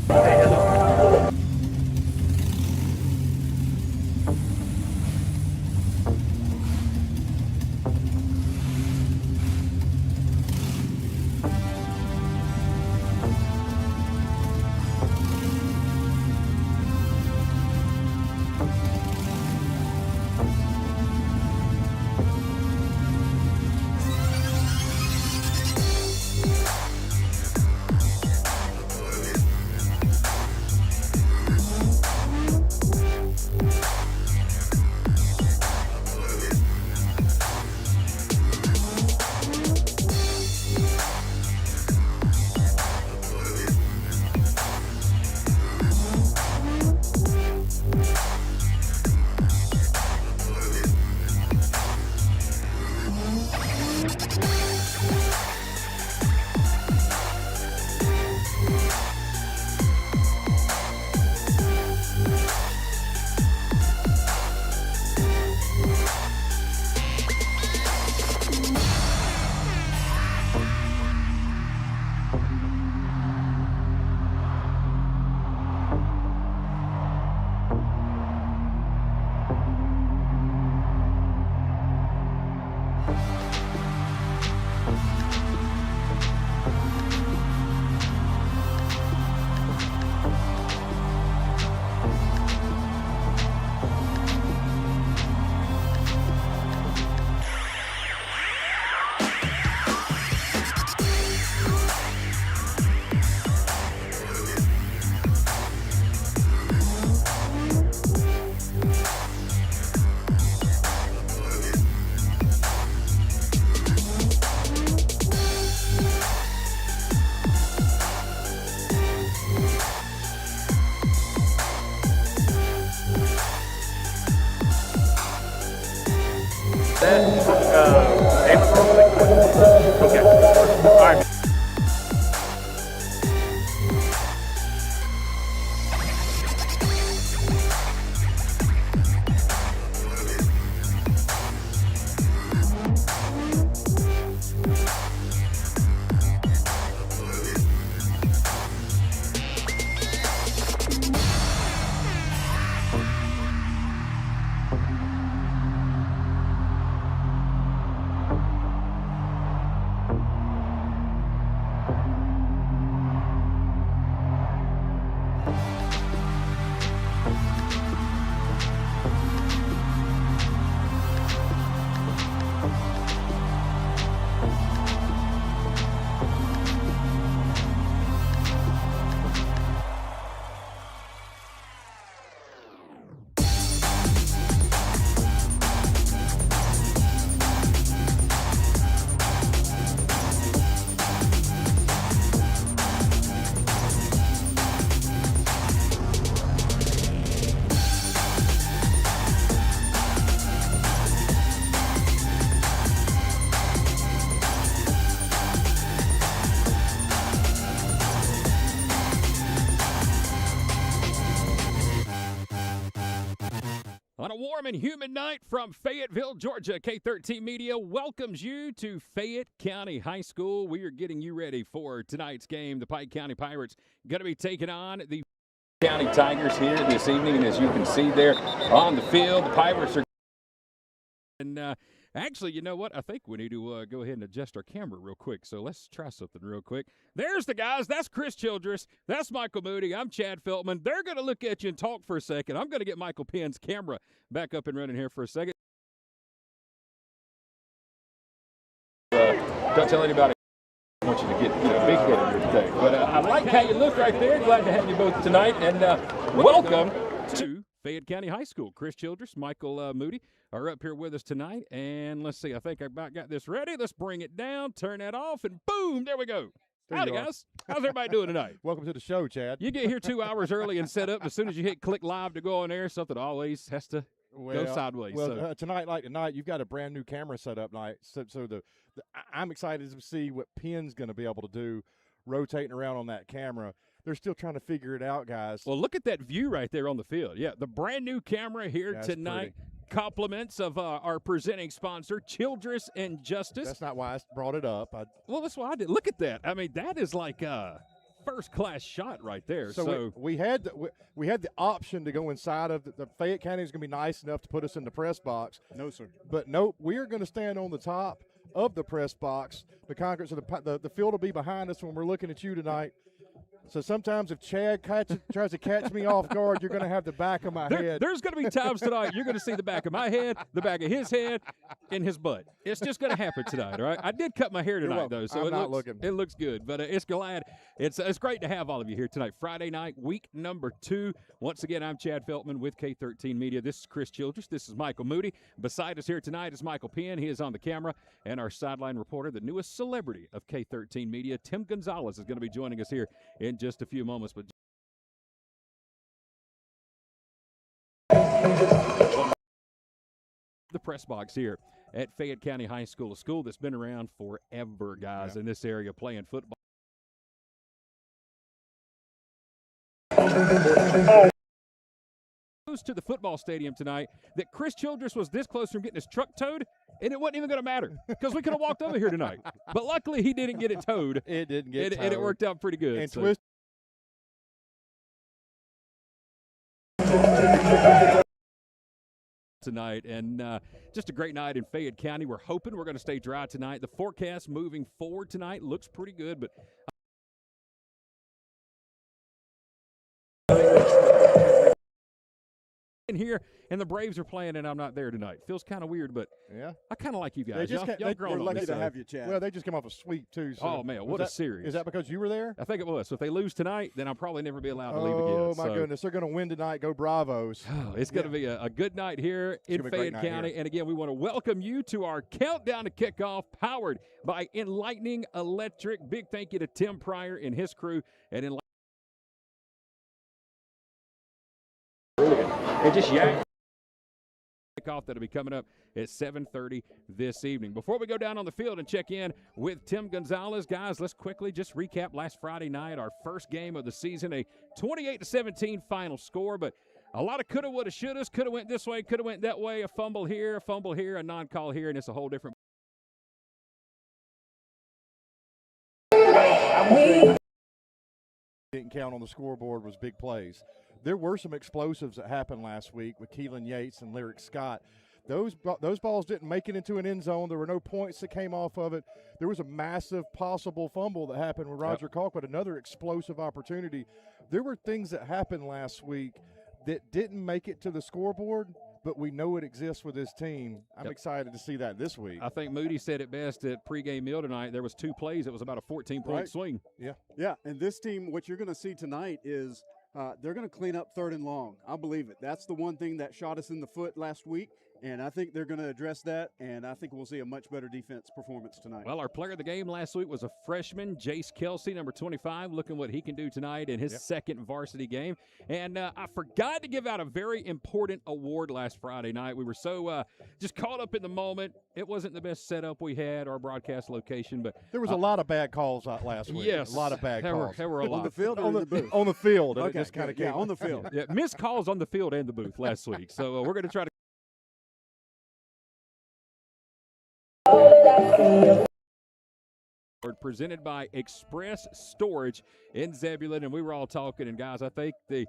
Okay. All right. On a warm and humid night from Fayetteville, Georgia, K13 Media welcomes you to Fayette County High School. We are getting you ready for tonight's game. The Pike County Pirates going to be taking on the County Tigers here this evening. And as you can see there on the field, the Pirates are actually, you know what? I think we need to go ahead and adjust our camera real quick. So let's try something real quick. There's the guys. That's Chris Childress. That's Michael Moody. I'm Chad Feltman. They're going to look at you and talk for a second. I'm going to get Michael Penn's camera back up and running here for a second. Don't tell anybody. I want you to get big headed here today. But I like how you look right there. Glad to have you both tonight. And welcome to Fayette County High School. Chris Childress, Michael Moody are up here with us tonight. And let's see, I think I about got this ready. Let's bring it down, turn that off, and boom, there we go. Howdy, guys. How's everybody doing tonight? Welcome to the show, Chad. You get here 2 hours early and set up. As soon as you hit click live to go on air, something always has to go sideways. Well, tonight, you've got a brand new camera set up tonight. So I'm excited to see what Penn's going to be able to do rotating around on that camera. They're still trying to figure it out, guys. Well, look at that view right there on the field. Yeah, the brand new camera here tonight. Pretty. Compliments of our presenting sponsor, Childress and Justice. That's not why I brought it up. Well, that's why I did. Look at that. I mean, that is like first-class shot right there. So we had the option to go inside of the Fayette County is going to be nice enough to put us in the press box. No, sir. But nope, we are going to stand on the top of the press box. The concrete, so the field will be behind us when we're looking at you tonight. So sometimes if Chad tries to catch me off guard, you're going to have the back of my head. There's going to be times tonight you're going to see the back of my head, the back of his head, and his butt. It's just going to happen tonight, all right? I did cut my hair tonight, though, so it looks good. But it's glad. It's great to have all of you here tonight. Friday night, week number 2. Once again, I'm Chad Feltman with K13 Media. This is Chris Childress. This is Michael Moody. Beside us here tonight is Michael Penn. He is on the camera. And our sideline reporter, the newest celebrity of K13 Media, Tim Gonzalez, is going to be joining us here in just a few moments. But the press box here at Fayette County High School, a school that's been around forever, guys, in this area playing football. To the football stadium tonight that Chris Childress was this close from getting his truck towed, and it wasn't even going to matter because we could have walked over here tonight. But luckily, he didn't get it towed. It didn't get towed. And it worked out pretty good. And so. Tonight, and just a great night in Fayette County. We're hoping we're going to stay dry tonight. The forecast moving forward tonight looks pretty good, but in here, and the Braves are playing, and I'm not there tonight. Feels kind of weird, but yeah, I kind of like you guys. Y'all we're lucky to have you, Chad. Well, they just came off a sweep too. So oh man, what a series! Is that because you were there? I think it was. So if they lose tonight, then I'll probably never be allowed to leave again. Oh my goodness, they're going to win tonight. Go Bravos! It's going to be a good night here in Fayette County. And again, we want to welcome you to our countdown to kickoff, powered by Enlightening Electric. Big thank you to Tim Pryor and his crew at Enlightening. And just kickoff that'll be coming up at 7:30 this evening. Before we go down on the field and check in with Tim Gonzalez, guys, let's quickly just recap last Friday night, our first game of the season, a 28-17 final score, but a lot of coulda, woulda, shouldas. Coulda went this way, coulda went that way, a fumble here, a non-call here, and it's a whole different. Didn't count on the scoreboard was big plays. There were some explosives that happened last week with Keelan Yates and Lyric Scott. Those balls didn't make it into an end zone. There were no points that came off of it. There was a massive possible fumble that happened with Roger Colquitt, another explosive opportunity. There were things that happened last week that didn't make it to the scoreboard, but we know it exists with this team. I'm excited to see that this week. I think Moody said it best at pregame meal tonight. There was 2 plays. It was about a 14-point swing. Yeah, and this team, what you're going to see tonight is they're going to clean up 3rd and long. I believe it. That's the one thing that shot us in the foot last week, and I think they're going to address that, and I think we'll see a much better defense performance tonight. Well, our player of the game last week was a freshman, Jace Kelsey, number 25, looking what he can do tonight in his second varsity game. And I forgot to give out a very important award last Friday night. We were so just caught up in the moment. It wasn't the best setup we had, our broadcast location, but there was a lot of bad calls out last week. Yes. A lot of bad calls. There were a lot. On the field or in the booth? On the field. Okay, just kind of yeah, on the field. Yeah, missed calls on the field and the booth last week. So we're going to try to presented by Express Storage in Zebulon, and we were all talking, and guys, I think the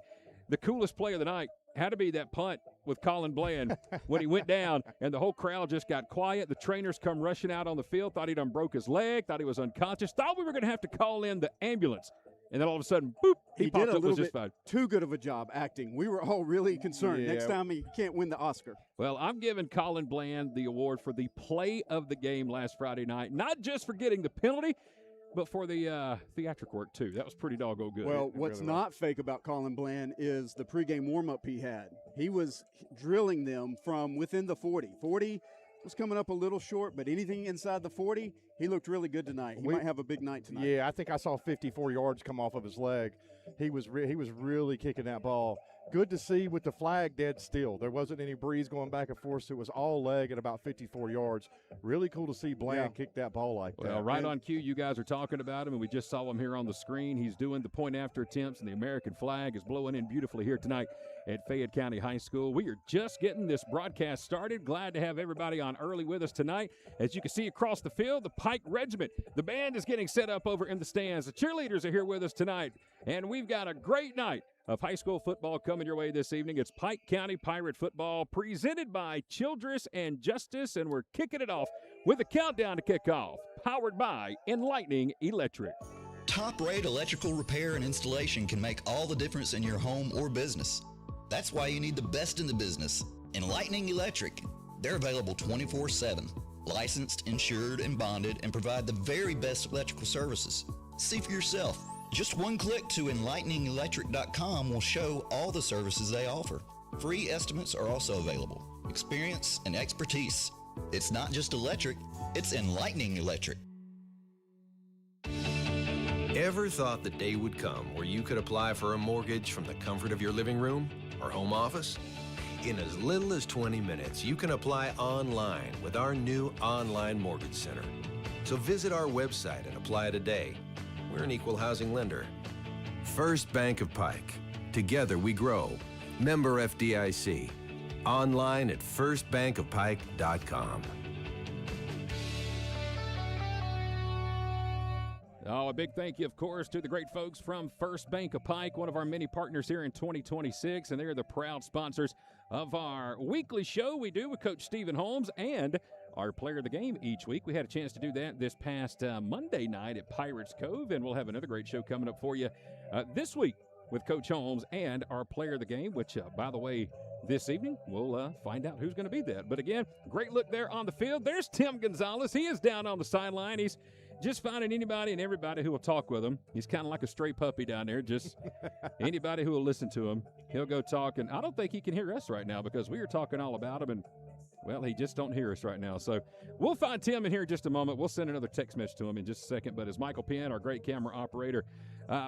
coolest play of the night had to be that punt with Colin Bland when he went down, and the whole crowd just got quiet. The trainers come rushing out on the field, thought he done broke his leg, thought he was unconscious, thought we were going to have to call in the ambulance. And then all of a sudden, boop, he popped did a up, little was just bit fine. too good of a job acting. We were all really concerned. Yeah. Next time he can't win the Oscar. Well, I'm giving Colin Bland the award for the play of the game last Friday night, not just for getting the penalty, but for the theatric work, too. That was pretty doggone good. Well, what's not fake about Colin Bland is the pregame warm-up he had. He was drilling them from within the 40. 40 was coming up a little short, but anything inside the 40, he looked really good tonight. He might have a big night tonight. Yeah, I think I saw 54 yards come off of his leg. He was really kicking that ball. good to see with the flag dead still. There wasn't any breeze going back and forth, so it was all leg at about 54 yards. Really cool to see Bland kick that ball like that. Well, right on cue, you guys are talking about him, and we just saw him here on the screen. He's doing the point after attempts, and the American flag is blowing in beautifully here tonight at Fayette County High School. We are just getting this broadcast started. Glad to have everybody on early with us tonight. As you can see across the field, the Pike Regiment. The band is getting set up over in the stands. The cheerleaders are here with us tonight, and we've got a great night of high school football coming your way this evening. It's Pike County Pirate football presented by Childress and Justice, and we're kicking it off with a countdown to kick off, powered by Enlightening Electric. Top-rate electrical repair and installation can make all the difference in your home or business. That's why you need the best in the business, Enlightening Electric. They're available 24/7, licensed, insured, and bonded, and provide the very best electrical services. See for yourself. Just one click to enlighteningelectric.com will show all the services they offer. Free estimates are also available. Experience and expertise. It's not just electric, it's Enlightening Electric. Ever thought the day would come where you could apply for a mortgage from the comfort of your living room or home office? In as little as 20 minutes, you can apply online with our new online mortgage center. So visit our website and apply today. We're an equal housing lender. First Bank of Pike. Together we grow. Member FDIC. Online at firstbankofpike.com. Oh, a big thank you, of course, to the great folks from First Bank of Pike, one of our many partners here in 2026, and they're the proud sponsors of our weekly show we do with Coach Stephen Holmes and our player of the game each week. We had a chance to do that this past Monday night at Pirates Cove, and we'll have another great show coming up for you this week with Coach Holmes and our player of the game, which, by the way, this evening we'll find out who's going to be that. But again, great look there on the field. There's Tim Gonzalez. He is down on the sideline. He's just finding anybody and everybody who will talk with him. He's kind of like a stray puppy down there. Just anybody who will listen to him, he'll go talk. And I don't think he can hear us right now because we are talking all about him, and well, he just don't hear us right now. So we'll find Tim in here in just a moment. We'll send another text message to him in just a second. But as Michael Penn, our great camera operator,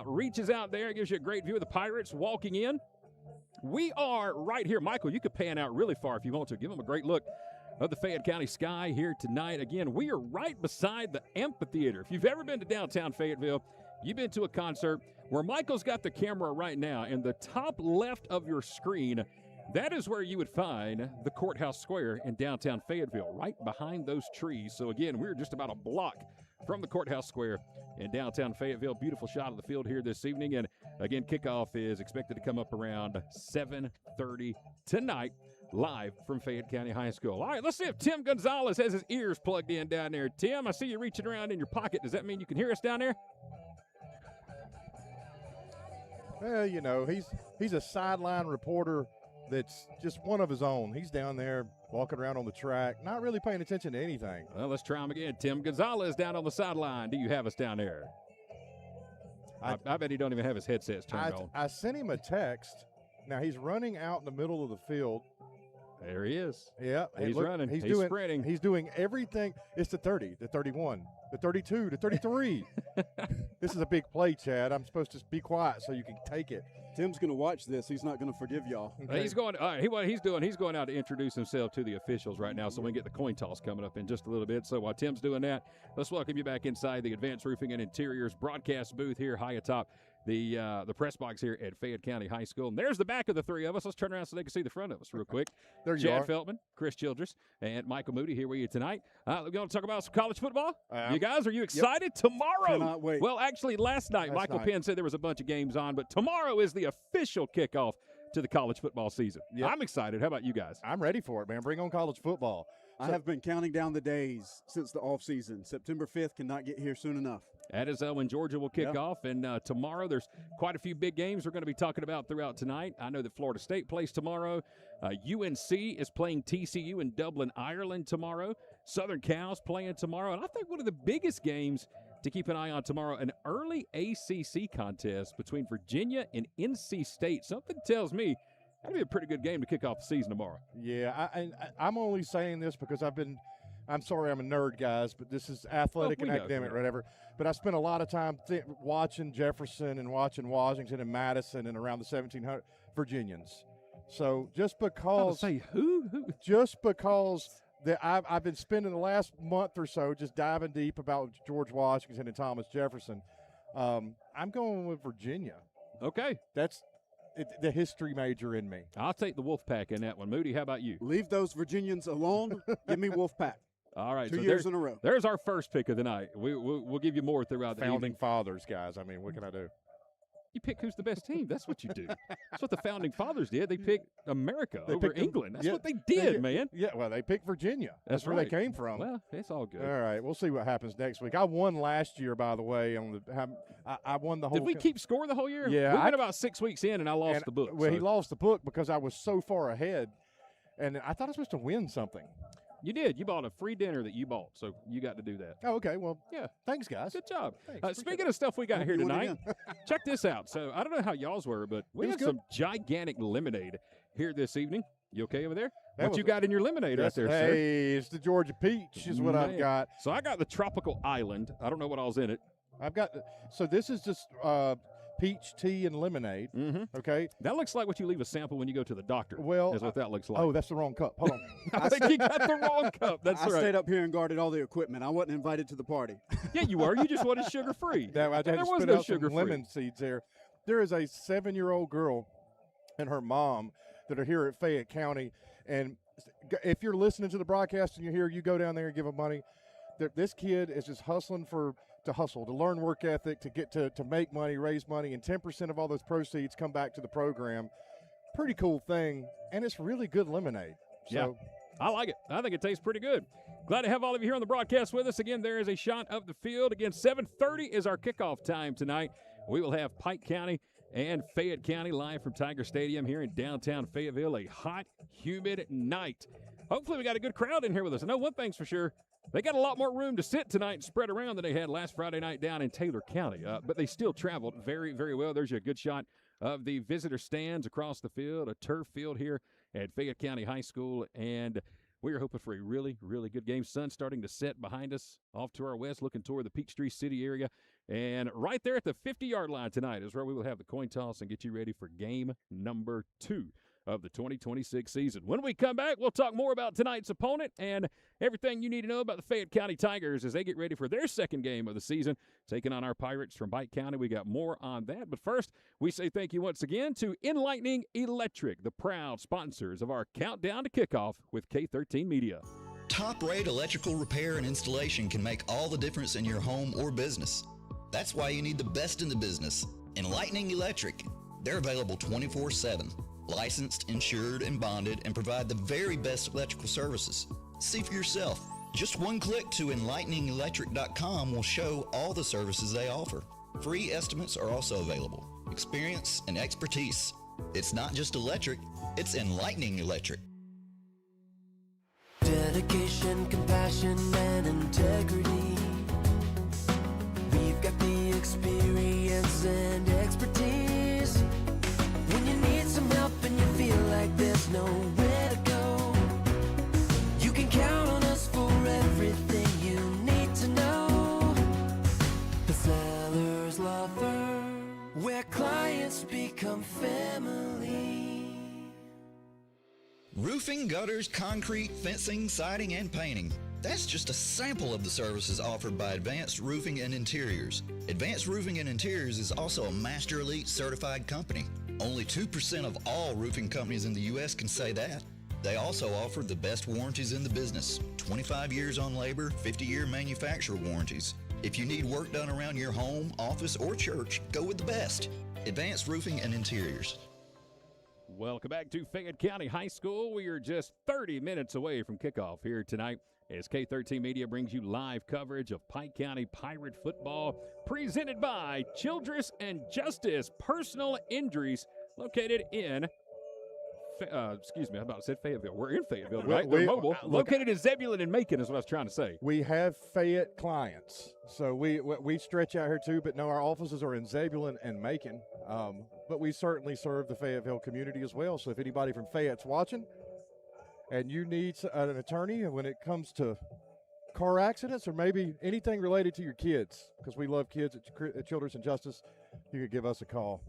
reaches out there, gives you a great view of the Pirates walking in. We are right here. Michael, you could pan out really far if you want to. Give them a great look of the Fayette County sky here tonight. Again, we are right beside the amphitheater. If you've ever been to downtown Fayetteville, you've been to a concert where Michael's got the camera right now, in the top left of your screen, that is where you would find the Courthouse Square in downtown Fayetteville, right behind those trees. So again, we're just about a block from the Courthouse Square in downtown Fayetteville. Beautiful shot of the field here this evening. And again, kickoff is expected to come up around 7:30 tonight, live from Fayette County High School. All right, let's see if Tim Gonzalez has his ears plugged in down there. Tim, I see you reaching around in your pocket. Does that mean you can hear us down there? Well, you know, he's a sideline reporter that's just one of his own. He's down there walking around on the track, not really paying attention to anything. Well, let's try him again. Tim Gonzalez down on the sideline. Do you have us down there? I bet he don't even have his headsets turned on. I sent him a text. Now he's running out in the middle of the field. There he is. Yeah, he's running. He's sprinting. He's doing everything. It's the 30, the 31, the 32, the 33. This is a big play, Chad. I'm supposed to be quiet so you can take it. Tim's going to watch this. He's not going to forgive y'all. Okay. He's going. All right, what he's doing, he's going out to introduce himself to the officials right now, so we can get the coin toss coming up in just a little bit. So while Tim's doing that, let's welcome you back inside the Advanced Roofing and Interiors broadcast booth here high atop the press box here at Fayette County High School. And there's the back of the three of us. Let's turn around so they can see the front of us real quick. There you Chad are. Feltman, Chris Childress, and Michael Moody here with you tonight. We're going to talk about some college football. You guys, are you excited? Tomorrow. Cannot wait. Well, actually, last night, Michael Penn said there was a bunch of games on, but tomorrow is the official kickoff to the college football season. Yep. I'm excited. How about you guys? I'm ready for it, man. Bring on college football. I have been counting down the days since the offseason. September 5th cannot get here soon enough. That is when Georgia will kick off. And tomorrow there's quite a few big games we're going to be talking about throughout tonight. I know that Florida State plays tomorrow. UNC is playing TCU in Dublin, Ireland tomorrow. Southern Cal's playing tomorrow. And I think one of the biggest games to keep an eye on tomorrow, an early ACC contest between Virginia and NC State. Something tells me that'll be a pretty good game to kick off the season tomorrow. Yeah, I'm only saying this because I'm sorry I'm a nerd, guys, but this is athletic and academic or whatever. but I spent a lot of time watching Jefferson and watching Washington and Madison and around the 1700 Virginians. So just because say who? Just because I've been spending the last month or so just diving deep about George Washington and Thomas Jefferson. I'm going with Virginia. Okay. That's the history major in me. I'll take the Wolfpack in that one. Moody, how about you? Leave those Virginians alone. Give me Wolfpack. All right. 2 years in a row. There's our first pick of the night. We'll give you more throughout the Founding evening. fathers, guys. I mean, what can I do? You pick who's the best team. That's what you do. That's what the founding fathers did. They picked America over England. That's what they did, man. Yeah, well, they picked Virginia. That's where right. they came from. Well, it's all good. All right, we'll see what happens next week. I won last year, by the way. I won the whole. Did we keep score the whole year? Yeah, we went about 6 weeks in, and I lost the book. Well, he lost the book because I was so far ahead, and I thought I was supposed to win something. You did. You bought a free dinner that you bought, so you got to do that. Oh, okay. Well, yeah. Thanks, guys. Good job. Thanks. Speaking of stuff we got here tonight, check this out. So I don't know how y'all's were, but we have some gigantic lemonade here this evening. You okay over there? What you got in your lemonade right there, sir? Hey, it's the Georgia Peach is what I've got. So I got the Tropical Island. I don't know what all's in it. I've got so this is just peach tea and lemonade. Mm-hmm. Okay, that looks like what you leave a sample when you go to the doctor. Well, is what that looks like. Oh, that's the wrong cup. Hold on. I think you got the wrong cup. That's right. I stayed up here and guarded all the equipment. I wasn't invited to the party. Yeah, you were. You just wanted sugar free. There was no sugar free. Lemon seeds there. There is a 7-year-old girl and her mom that are here at Fayette County, and if you're listening to the broadcast and you're here, you go down there and give them money. This kid is just hustling to learn work ethic, to get to make money, raise money, and 10% of all those proceeds come back to the program. Pretty cool thing, and it's really good lemonade. So, yeah, I like it. I think it tastes pretty good. Glad to have all of you here on the broadcast with us. Again, there is a shot of the field. Again, 7:30 is our kickoff time tonight. We will have Pike County and Fayette County live from Tiger Stadium here in downtown Fayetteville. A hot, humid night. Hopefully we got a good crowd in here with us. I know one thing's for sure. They got a lot more room to sit tonight and spread around than they had last Friday night down in Taylor County. But they still traveled very, very well. There's a good shot of the visitor stands across the field, a turf field here at Fayette County High School. And we are hoping for a really, really good game. Sun starting to set behind us off to our west, looking toward the Peachtree City area. And right there at the 50-yard line tonight is where we will have the coin toss and get you ready for game number 2 of the 2026 season. When we come back, we'll talk more about tonight's opponent and everything you need to know about the Fayette County Tigers as they get ready for their second game of the season, taking on our Pirates from Pike County. We got more on that. But first, we say thank you once again to Enlightening Electric, the proud sponsors of our Countdown to Kickoff with K13 Media. Top-rate electrical repair and installation can make all the difference in your home or business. That's why you need the best in the business, Enlightening Electric. They're available 24/7. Licensed, insured, and bonded, and provide the very best electrical services. See for yourself. Just one click to enlighteningelectric.com will show all the services they offer. Free estimates are also available. Experience and expertise. It's not just electric, it's Enlightening Electric. Dedication, compassion, and integrity. We've got the experience and expertise. When you need some help and you feel like there's nowhere to go, you can count on us for everything you need to know. The Sellers Law Firm, where clients become family. Roofing, gutters, concrete, fencing, siding, and painting. That's just a sample of the services offered by Advanced Roofing and Interiors. Advanced Roofing and Interiors is also a Master Elite certified company. Only 2% of all roofing companies in the U.S. can say that. They also offer the best warranties in the business. 25 years on labor, 50-year manufacturer warranties. If you need work done around your home, office, or church, go with the best. Advanced Roofing and Interiors. Welcome back to Fayette County High School. We are just 30 minutes away from kickoff here tonight as K13 Media brings you live coverage of Pike County Pirate football presented by Childress and Justice Personal Injuries, located in I'm about to say Fayetteville. We're in Fayetteville, right? They're mobile. Located in Zebulon and Macon is what I was trying to say. We have Fayette clients, so we stretch out here too, but no, our offices are in Zebulon and Macon. But we certainly serve the Fayetteville community as well. So if anybody from Fayette's watching and you need an attorney when it comes to car accidents or maybe anything related to your kids, because we love kids at Children's and Justice, you could give us a call.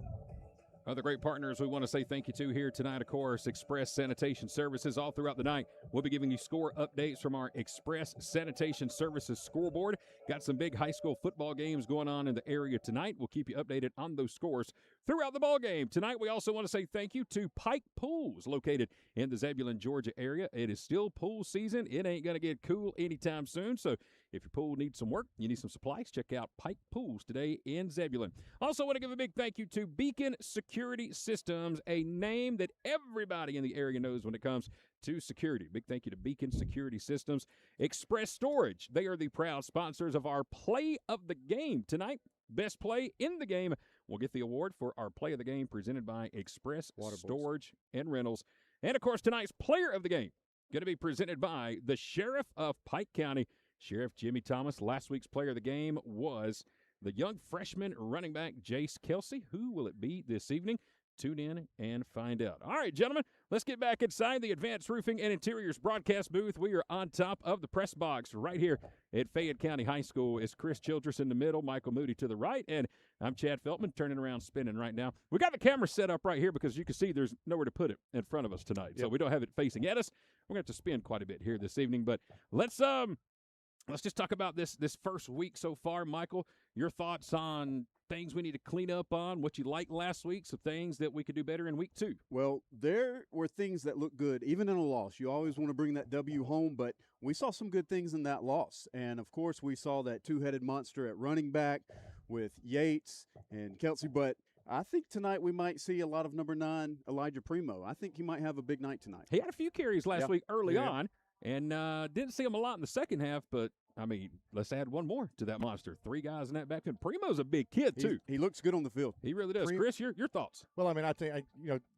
Other great partners we want to say thank you to here tonight, of course, Express Sanitation Services. All throughout the night, we'll be giving you score updates from our Express Sanitation Services scoreboard. Got some big high school football games going on in the area tonight. We'll keep you updated on those scores throughout the ball game. Tonight, we also want to say thank you to Pike Pools, located in the Zebulon, Georgia area. It is still pool season. It ain't going to get cool anytime soon, so if your pool needs some work, you need some supplies, check out Pike Pools today in Zebulon. Also want to give a big thank you to Beacon Security Systems, a name that everybody in the area knows when it comes to security. Big thank you to Beacon Security Systems. Express Storage, they are the proud sponsors of our Play of the Game tonight. Best play in the game will get the award for our Play of the Game presented by Express Storage and Rentals. And, of course, tonight's Player of the Game going to be presented by the Sheriff of Pike County, Sheriff Jimmy Thomas. Last week's Player of the Game was the young freshman running back Jace Kelsey. Who will it be this evening? Tune in and find out. All right, gentlemen, let's get back inside the Advanced Roofing and Interiors broadcast booth. We are on top of the press box right here at Fayette County High School. It's Chris Childress in the middle, Michael Moody to the right, and I'm Chad Feltman turning around, spinning right now. We got the camera set up right here because you can see there's nowhere to put it in front of us tonight, so we don't have it facing at us. We're going to have to spin quite a bit here this evening, but let's just talk about this first week so far. Michael, your thoughts on things we need to clean up on, what you liked last week, some things that we could do better in week 2. Well, there were things that looked good, even in a loss. You always want to bring that W home, but we saw some good things in that loss. And, of course, we saw that two-headed monster at running back with Yates and Kelsey. But I think tonight we might see a lot of number 9, Elijah Primo. I think he might have a big night tonight. He had a few carries last week early on. And didn't see him a lot in the second half, but, I mean, let's add one more to that monster. 3 guys in that backfield. Primo's a big kid, too. He looks good on the field. He really does. Chris, your thoughts? Well, I mean, I think,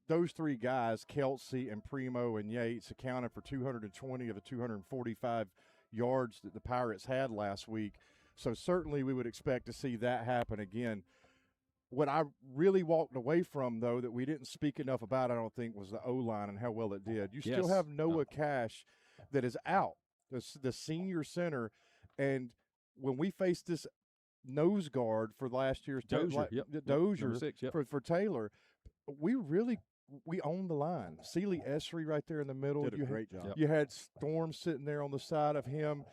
those 3 guys, Kelsey and Primo and Yates, accounted for 220 of the 245 yards that the Pirates had last week. So certainly we would expect to see that happen again. What I really walked away from, though, that we didn't speak enough about, I don't think, was the O-line and how well it did. You still have Noah Cash that is out, the senior center. And when we faced this nose guard for last year's Dozier 6, for Taylor, we owned the line. Sealy Esri right there in the middle. Did a great job. You had Storm sitting there on the side of him,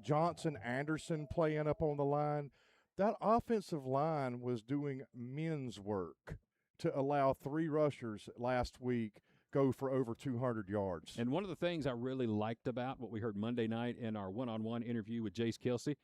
Johnson Anderson playing up on the line. That offensive line was doing men's work to allow 3 rushers last week go for over 200 yards. And one of the things I really liked about what we heard Monday night in our one-on-one interview with Jace Kelsey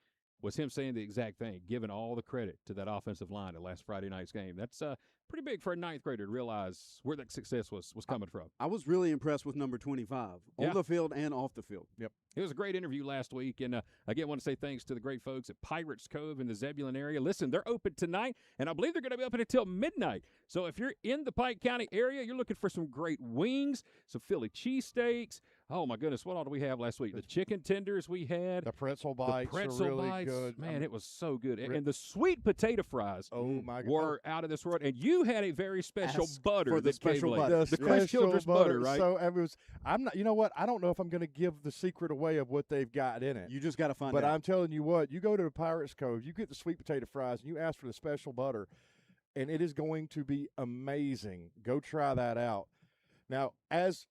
was him saying the exact thing, giving all the credit to that offensive line at last Friday night's game. That's pretty big for a 9th grader to realize where that success was coming from. I was really impressed with number 25 on the field and off the field. Yep. It was a great interview last week, and again, I want to say thanks to the great folks at Pirates Cove in the Zebulon area. Listen, they're open tonight, and I believe they're going to be open until midnight. So if you're in the Pike County area, you're looking for some great wings, some Philly cheesesteaks. Oh, my goodness, what all did we have last week? The chicken tenders we had. The pretzel bites were really good. Man, it was so good. And the sweet potato fries were out of this world. And you had a very special butter. For the special butter. The Chris Childress butter, right? So I'm not, you know what? I don't know if I'm going to give the secret away of what they've got in it. You just got to find out. But I'm telling you what, you go to the Pirates Cove, you get the sweet potato fries, and you ask for the special butter, and it is going to be amazing. Go try that out. Now, as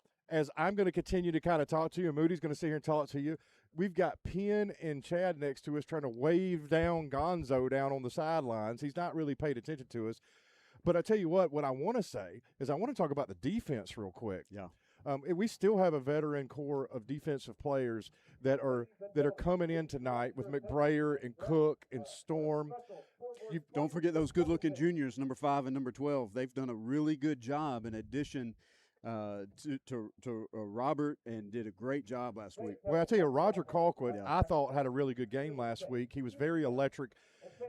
I'm going to continue to kind of talk to you, and Moody's going to sit here and talk to you, we've got Penn and Chad next to us trying to wave down Gonzo down on the sidelines. He's not really paid attention to us. But I tell you what I want to say is I want to talk about the defense real quick. Yeah. We still have a veteran core of defensive players that are coming in tonight with McBrayer and Cook and Storm. You don't forget those good-looking juniors, number 5 and number 12. They've done a really good job in addition to Robert, and did a great job last week. Well, I tell you, Roger Colquitt, I thought had a really good game last week. He was very electric.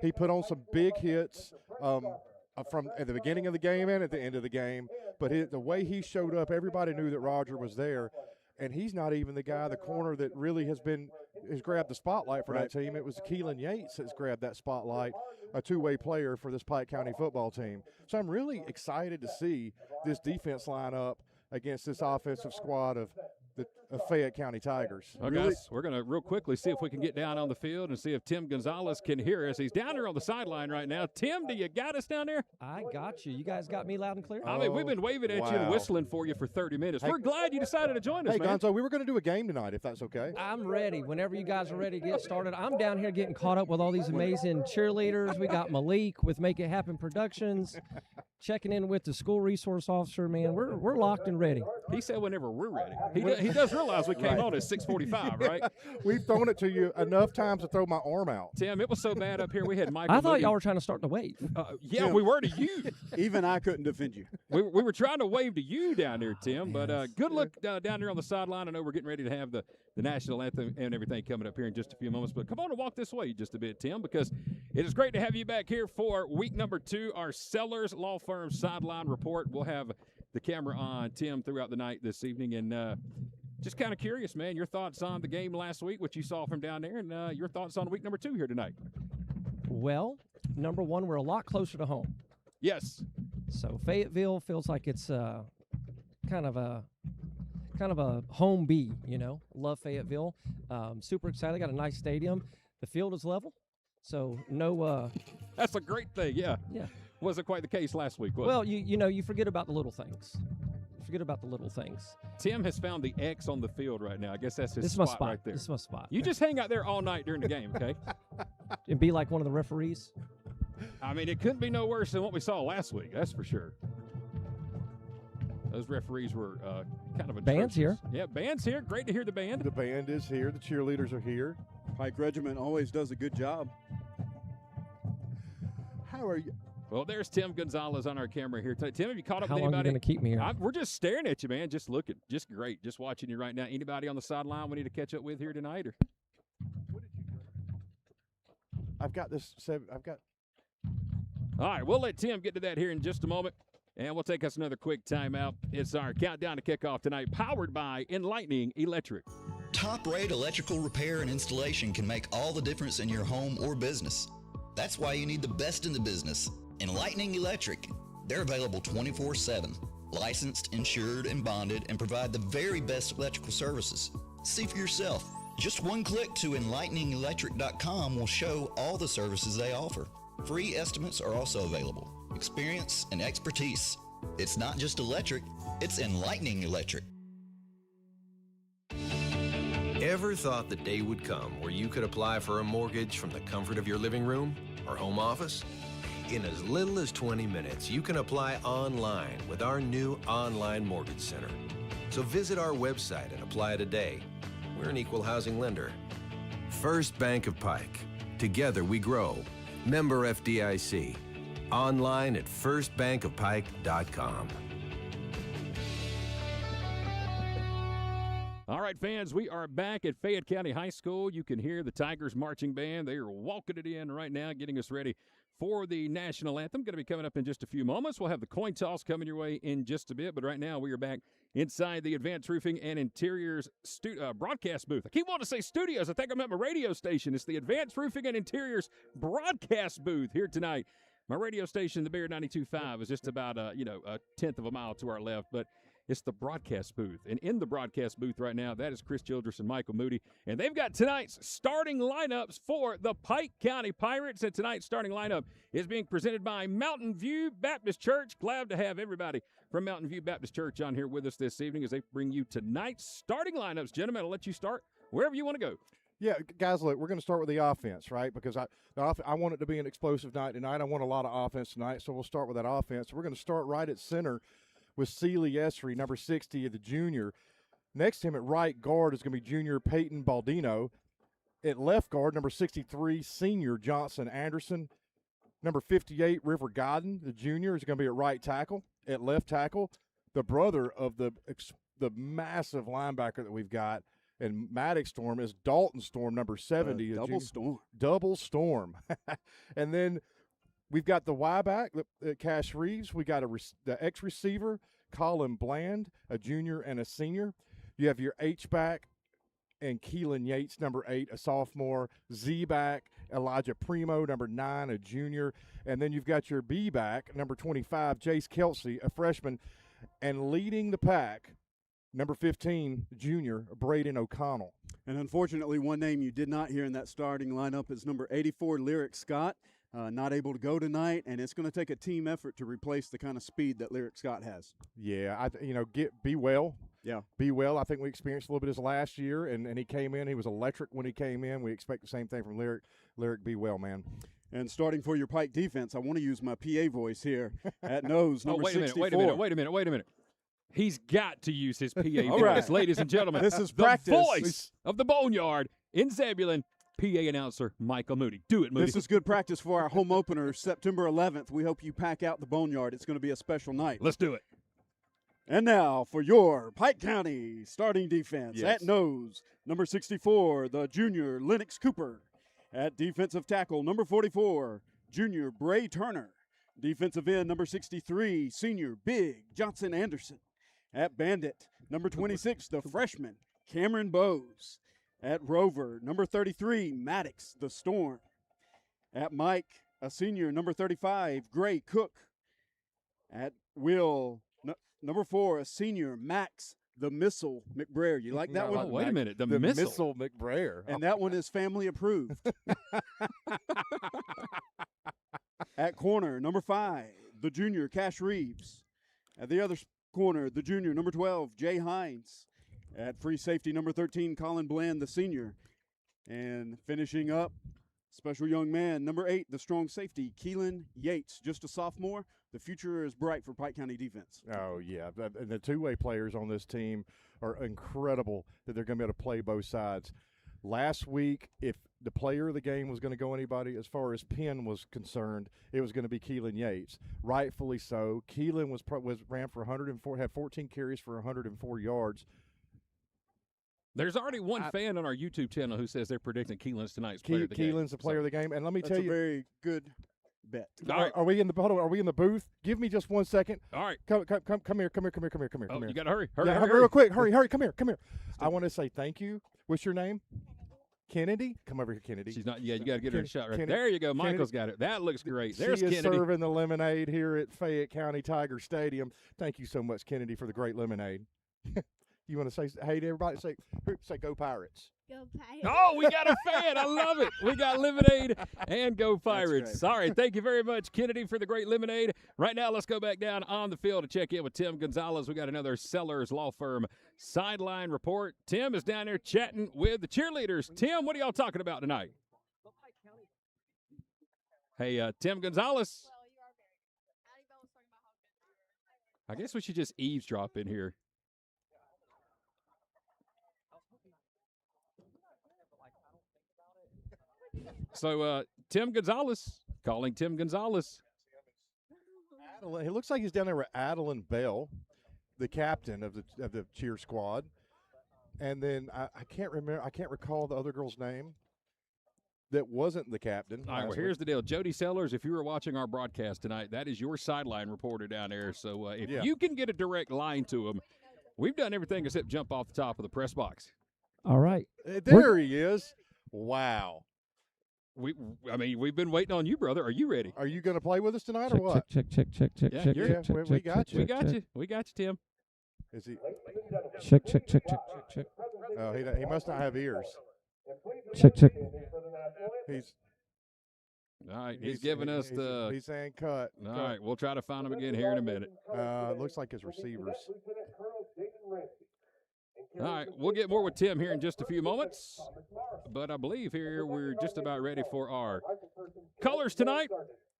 He put on some big hits from at the beginning of the game and at the end of the game. But the way he showed up, everybody knew that Roger was there. And he's not even the guy, the corner that really has grabbed the spotlight for that team. It was Keelan Yates that's grabbed that spotlight, a two-way player for this Pike County football team. So I'm really excited to see this defense line up against this offensive squad of the Fayette County Tigers. Well, guys, we're going to real quickly see if we can get down on the field and see if Tim Gonzalez can hear us. He's down there on the sideline right now. Tim, do you got us down there? I got you. You guys got me loud and clear? I mean, we've been waving at you and wow. whistling for you for 30 minutes. Hey, we're glad you decided to join us, Hey, man. Gonzo, we were going to do a game tonight, if that's okay. I'm ready. Whenever you guys are ready to get started, I'm down here getting caught up with all these amazing cheerleaders. We got Malik with Make It Happen Productions, checking in with the school resource officer. Man, we're locked and ready. He said whenever we're ready. He does realize we came on at 6:45, right? We've thrown it to you enough times to throw my arm out. Tim, it was so bad up here. We had Michael. I thought Moody. y'all were trying to start the wave. Yeah, Tim. we were to you. Even I couldn't defend you. We were trying to wave to you down there, Tim. But good luck down there on the sideline. I know we're getting ready to have the national anthem and everything coming up here in just a few moments. But come on and walk this way just a bit, Tim, because it is great to have you back here for week number 2, our Sellers Law Firm Sideline Report. We'll have the camera on Tim throughout the night this evening. And just kind of curious, man, your thoughts on the game last week, what you saw from down there, and your thoughts on week number 2 here tonight. Well, number one, we're a lot closer to home. Yes. So Fayetteville feels like it's kind of a home bee, you know. Love Fayetteville. Super excited. Got a nice stadium. The field is level, so no. That's a great thing. Yeah. Yeah. Wasn't quite the case last week, was Well, it? you forget about the little things. You forget about the little things. Tim has found the X on the field right now. I guess that's his This is my spot spot. right there. This is my spot. You just hang out there all night during the game, okay? And be like one of the referees. I mean, it couldn't be no worse than what we saw last week. That's for sure. Those referees were kind of atrocious. Band's here. Yeah, band's here. Great to hear the band. The band is here. The cheerleaders are here. Pike Regiment always does a good job. How are you? Well, there's Tim Gonzalez on our camera here tonight. Tim, have you caught up How with long are you anybody? going to keep me here? We're just staring at you, man. Just looking. Just great. Just watching you right now. Anybody on the sideline we need to catch up with here tonight? Or? I've got this. I've got. All right, we'll let Tim get to that here in just a moment, and we'll take us another quick timeout. It's our countdown to kickoff tonight, powered by Enlightening Electric. Top-rate electrical repair and installation can make all the difference in your home or business. That's why you need the best in the business, Enlightening Electric. They're available 24/7, licensed, insured, and bonded, and provide the very best electrical services. See for yourself. Just one click to enlighteningelectric.com will show all the services they offer. Free estimates are also available. Experience and expertise. It's not just electric, it's Enlightening Electric. Ever thought the day would come where you could apply for a mortgage from the comfort of your living room or home office? In as little as 20 minutes, you can apply online with our new online mortgage center. So visit our website and apply today. We're an equal housing lender. First Bank of Pike. Together we grow. Member FDIC. Online at firstbankofpike.com. All right, fans, we are back at Fayette County High School. You can hear the Tigers marching band. They are walking it in right now, getting us ready for the national anthem. Going to be coming up in just a few moments. We'll have the coin toss coming your way in just a bit. But right now, we are back inside the Advanced Roofing and Interiors broadcast booth. I keep wanting to say studios. I think I'm at my radio station. It's the Advanced Roofing and Interiors broadcast booth here tonight. My radio station, the Bear 92.5, is just about a tenth of a mile to our left, but it's the broadcast booth. And in the broadcast booth right now, that is Chris Childress and Michael Moody. And they've got tonight's starting lineups for the Pike County Pirates. And tonight's starting lineup is being presented by Mountain View Baptist Church. Glad to have everybody from Mountain View Baptist Church on here with us this evening as they bring you tonight's starting lineups. Gentlemen, I'll let you start wherever you want to go. Yeah, guys, look, we're going to start with the offense, right? Because I want it to be an explosive night tonight. I want a lot of offense tonight, so we'll start with that offense. We're going to start right at center with Celie Esri, number 60, the junior. Next to him at right guard is going to be junior Peyton Baldino. At left guard, number 63, senior Johnson Anderson. Number 58, River Godden, the junior, is going to be at right tackle. At left tackle, the brother of the massive linebacker that we've got, and Maddox Storm is Dalton Storm, number 70. Double Storm. And then we've got the Y-back, Cash Reeves. We got the X-receiver, Colin Bland, a junior and a senior. You have your H-back and Keelan Yates, number 8, a sophomore. Z-back, Elijah Primo, number 9, a junior. And then you've got your B-back, number 25, Jace Kelsey, a freshman. And leading the pack Number 15, junior Braden O'Connell. And unfortunately, one name you did not hear in that starting lineup is number 84, Lyric Scott. Not able to go tonight, and it's going to take a team effort to replace the kind of speed that Lyric Scott has. Yeah, be well. Yeah. Be well. I think we experienced a little bit of this last year, and he came in. He was electric when he came in. We expect the same thing from Lyric. Lyric, be well, man. And starting for your Pike defense, I want to use my PA voice here at nose, number 64. Wait a minute. He's got to use his PA All voice, right. ladies and gentlemen. This is the practice. voice of the Boneyard in Zebulon, PA announcer Michael Moody. Do it, Moody. This is good practice for our home opener, September 11th. We hope you pack out the Boneyard. It's going to be a special night. Let's do it. And now for your Pike County starting defense. Yes. At nose, number 64, the junior Lennox Cooper. At defensive tackle, number 44, junior Bray Turner. Defensive end, number 63, senior Big Johnson Anderson. At bandit, number 26, the freshman Cameron Bowes. At rover, number 33, Maddox the Storm. At Mike, a senior, number 35, Gray Cook. At Will, number 4, a senior, Max the Missile McBrayer. You like that one? Oh, wait a minute. The The missile. Missile McBrayer. And that one is family approved. At corner, number 5, the junior, Cash Reeves. At the other corner, the junior, number 12, Jay Hines. At free safety, number 13, Colin Bland, the senior. And finishing up, special young man, number 8, the strong safety, Keelan Yates, just a sophomore. The future is bright for Pike County defense. Oh, yeah. And the two-way players on this team are incredible that they're going to be able to play both sides. Last week, if the player of the game was going to go anybody, as far as Penn was concerned, it was going to be Keelan Yates. Rightfully so. Keelan ran for 104, had 14 carries for 104 yards. There's already one fan on our YouTube channel who says they're predicting Keelan's tonight's player of the game. Keelan's the player of the game. And let me That's tell a you, very good bet. All right. are we in the hold on, are we in the booth? Give me just 1 second. All right. Come here. Oh, you got to hurry. Yeah, real quick. Hurry. Come here. I want to say thank you. What's your name? Kennedy? Come over here, Kennedy. She's not. Yeah, you got to get her a shot right Kennedy- there. You go. Kennedy- Michael's got it. That looks great. She There's is Kennedy. serving the lemonade here at Fayette County Tiger Stadium. Thank you so much, Kennedy, for the great lemonade. You want to say hey to everybody? Say go Pirates. Go Pike. Oh, we got a fan. I love it. We got lemonade and go Pirates. great. Sorry. Thank you very much, Kennedy, for the great lemonade. Right now, let's go back down on the field to check in with Tim Gonzalez. We got another Sellers Law Firm sideline report. Tim is down there chatting with the cheerleaders. Tim, what are y'all talking about tonight? Hey, Tim Gonzalez. I guess we should just eavesdrop in here. So, Tim Gonzalez, calling Tim Gonzalez. He looks like he's down there with Adeline Bell, the captain of the cheer squad. And then I can't recall the other girl's name that wasn't the captain. All right, well, here's the deal. Jody Sellers, if you were watching our broadcast tonight, that is your sideline reporter down there. So if you can get a direct line to him, we've done everything except jump off the top of the press box. All right. There he is. Wow. We've been waiting on you, brother. Are you ready? Are you going to play with us tonight Check, or what? check. Yeah, we got you. We got you. We got you, Tim. Is he? Check. Oh, he must not have ears. Check. He's All right, he's giving us the. He's saying cut. All right, we'll try to find him again here in a minute. Looks like his receivers. All right, we'll get more with Tim here in just a few moments. But I believe here we're just about ready for our colors tonight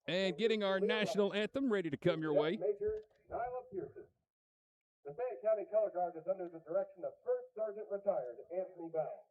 and getting our national anthem ready to come your way. The Fayette County Color Guard is under the direction of First Sergeant Retired Anthony Bell.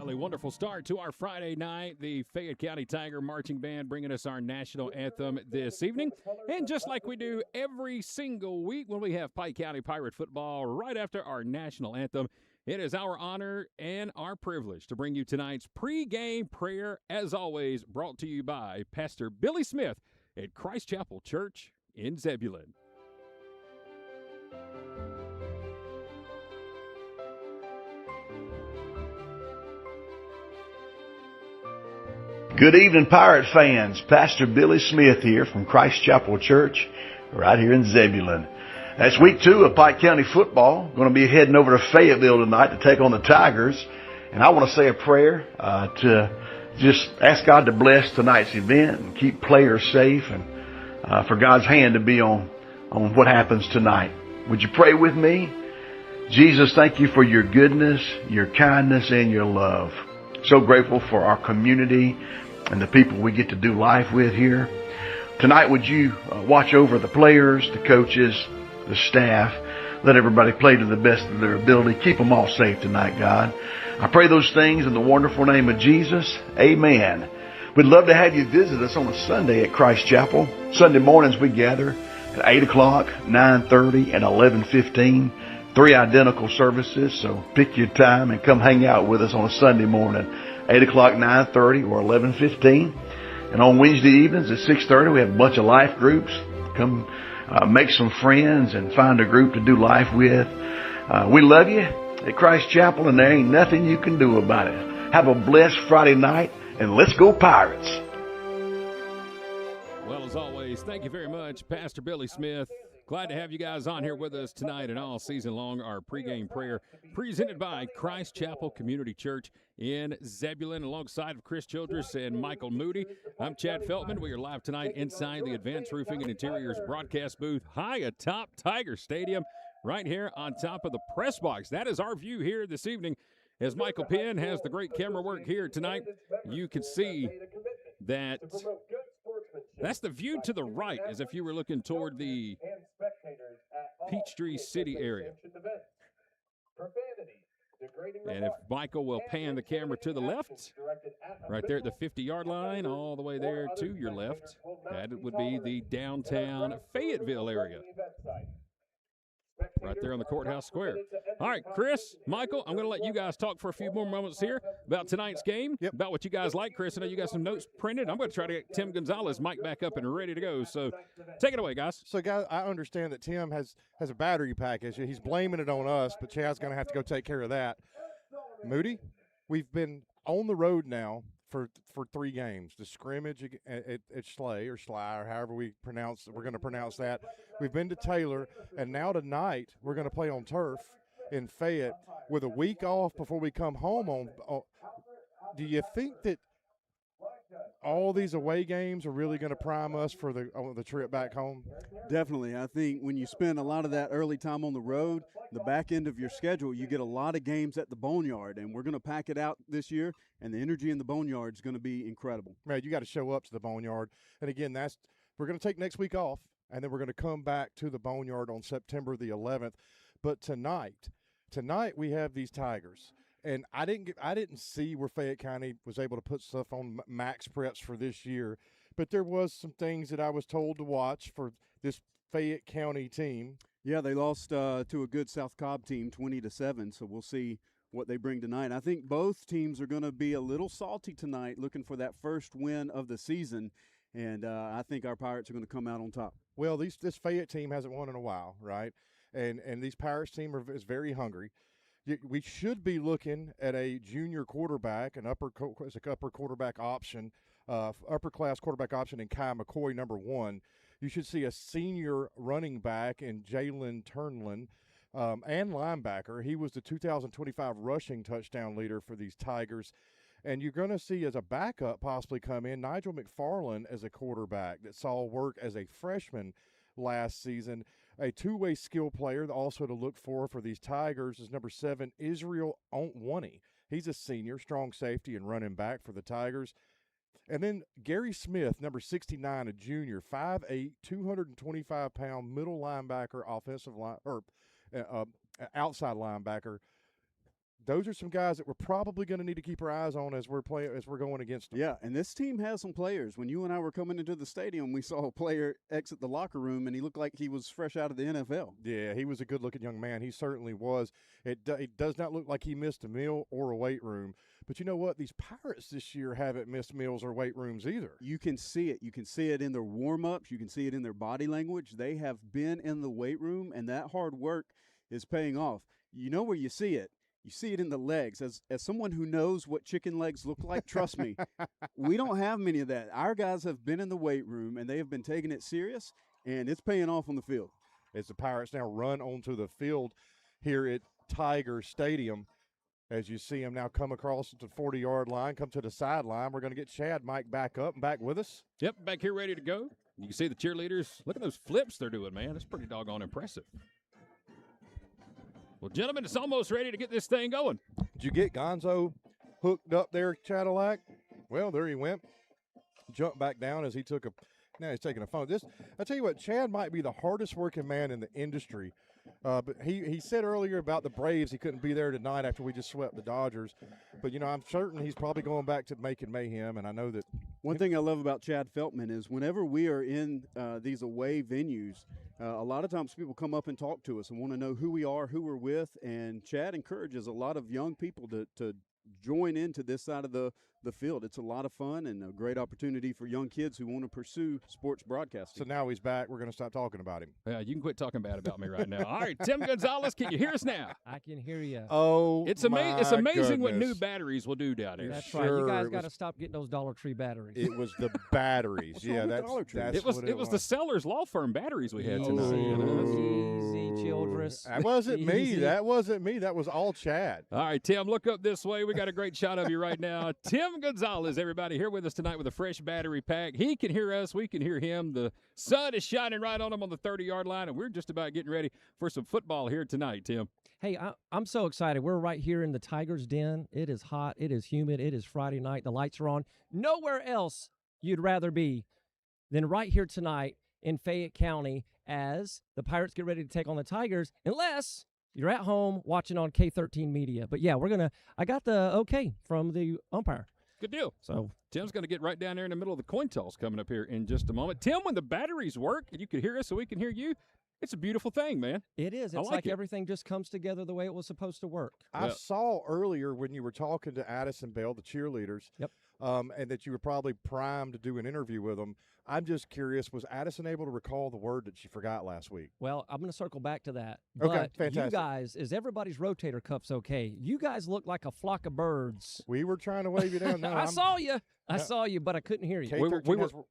Well, a wonderful start to our Friday night. The Fayette County Tiger Marching Band bringing us our national anthem this evening. And just like we do every single week when we have Pike County Pirate football right after our national anthem, it is our honor and our privilege to bring you tonight's pregame prayer, as always, brought to you by Pastor Billy Smith at Christ Chapel Church in Zebulon. Good evening, Pirate fans. Pastor Billy Smith here from Christ Chapel Church right here in Zebulon. That's week 2 of Pike County football. Going to be heading over to Fayetteville tonight to take on the Tigers. And I want to say a prayer to just ask God to bless tonight's event and keep players safe and for God's hand to be on what happens tonight. Would you pray with me? Jesus, thank you for your goodness, your kindness, and your love. So grateful for our community and the people we get to do life with here. Tonight, would you watch over the players, the coaches, the staff. Let everybody play to the best of their ability. Keep them all safe tonight, God. I pray those things in the wonderful name of Jesus. Amen. We'd love to have you visit us on a Sunday at Christ Chapel. Sunday mornings we gather at 8 o'clock, 9:30, and 11:15. 3 identical services, so pick your time and come hang out with us on a Sunday morning, 8 o'clock, 9:30, or 11:15. And on Wednesday evenings at 6:30, we have a bunch of life groups. Come make some friends and find a group to do life with. We love you at Christ Chapel, and there ain't nothing you can do about it. Have a blessed Friday night, and let's go Pirates. Well, as always, thank you very much, Pastor Billy Smith. Glad to have you guys on here with us tonight and all season long. Our pregame prayer presented by Christ Chapel Community Church in Zebulon, alongside of Chris Childress and Michael Moody. I'm Chad Feltman. We are live tonight inside the Advanced Roofing and Interiors broadcast booth, high atop Tiger Stadium, right here on top of the press box. That is our view here this evening. As Michael Penn has the great camera work here tonight, you can see that that's the view to the right, as if you were looking toward the Peachtree City area. And if Michael will pan the camera to the left, right there at the 50-yard line, all the way there to your left, that would be the downtown Fayetteville area. Right there on the courthouse square. All right, Chris, Michael, I'm going to let you guys talk for a few more moments here about tonight's game, about what you guys like. Chris, I know you got some notes printed. I'm going to try to get Tim Gonzalez mic back up and ready to go. So take it away, guys. So, guys, I understand that Tim has a battery pack issue. He's blaming it on us, but Chad's going to have to go take care of that. Moody, we've been on the road now for 3 games. The scrimmage at Schley or however we're going to pronounce that. We've been to Taylor, and now tonight we're going to play on turf in Fayette with a week off before we come home. Do you think that all these away games are really going to prime us for the trip back home? Definitely. I think when you spend a lot of that early time on the road, the back end of your schedule, you get a lot of games at the Boneyard, and we're going to pack it out this year, and the energy in the Boneyard is going to be incredible. Man, you got to show up to the Boneyard. And again, we're going to take next week off, and then we're going to come back to the Boneyard on September the 11th. But tonight we have these Tigers. And I didn't see where Fayette County was able to put stuff on max preps for this year, but there was some things that I was told to watch for this Fayette County team. Yeah, they lost to a good South Cobb team, 20-7. So we'll see what they bring tonight. I think both teams are going to be a little salty tonight, looking for that first win of the season, and I think our Pirates are going to come out on top. Well, this Fayette team hasn't won in a while, right? And these Pirates team is very hungry. We should be looking at a junior quarterback, an upper quarterback option, upper class quarterback option in Kai McCoy, number 1. You should see a senior running back in Jalen Turnlin, and linebacker. He was the 2025 rushing touchdown leader for these Tigers. And you're going to see as a backup possibly come in Nigel McFarland as a quarterback that saw work as a freshman last season. A two-way skill player also to look for these Tigers is number 7, Israel Ontwani. He's a senior, strong safety and running back for the Tigers. And then Gary Smith, number 69, a junior, 5'8", 225-pound middle linebacker, outside linebacker. those are some guys that we're probably going to need to keep our eyes on as we're going against them. Yeah, and this team has some players. When you and I were coming into the stadium, we saw a player exit the locker room, and he looked like he was fresh out of the NFL. Yeah, he was a good-looking young man. He certainly was. It does not look like he missed a meal or a weight room. But you know what? These Pirates this year haven't missed meals or weight rooms either. You can see it. You can see it in their warm-ups. You can see it in their body language. They have been in the weight room, and that hard work is paying off. You know where you see it? You see it in the legs. As someone who knows what chicken legs look like, trust me, we don't have many of that. Our guys have been in the weight room, and they have been taking it serious, and it's paying off on the field. As the Pirates now run onto the field here at Tiger Stadium, as you see him now come across the 40-yard line, come to the sideline. We're going to get Chad Mike back up and back with us. Yep, back here ready to go. You can see the cheerleaders. Look at those flips they're doing, man. That's pretty doggone impressive. Well, gentlemen, it's almost ready to get this thing going. Did you get Gonzo hooked up there, Cadillac? Well, there he went. Jumped back down as he took a – now he's taking a phone. I tell you what, Chad might be the hardest working man in the industry. But he said earlier about the Braves he couldn't be there tonight after we just swept the Dodgers. But, you know, I'm certain he's probably going back to making mayhem, and I know that – One thing I love about Chad Feltman is whenever we are in these away venues, a lot of times people come up and talk to us and want to know who we are, who we're with, and Chad encourages a lot of young people to join into this side of the field. It's a lot of fun and a great opportunity for young kids who want to pursue sports broadcasting. So now he's back. We're going to stop talking about him. Yeah, you can quit talking bad about me right now. All right, Tim Gonzalez, can you hear us now? I can hear you. Oh, it's amazing what new goodness. batteries will do down here. That's right. You guys got to stop getting those Dollar Tree batteries. It was the batteries. Yeah, that's it was the Sellers Law Firm batteries we had tonight. Easy, Childress. That wasn't me. Easy. That wasn't me. That was all Chad. All right, Tim, look up this way. We got a great shot of you right now. Tim Gonzalez, everybody, here with us tonight with a fresh battery pack. He can hear us. We can hear him. The sun is shining right on him on the 30-yard line, and we're just about getting ready for some football here tonight, Tim. Hey, I'm so excited. We're right here in the Tiger's Den. It is hot. It is humid. It is Friday night. The lights are on. Nowhere else you'd rather be than right here tonight in Fayette County as the Pirates get ready to take on the Tigers, unless you're at home watching on K13 Media. But, yeah, I got the okay from the umpire. Good deal. So Tim's going to get right down there in the middle of the coin toss coming up here in just a moment. Tim, when the batteries work and you can hear us so we can hear you, it's a beautiful thing, man. it is. It's like everything just comes together the way it was supposed to work. I saw earlier when you were talking to Addison Bell, the cheerleaders, and that you were probably primed to do an interview with them. I'm just curious, was Addison able to recall the word that she forgot last week? Well, I'm going to circle back to that. Okay, but fantastic. You guys, is everybody's rotator cuffs okay? You guys look like a flock of birds. We were trying to wave you down. No, I saw you. I saw you, but I couldn't hear you. We were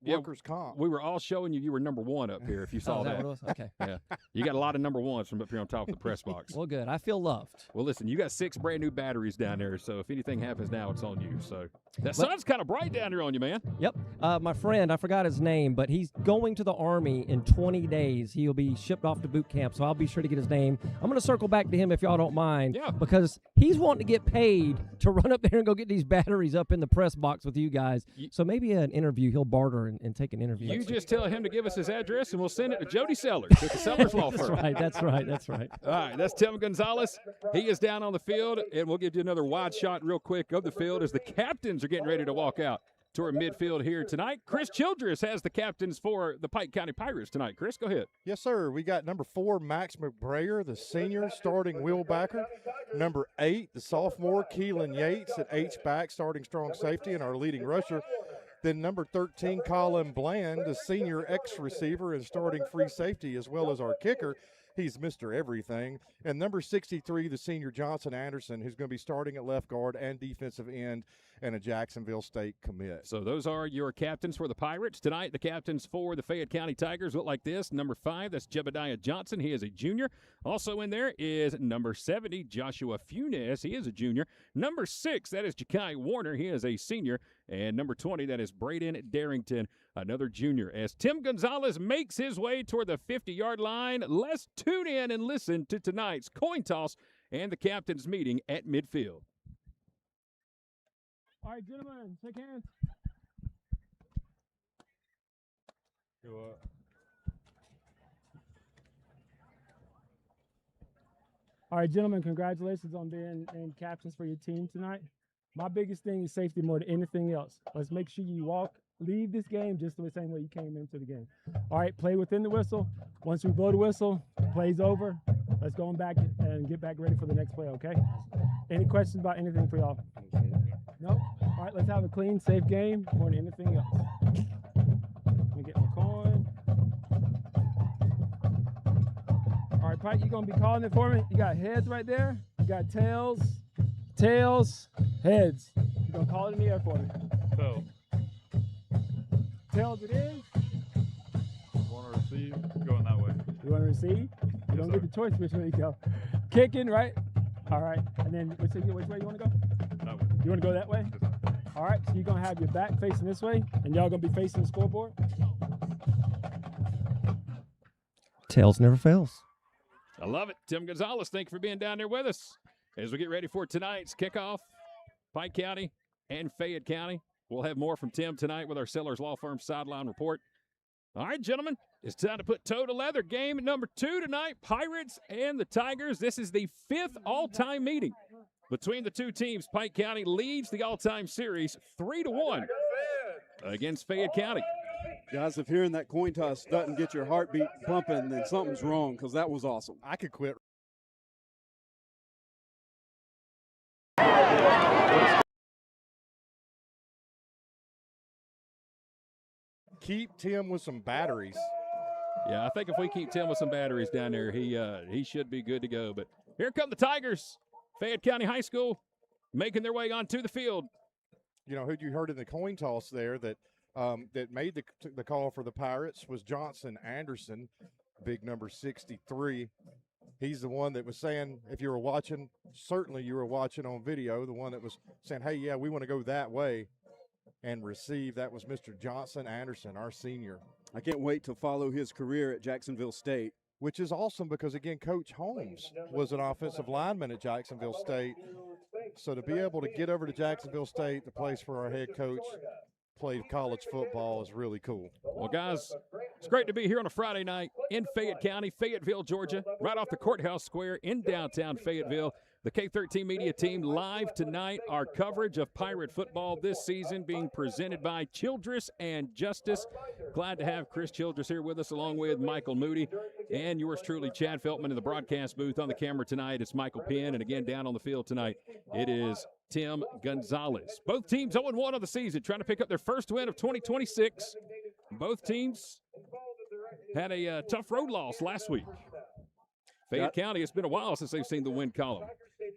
workers' comp. We were all showing you were number one up here, if you saw that. What it was? Okay. Yeah. You got a lot of number ones from up here on top of the press box. Well, good. I feel loved. Well, listen, you got 6 brand new batteries down there, so if anything happens now, it's on you. So that sun's kind of bright down there on you, man. Yep. My friend, I forgot his name, but he's going to the Army in 20 days. He'll be shipped off to boot camp, so I'll be sure to get his name. I'm going to circle back to him if y'all don't mind. Yeah. Because he's wanting to get paid to run up there and go get these batteries up in the press box with you guys. So maybe an interview, he'll barter and take an interview. You just tell him to give us his address, and we'll send it to Jody Sellers at the Sellers Law Firm. That's right. All right, that's Tim Gonzalez. He is down on the field, and we'll give you another wide shot real quick of the field as the captains are getting ready to walk out toward midfield here tonight. Chris Childress has the captains for the Pike County Pirates tonight. Chris, go ahead. Yes, sir. We got number 4, Max McBrayer, the senior starting wheelbacker. Number 8, the sophomore, Keelan Yates at H-back, starting strong safety and our leading rusher. Then number 13, Colin Bland, the senior X-receiver and starting free safety, as well as our kicker. He's Mr. Everything. And number 63, the senior Johnson Anderson, who's going to be starting at left guard and defensive end and a Jacksonville State commit. So those are your captains for the Pirates. Tonight, the captains for the Fayette County Tigers look like this. Number 5, that's Jebediah Johnson. He is a junior. Also in there is number 70, Joshua Funes. He is a junior. Number 6, that is Jakai Warner. He is a senior. And number 20, that is Braden Darrington, another junior. As Tim Gonzalez makes his way toward the 50-yard line, let's tune in and listen to tonight's coin toss and the captains meeting at midfield. All right, gentlemen, shake hands. All right, gentlemen, congratulations on being named captains for your team tonight. My biggest thing is safety more than anything else. Let's make sure you leave this game just the same way you came into the game. All right, play within the whistle. Once we blow the whistle, play's over. Let's go on back and get back ready for the next play, okay? Any questions about anything for y'all? Nope. All right, let's have a clean, safe game more than anything else. Let me get my coin. All right, Pike, you're going to be calling it for me. You got heads right there. You got tails, heads. You're going to call it in the air for me. So, Tails it is. want to receive, going that way. You want to receive? You don't get the choice which way you go. Kicking, right? All right. And then which way you want to go? That way. You want to go that way? All right. So you're going to have your back facing this way, and y'all going to be facing the scoreboard? Tails never fails. I love it. Tim Gonzalez, thank you for being down there with us. As we get ready for tonight's kickoff, Pike County and Fayette County. We'll have more from Tim tonight with our Sellers Law Firm Sideline Report. All right, gentlemen, it's time to put toe to leather. Game number 2 tonight, Pirates and the Tigers. This is the 5th all-time meeting between the two teams. Pike County leads the all-time series 3-1 against Fayette County. Guys, if hearing that coin toss doesn't get your heartbeat pumping, then something's wrong, because that was awesome. I could quit. Keep Tim with some batteries. Yeah, I think if we keep Tim with some batteries down there, he should be good to go. But here come the Tigers. Fayette County High School making their way onto the field. You know, who you heard in the coin toss there that made the call for the Pirates was Johnson Anderson, big number 63. He's the one that was saying, if you were watching, certainly you were watching on video, the one that was saying, hey, yeah, we want to go that way and receive. That was Mr. Johnson Anderson, our senior. I can't wait to follow his career at Jacksonville State. Which is awesome because, again, Coach Holmes was an offensive lineman at Jacksonville State. So to be able to get over to Jacksonville State, the place where our head coach played college football, is really cool. Well, guys, it's great to be here on a Friday night in Fayette County, Fayetteville, Georgia, right off the Courthouse Square in downtown Fayetteville. The K13 Media Team live tonight. Our coverage of Pirate football this season being presented by Childress and Justice. Glad to have Chris Childress here with us, along with Michael Moody and yours truly, Chad Feltman, in the broadcast booth. On the camera tonight, it's Michael Penn, and again down on the field tonight, it is Tim Gonzalez. Both teams 0-1 on the season, trying to pick up their first win of 2026. Both teams had a tough road loss last week. Fayette County, it's been a while since they've seen the win column.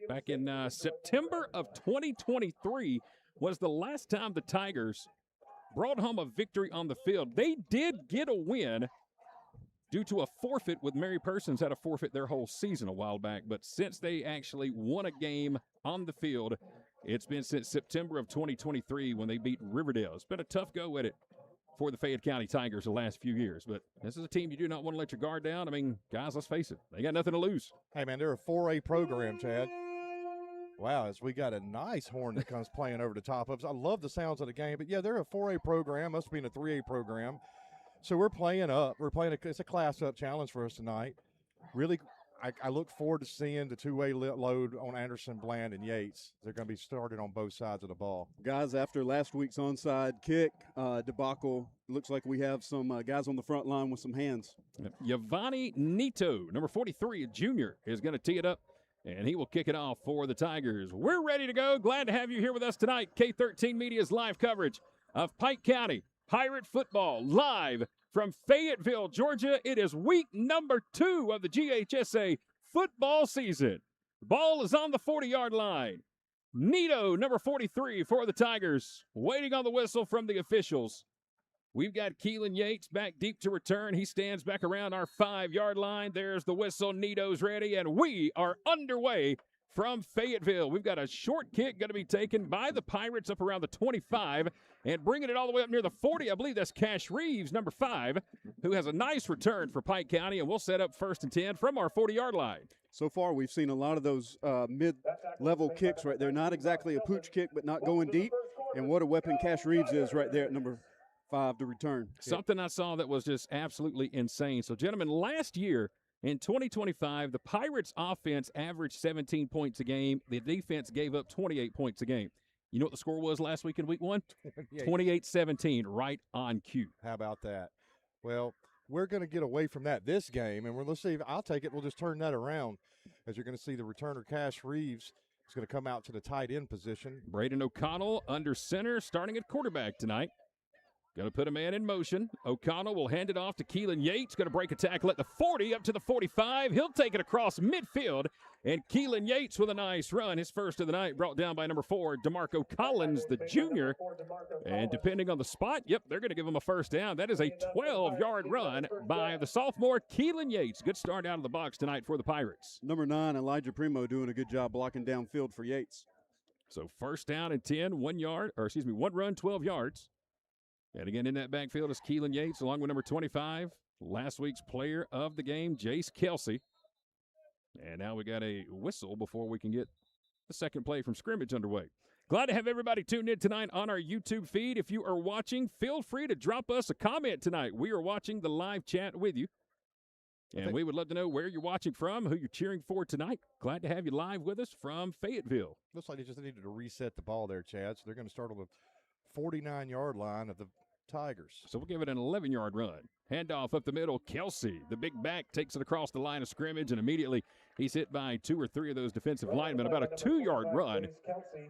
Back in September of 2023 was the last time the Tigers brought home a victory on the field. They did get a win due to a forfeit, with Mary Persons had a forfeit their whole season a while back. But since they actually won a game on the field, it's been since September of 2023 when they beat Riverdale. It's been a tough go at it for the Fayette County Tigers the last few years. But this is a team you do not want to let your guard down. I mean, guys, let's face it. They got nothing to lose. Hey, man, they're a 4A program, Chad. Wow, as we got a nice horn that comes playing over the top of us. I love the sounds of the game. But, yeah, they're a 4A program. Must be in a 3A program. So we're playing up. It's a class-up challenge for us tonight. Really, I look forward to seeing the two-way load on Anderson, Bland, and Yates. They're going to be started on both sides of the ball. Guys, after last week's onside kick debacle, looks like we have some guys on the front line with some hands. Giovanni Nito, number 43, a junior, is going to tee it up, and he will kick it off for the Tigers. We're ready to go. Glad to have you here with us tonight. K13 Media's live coverage of Pike County Pirate football, live from Fayetteville, Georgia. It is week number 2 of the GHSA football season. The ball is on the 40-yard line. Nito, number 43 for the Tigers, waiting on the whistle from the officials. We've got Keelan Yates back deep to return. He stands back around our 5-yard line. There's the whistle. Nito's ready, and we are underway from Fayetteville. We've got a short kick going to be taken by the Pirates up around the 25 and bringing it all the way up near the 40. I believe that's Cash Reeves, number 5, who has a nice return for Pike County, and we'll set up 1st and 10 from our 40-yard line. So far, we've seen a lot of those mid-level kicks right there. Not exactly a pooch kick, but not going deep. And what a weapon Cash Reeves is right there at number 5 to return. Something I saw that was just absolutely insane. So, gentlemen, last year In 2025, the Pirates' offense averaged 17 points a game. The defense gave up 28 points a game. You know what the score was last week in Week 1? 28-17, right on cue. How about that? Well, we're going to get away from that this game, and let's see. I'll take it. We'll just turn that around, as you're going to see the returner, Cash Reeves, is going to come out to the tight end position. Braden O'Connell under center, starting at quarterback tonight. Going to put a man in motion. O'Connell will hand it off to Keelan Yates. Going to break a tackle at the 40 up to the 45. He'll take it across midfield. And Keelan Yates with a nice run. His first of the night, brought down by number 4, DeMarco Collins, the junior. And depending on the spot, yep, they're going to give him a first down. That is a 12-yard run by the sophomore Keelan Yates. Good start out of the box tonight for the Pirates. Number 9, Elijah Primo, doing a good job blocking downfield for Yates. So first down and 10, 1 run, 12 yards. And again, in that backfield is Keelan Yates, along with number 25, last week's player of the game, Jace Kelsey. And now we got a whistle before we can get the second play from scrimmage underway. Glad to have everybody tuned in tonight on our YouTube feed. If you are watching, feel free to drop us a comment tonight. We are watching the live chat with you. And we would love to know where you're watching from, who you're cheering for tonight. Glad to have you live with us from Fayetteville. Looks like they just needed to reset the ball there, Chad. So they're going to start on the 49-yard line of the Tigers. So we'll give it an 11-yard run. Handoff up the middle. Kelsey, the big back, takes it across the line of scrimmage, and immediately he's hit by 2 or 3 of those defensive linemen. About a 2-yard run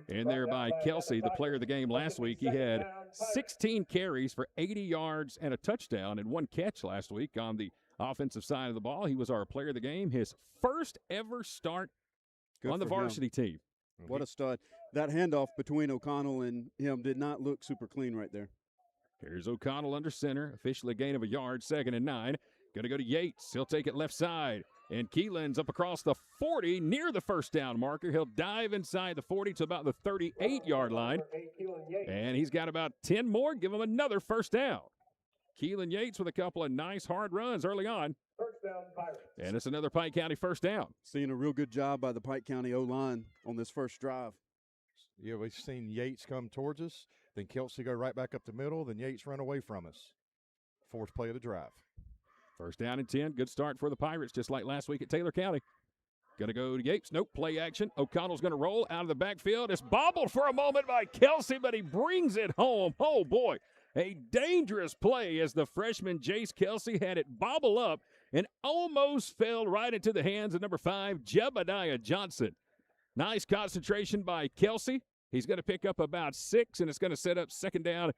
in there by Kelsey, the player of the game last week. He had 16 carries for 80 yards and a touchdown and 1 catch last week on the offensive side of the ball. He was our player of the game, his first ever start on the varsity team. What a stud. That handoff between O'Connell and him did not look super clean right there. Here's O'Connell under center, officially a gain of a yard, 2nd and 9. Going to go to Yates. He'll take it left side. And Keelan's up across the 40 near the first down marker. He'll dive inside the 40 to about the 38-yard line. And he's got about 10 more. Give him another first down. Keelan Yates with a couple of nice hard runs early on. First down, Pirates. And it's another Pike County first down. Seeing a real good job by the Pike County O-line on this first drive. Yeah, we've seen Yates come towards us. Then Kelsey go right back up the middle. Then Yates run away from us. 4th play of the drive. First down and 10. Good start for the Pirates, just like last week at Taylor County. Going to go to Yates. Nope, play action. O'Connell's going to roll out of the backfield. It's bobbled for a moment by Kelsey, but he brings it home. Oh, boy. A dangerous play as the freshman Jace Kelsey had it bobble up and almost fell right into the hands of number 5, Jebediah Johnson. Nice concentration by Kelsey. He's going to pick up about 6, and it's going to set up 2nd down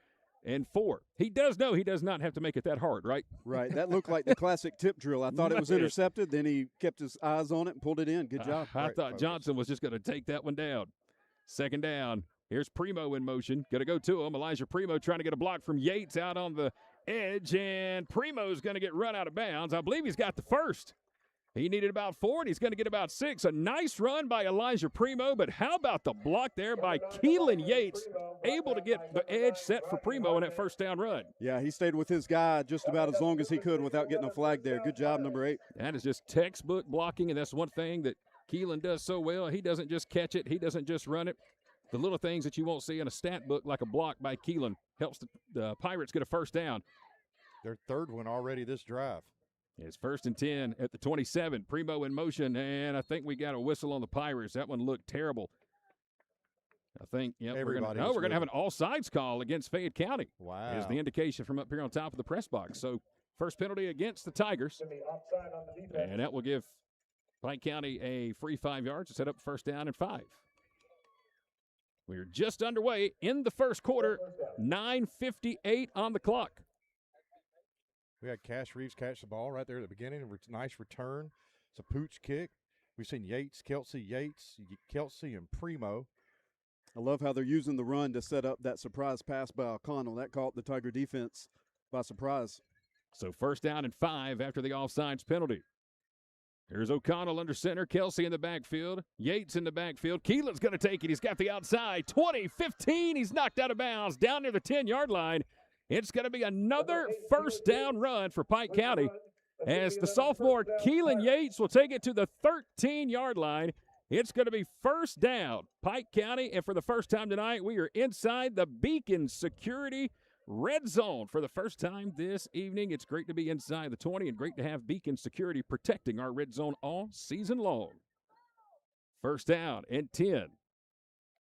and 4. He does know he does not have to make it that hard, right? Right. That looked like the classic tip drill. I thought it was intercepted. Then he kept his eyes on it and pulled it in. Good job. I thought Johnson was just going to take that one down. 2nd down. Here's Primo in motion. Going to go to him. Elijah Primo trying to get a block from Yates out on the edge, and Primo's going to get run out of bounds. I believe he's got the first. He needed about 4, and he's going to get about 6. A nice run by Elijah Primo, but how about the block there by Keelan Yates, able to get the edge set for Primo in that first down run. Yeah, he stayed with his guy just about as long as he could without getting a flag there. Good job, number 8. That is just textbook blocking, and that's one thing that Keelan does so well. He doesn't just catch it. He doesn't just run it. The little things that you won't see in a stat book, like a block by Keelan, helps the Pirates get a first down. Their 3rd one already this drive. It's 1st and 10 at the 27. Primo in motion, and I think we got a whistle on the Pirates. That one looked terrible. I think, we're going to have an all-sides call against Fayette County. Wow. Is the indication from up here on top of the press box. So, first penalty against the Tigers. And that will give Pike County a free 5 yards to set up 1st down and 5. We're just underway in the first quarter, 9:58 on the clock. We had Cash Reeves catch the ball right there at the beginning. Nice return. It's a pooch kick. We've seen Kelsey, and Primo. I love how they're using the run to set up that surprise pass by O'Connell. That caught the Tiger defense by surprise. So 1st down and 5 after the offsides penalty. Here's O'Connell under center. Kelsey in the backfield. Yates in the backfield. Keelan's going to take it. He's got the outside. 20, 15. He's knocked out of bounds down near the 10-yard line. It's going to be another first down run for Pike County as the sophomore Keelan Yates will take it to the 13-yard line. It's going to be first down, Pike County, and for the first time tonight, we are inside the Beacon Security Red zone for the first time this evening. It's great to be inside the 20 and great to have Beacon Security protecting our red zone all season long. First down and 10.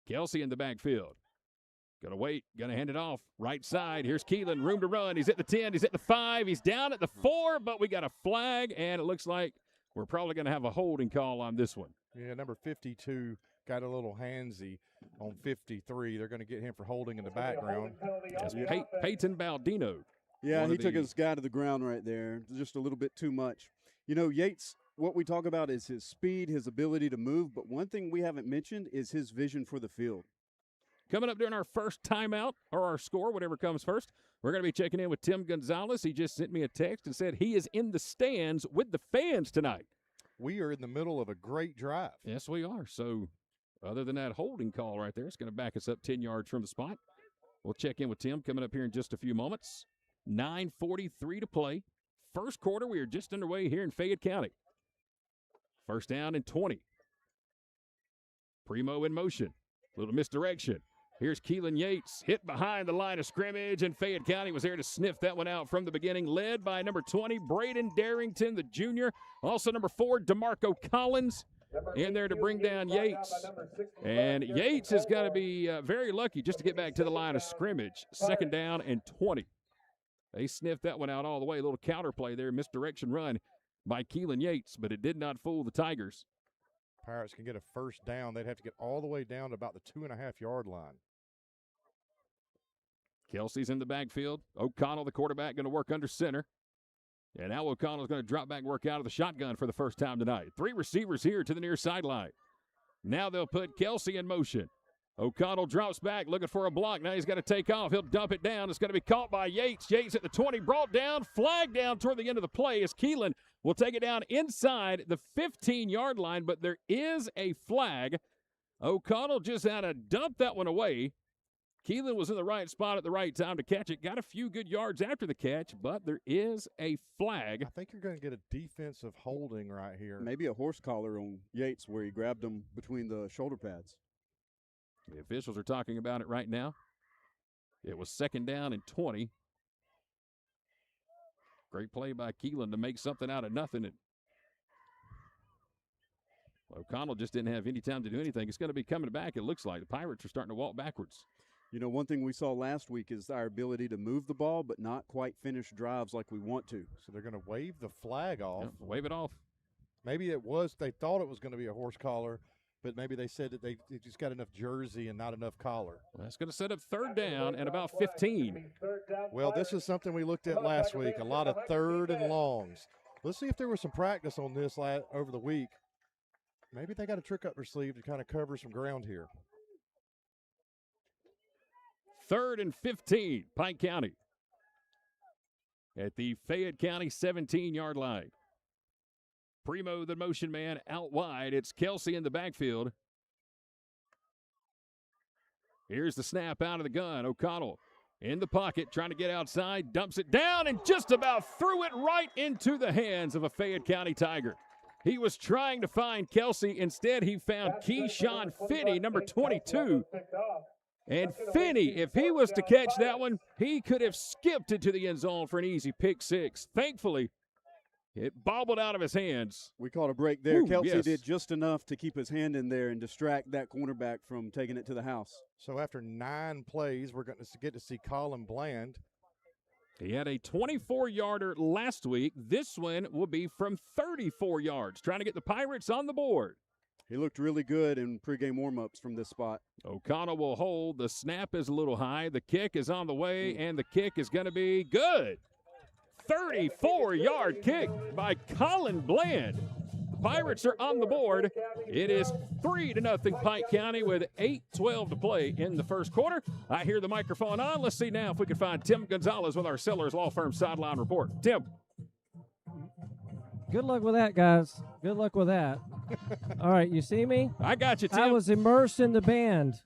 Kelsey in the backfield. Gonna wait, gonna hand it off. Right side, here's Keelan, room to run. He's at the 10, he's at the 5, he's down at the 4, but we got a flag, and it looks like we're probably gonna have a holding call on this one. Yeah, number 52 got a little handsy on 53. They're going to get him for holding in the background. That's Peyton Baldino. Yeah, he took his guy to the ground right there, just a little bit too much. You know, Yates, what we talk about is his speed, his ability to move, but one thing we haven't mentioned is his vision for the field. Coming up during our first timeout, or our score, whatever comes first, we're going to be checking in with Tim Gonzalez. He just sent me a text and said he is in the stands with the fans tonight. We are in the middle of a great drive. Yes, we are. So other than that holding call right there, it's going to back us up 10 yards from the spot. We'll check in with Tim coming up here in just a few moments. 9:43 to play. First quarter, we are just underway here in Fayette County. First down and 20. Primo in motion. Little misdirection. Here's Keelan Yates, hit behind the line of scrimmage, and Fayette County was there to sniff that one out from the beginning, led by number 20, Braden Darrington, the junior. Also number 4, DeMarco Collins, in there to bring down Yates. And Yates is going to be very lucky just to get back to the line of scrimmage. Second down and 20. They sniffed that one out all the way. A little counter play there, misdirection run by Keelan Yates, but it did not fool the Tigers. Pirates can get a first down. They'd have to get all the way down to about the 2.5-yard line. Kelsey's in the backfield. O'Connell, the quarterback, going to work under center. And now O'Connell's going to drop back and work out of the shotgun for the first time tonight. 3 receivers here to the near sideline. Now they'll put Kelsey in motion. O'Connell drops back, looking for a block. Now he's got to take off. He'll dump it down. It's going to be caught by Yates. Yates at the 20, brought down, flagged down toward the end of the play as Keelan will take it down inside the 15-yard line, but there is a flag. O'Connell just had to dump that one away. Keelan was in the right spot at the right time to catch it. Got a few good yards after the catch, but there is a flag. I think you're going to get a defensive holding right here. Maybe a horse collar on Yates where he grabbed him between the shoulder pads. The officials are talking about it right now. It was second down and 20. Great play by Keelan to make something out of nothing. And O'Connell just didn't have any time to do anything. It's going to be coming back, it looks like. The Pirates are starting to walk backwards. You know, one thing we saw last week is our ability to move the ball but not quite finish drives like we want to. So they're going to wave the flag off. Yep, wave it off. Maybe they thought it was going to be a horse collar, but maybe they said that they just got enough jersey and not enough collar. Well, that's going to set up third down and about 15. Well, this is something we looked at last week, a lot of third and longs. Let's see if there was some practice on this over the week. Maybe they got a trick up their sleeve to kind of cover some ground here. Third and 15, Pike County at the Fayette County 17-yard line. Primo, the motion man, out wide. It's Kelsey in the backfield. Here's the snap out of the gun. O'Connell in the pocket, trying to get outside, dumps it down, and just about threw it right into the hands of a Fayette County Tiger. He was trying to find Kelsey. Instead, he found Keyshawn Finney, number 22. And Finney, if he was to catch that one, he could have skipped into the end zone for an easy pick six. Thankfully, it bobbled out of his hands. We caught a break there. Ooh, Kelsey yes. did just enough to keep his hand in there and distract that cornerback from taking it to the house. So after 9 plays, we're going to get to see Colin Bland. He had a 24-yarder last week. This one will be from 34 yards, trying to get the Pirates on the board. He looked really good in pregame warm-ups from this spot. O'Connell will hold. The snap is a little high. The kick is on the way, and the kick is going to be good. 34-yard kick by Colin Bland. The Pirates are on the board. It is 3-0 Pike County with 8:12 to play in the first quarter. I hear the microphone on. Let's see now if we can find Tim Gonzalez with our Sellers Law Firm sideline report. Tim. Good luck with that, guys. Good luck with that. All right, you see me? I got you, Tim. I was immersed in the band.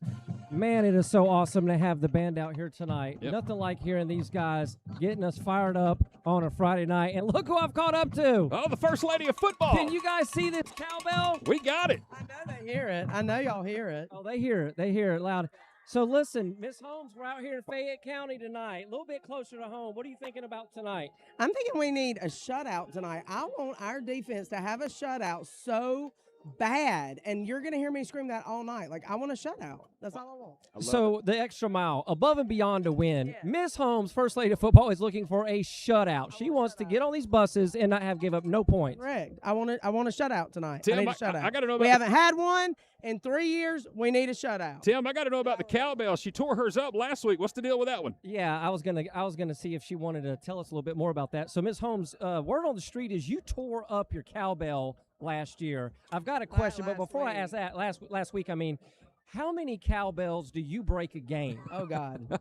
Man, it is so awesome to have the band out here tonight. Yep. Nothing like hearing these guys getting us fired up on a Friday night. And look who I've caught up to. Oh, the First Lady of Football. Can you guys see this cowbell? We got it. I know they hear it. I know y'all hear it. Oh, they hear it. They hear it loud. So listen, Miss Holmes, we're out here in Fayette County tonight, a little bit closer to home. What are you thinking about tonight? I'm thinking we need a shutout tonight. I want our defense to have a shutout so bad, and you're going to hear me scream that all night. Like, I want a shutout. That's all I want. So the extra mile, above and beyond to win. Miss Holmes, First Lady of Football, is looking for a shutout. She wants to get on these buses and not have give up no points. Correct. I want a shutout tonight. Tim, I need a shutout. I got to know about we haven't had one in 3 years. We need a shutout. Tim, I got to know about the cowbell. She tore hers up last week. What's the deal with that one? Yeah, I was gonna see if she wanted to tell us a little bit more about that. So, Miss Holmes, word on the street is you tore up your cowbell last year. I've got a question, but before I ask that, last week, I mean, how many cowbells do you break a game? Oh God.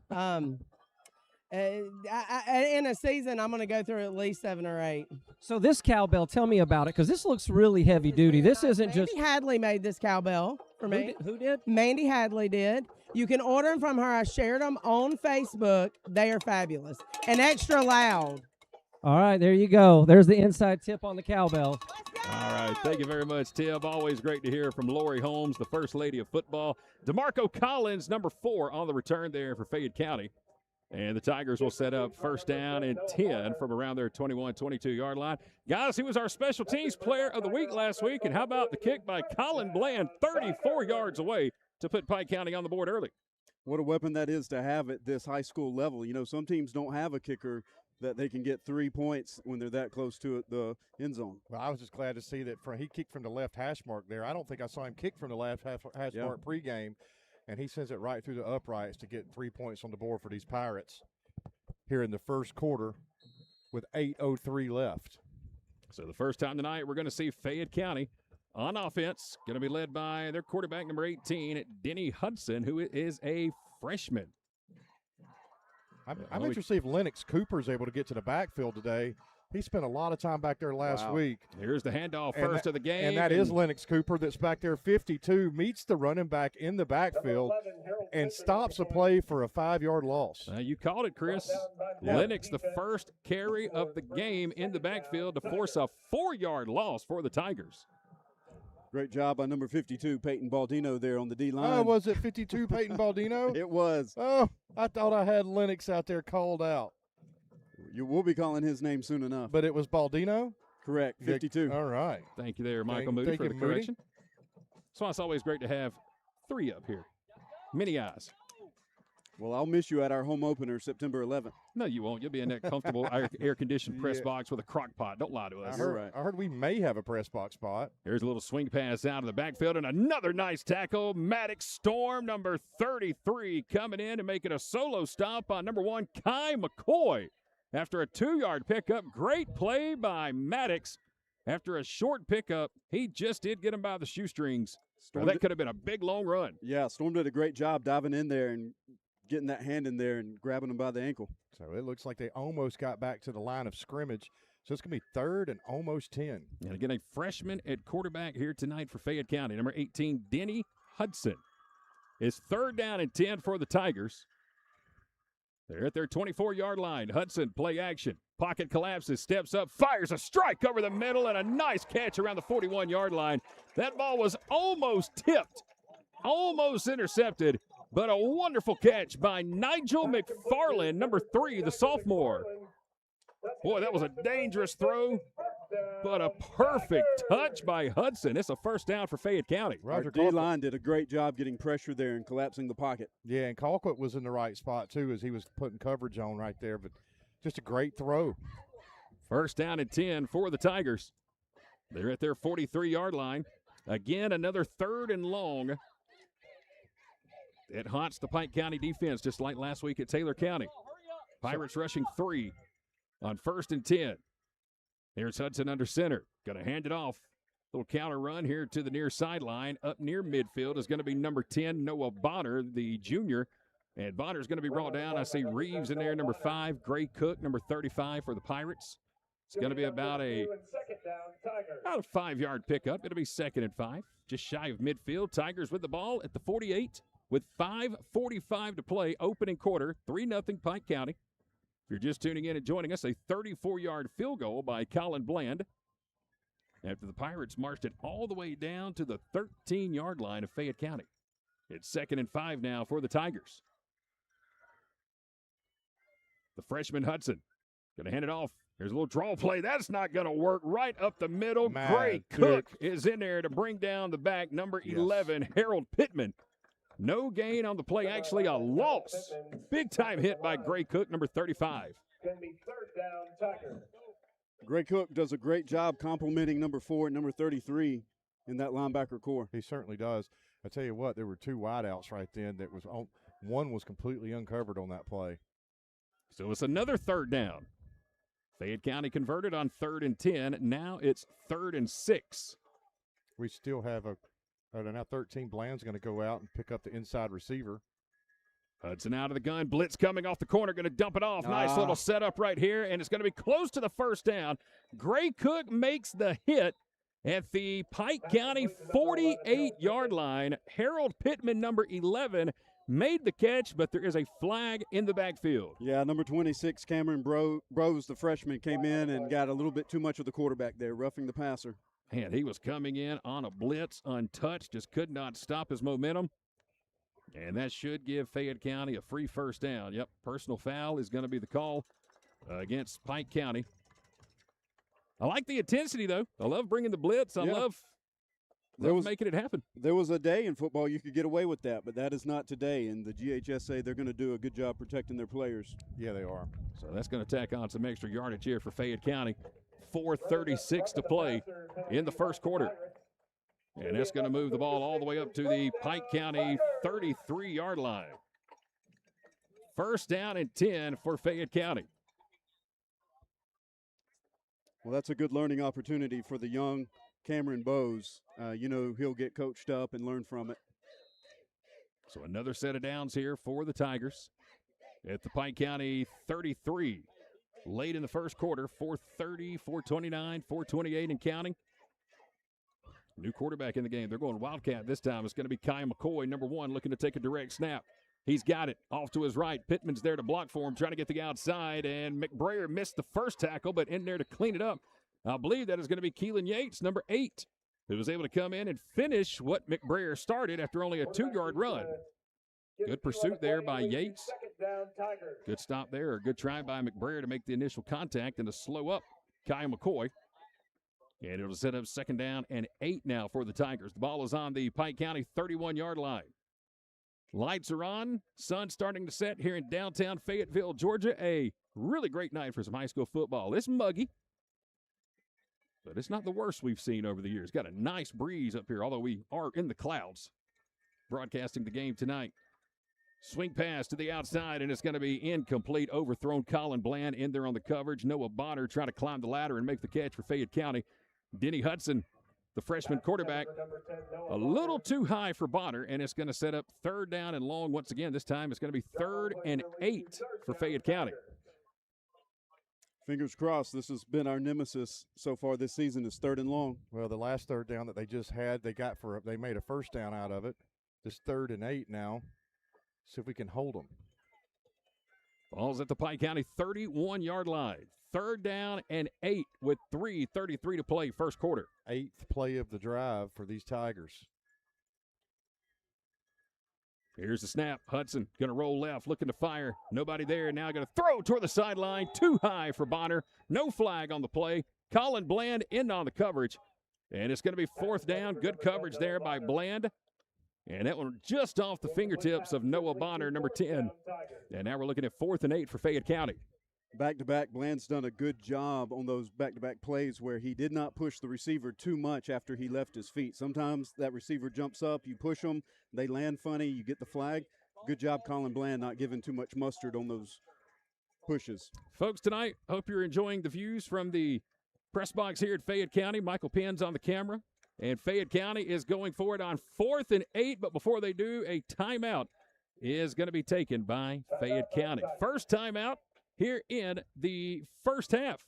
In a season, I'm going to go through at least 7 or 8. So this cowbell, tell me about it, because this looks really heavy duty. This isn't just. Mandy Hadley made this cowbell for me. Who did? Mandy Hadley did. You can order them from her. I shared them on Facebook. They are fabulous and extra loud. All right, there you go. There's the inside tip on the cowbell. All right, thank you very much, Tim. Always great to hear from Lori Holmes, the First Lady of Football. DeMarco Collins, number 4 on the return there for Fayette County. And the Tigers will set up first down and 10 from around their 21, 22-yard line. Guys, he was our special teams player of the week last week. And how about the kick by Colin Bland, 34 yards away to put Pike County on the board early. What a weapon that is to have at this high school level. You know, some teams don't have a kicker that they can get 3 points when they're that close to the end zone. Well, I was just glad to see that he kicked from the left hash mark there. I don't think I saw him kick from the left hash mark pregame. And he sends it right through the uprights to get 3 points on the board for these Pirates here in the first quarter with 8:03 left. So the first time tonight, we're going to see Fayette County on offense. Going to be led by their quarterback, number 18, Denny Hudson, who is a freshman. I'm interested to see if Lennox Cooper is able to get to the backfield today. He spent a lot of time back there last week. Here's the handoff first of the game. And that is Lennox Cooper that's back there, 52, meets the running back in the backfield and stops a play for a 5-yard loss. You called it, Chris. Lennox, the first carry of the game in the backfield to force a 4-yard loss for the Tigers. Great job by number 52, Peyton Baldino, there on the D-line. Oh, was it 52, Peyton Baldino? It was. Oh, I thought I had Lennox out there called out. You will be calling his name soon enough. But it was Baldino? Correct, 52. All right. Thank you there, Michael Moody, for the correction. So it's always great to have 3 up here. Many eyes. Well, I'll miss you at our home opener September 11th. No, you won't. You'll be in that comfortable air-conditioned press box with a crock pot. Don't lie to us. I heard we may have a press box spot. Here's a little swing pass out of the backfield and another nice tackle. Maddox Storm, number 33, coming in and making a solo stop on number 1, Kai McCoy. After a 2-yard pickup, great play by Maddox. After a short pickup, he just did get him by the shoestrings. That could have been a big, long run. Yeah, Storm did a great job diving in there and getting that hand in there and grabbing him by the ankle. So it looks like they almost got back to the line of scrimmage. So it's going to be 3rd and almost 10. And again, a freshman at quarterback here tonight for Fayette County. Number 18, Denny Hudson. It's 3rd down and 10 for the Tigers. They're at their 24-yard line. Hudson, play action. Pocket collapses, steps up, fires a strike over the middle, and a nice catch around the 41-yard line. That ball was almost tipped, almost intercepted, but a wonderful catch by Nigel McFarland, number 3, the sophomore. Boy, that was a dangerous throw, but a perfect touch by Hudson. It's a first down for Fayette County. Our D-line did a great job getting pressure there and collapsing the pocket. Yeah, and Colquitt was in the right spot, too, as he was putting coverage on right there. But just a great throw. First down and 10 for the Tigers. They're at their 43-yard line. Again, another 3rd and long. It haunts the Pike County defense just like last week at Taylor County. Pirates rushing 3 on 1st and 10. Here's Hudson under center. Going to hand it off. Little counter run here to the near sideline. Up near midfield is going to be number 10, Noah Bonner, the junior. And Bonner's going to be brought down. I see Reeves in there, number 5. Gray Cook, number 35 for the Pirates. It's going to be about a 5-yard pickup. It'll be 2nd and 5. Just shy of midfield. Tigers with the ball at the 48 with 5:45 to play. Opening quarter, 3-0 Pike County. If you're just tuning in and joining us, a 34-yard field goal by Colin Bland. After the Pirates marched it all the way down to the 13-yard line of Fayette County. It's 2nd and 5 now for the Tigers. The freshman Hudson going to hand it off. Here's a little draw play. That's not going to work. Right up the middle. Gray Cook is in there to bring down the back. Number 11, Harold Pittman. No gain on the play. Actually, a loss. Big-time hit by Gray Cook, number 35. Going to be 3rd down, Tigers. Gray Cook does a great job complimenting number 4 and number 33 in that linebacker core. He certainly does. I tell you what, there were 2 wideouts right then that was one was completely uncovered on that play. So it's another 3rd down. Fayette County converted on 3rd and 10. Now it's 3rd and 6. We still have now 13. Bland's going to go out and pick up the inside receiver. Hudson out of the gun. Blitz coming off the corner. Going to dump it off. Nice little setup right here, and it's going to be close to the 1st down. Gray Cook makes the hit at the Pike County 48-yard line. Harold Pittman, number 11, made the catch, but there is a flag in the backfield. Yeah, number 26, Cameron Brose, the freshman, came in and got a little bit too much of the quarterback there, roughing the passer. Man, he was coming in on a blitz, untouched, just could not stop his momentum. And that should give Fayette County a free 1st down. Yep, personal foul is going to be the call against Pike County. I like the intensity, though. I love bringing the blitz. I love making it happen. There was a day in football you could get away with that, but that is not today. And the GHSA, they're going to do a good job protecting their players. Yeah, they are. So that's going to tack on some extra yardage here for Fayette County. 4:36 to play in the 1st quarter. And that's going to move the ball all the way up to the Pike County 33-yard line. 1st down and 10 for Fayette County. Well, that's a good learning opportunity for the young Cameron Bowes. He'll get coached up and learn from it. So another set of downs here for the Tigers at the Pike County 33. Late in the 1st quarter, 4:30, 4:29, 4:28 and counting. New quarterback in the game. They're going Wildcat this time. It's going to be Kai McCoy, number 1, looking to take a direct snap. He's got it off to his right. Pittman's there to block for him, trying to get the outside, and McBrayer missed the 1st tackle, but in there to clean it up. I believe that is going to be Keelan Yates, number 8, who was able to come in and finish what McBrayer started after only a 2-yard run. Good pursuit there by Yates. Good stop there, or good try by McBrayer to make the initial contact and to slow up Kai McCoy. And it'll set up 2nd down and 8 now for the Tigers. The ball is on the Pike County 31-yard line. Lights are on. Sun starting to set here in downtown Fayetteville, Georgia. A really great night for some high school football. It's muggy, but it's not the worst we've seen over the years. Got a nice breeze up here, although we are in the clouds. Broadcasting the game tonight. Swing pass to the outside, and it's going to be incomplete. Overthrown Colin Bland in there on the coverage. Noah Bonner trying to climb the ladder and make the catch for Fayette County. Denny Hudson, the freshman quarterback, a little too high for Bonner, and it's going to set up 3rd down and long once again. This time it's going to be 3rd and 8 for Fayette County. Fingers crossed. This has been our nemesis so far this season is 3rd and long. Well, the last 3rd down that they just had, they made a 1st down out of it. This 3rd and 8 now. See if we can hold them. Ball's at the Pike County 31-yard line. 3rd down and 8 with 3:33 to play 1st quarter. 8th play of the drive for these Tigers. Here's the snap. Hudson going to roll left, looking to fire. Nobody there. Now going to throw toward the sideline. Too high for Bonner. No flag on the play. Colin Bland in on the coverage. And it's going to be 4th down. Good coverage there by Bland. And that one just off the fingertips of Noah Bonner, number 10. And now we're looking at 4th and 8 for Fayette County. Back-to-back, Bland's done a good job on those back-to-back plays where he did not push the receiver too much after he left his feet. Sometimes that receiver jumps up, you push them, they land funny, you get the flag. Good job, Colin Bland, not giving too much mustard on those pushes. Folks, tonight, hope you're enjoying the views from the press box here at Fayette County. Michael Penn's on the camera. And Fayette County is going for it on 4th and 8, but before they do, a timeout is going to be taken by Fayette County. First timeout here in the first half.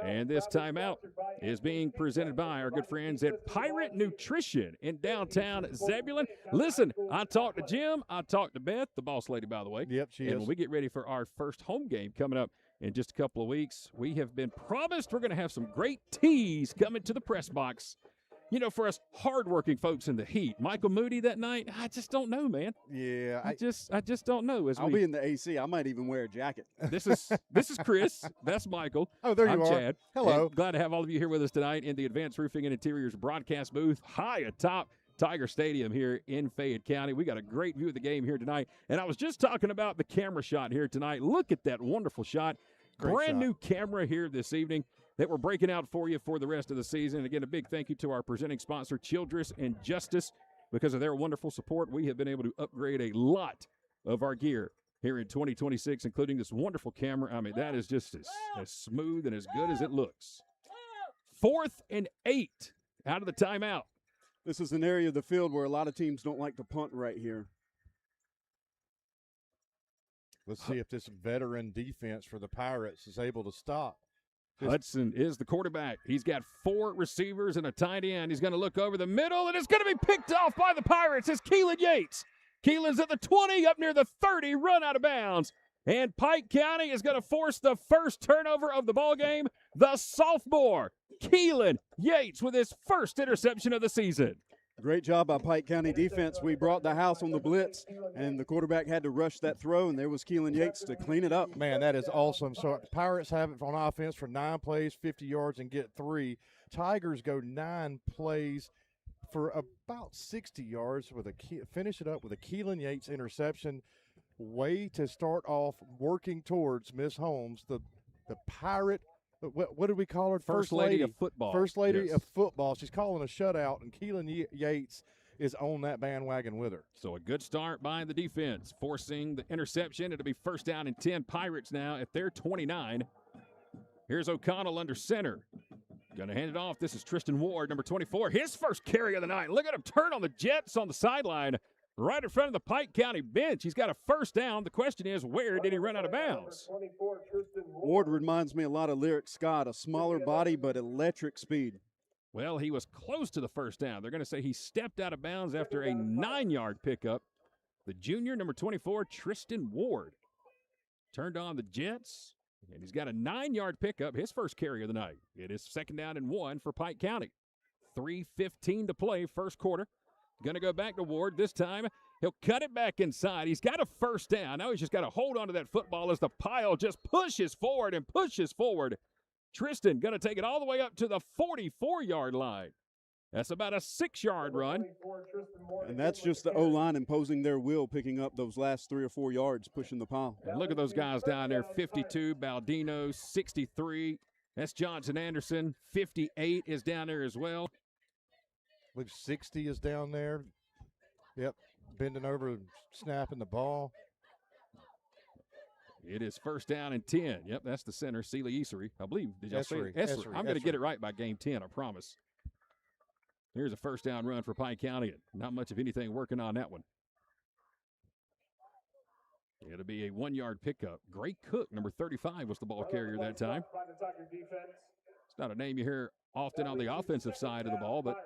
And this timeout is being presented by our good friends at Pirate Nutrition in downtown Zebulon. Listen, I talked to Jim, I talked to Beth, the boss lady, by the way. Yep, she is. And when we get ready for our first home game coming up in just a couple of weeks, we have been promised we're going to have some great teas coming to the press box. you know, for us hardworking folks in the heat. Michael Moody that night, I just don't know, man. Yeah, I just don't know. I'll be in the AC. I might even wear a jacket. This is Chris. That's Michael. Oh, there you I'm are. Chad. Hello. And glad to have all of you here with us tonight in the Advanced Roofing and Interiors broadcast booth, high atop Tiger Stadium here in Fayette County. We got a great view of the game here tonight. And I was just talking about the camera shot here tonight. Look at that wonderful shot. Brand new camera here this evening that we're breaking out for you for the rest of the season. And again, a big thank you to our presenting sponsor, Childress and Justice. Because of their wonderful support, we have been able to upgrade a lot of our gear here in 2026, including this wonderful camera. I mean, that is just as smooth and as good as it looks. 4th and 8 out of the timeout. This is an area of the field where a lot of teams don't like to punt right here. Let's see if this veteran defense for the Pirates is able to stop. Hudson is the quarterback. He's got 4 receivers and a tight end. He's going to look over the middle, and it's going to be picked off by the Pirates. It's Keelan Yates. Keelan's at the 20, up near the 30, run out of bounds. And Pike County is going to force the first turnover of the ballgame. The sophomore, Keelan Yates, with his first interception of the season. Great job by Pike County defense. We brought the house on the blitz, and the quarterback had to rush that throw, and there was Keelan Yates to clean it up. Man, that is awesome. So Pirates have it on offense for 9 plays, 50 yards, and get 3. Tigers go 9 plays for about 60 yards with finish it up with a Keelan Yates interception. Way to start off working towards Miss Holmes, the Pirate. What did we call her? First Lady of Football. First Lady of Football. She's calling a shutout, and Keelan Yates is on that bandwagon with her. So a good start by the defense, forcing the interception. It'll be 1st down and 10. Pirates now at their 29. Here's O'Connell under center. Going to hand it off. This is Tristan Ward, number 24. His first carry of the night. Look at him turn on the Jets on the sideline. Right in front of the Pike County bench. He's got a 1st down. The question is, where did he run out of bounds? Ward reminds me a lot of Lyric Scott, a smaller body but electric speed. Well, he was close to the 1st down. They're going to say he stepped out of bounds after a 9-yard pickup. The junior, number 24, Tristan Ward, turned on the Jets, and he's got a 9-yard pickup, his first carry of the night. It is 2nd down and 1 for Pike County. 3:15 to play, first quarter. Going to go back to Ward this time. He'll cut it back inside. He's got a 1st down. Now he's just got to hold on to that football as the pile just pushes forward and pushes forward. Tristan going to take it all the way up to the 44-yard line. That's about a 6-yard run. And that's just the O-line imposing their will, picking up those last 3 or 4 yards, pushing the pile. And look at those guys down there, 52, Baldino, 63. That's Johnson Anderson. 58 is down there as well. I believe 60 is down there. Yep, bending over and snapping the ball. It is 1st down and 10. Yep, that's the center, Sealy Easery. I believe. Did y'all say it? Essery. I'm going to get it right by game 10, I promise. Here's a 1st down run for Pike County. Not much of anything working on that one. It'll be a 1-yard pickup. Gray Cook, number 35, was the ball carrier that time. It's not a name you hear often on the offensive side of the ball, but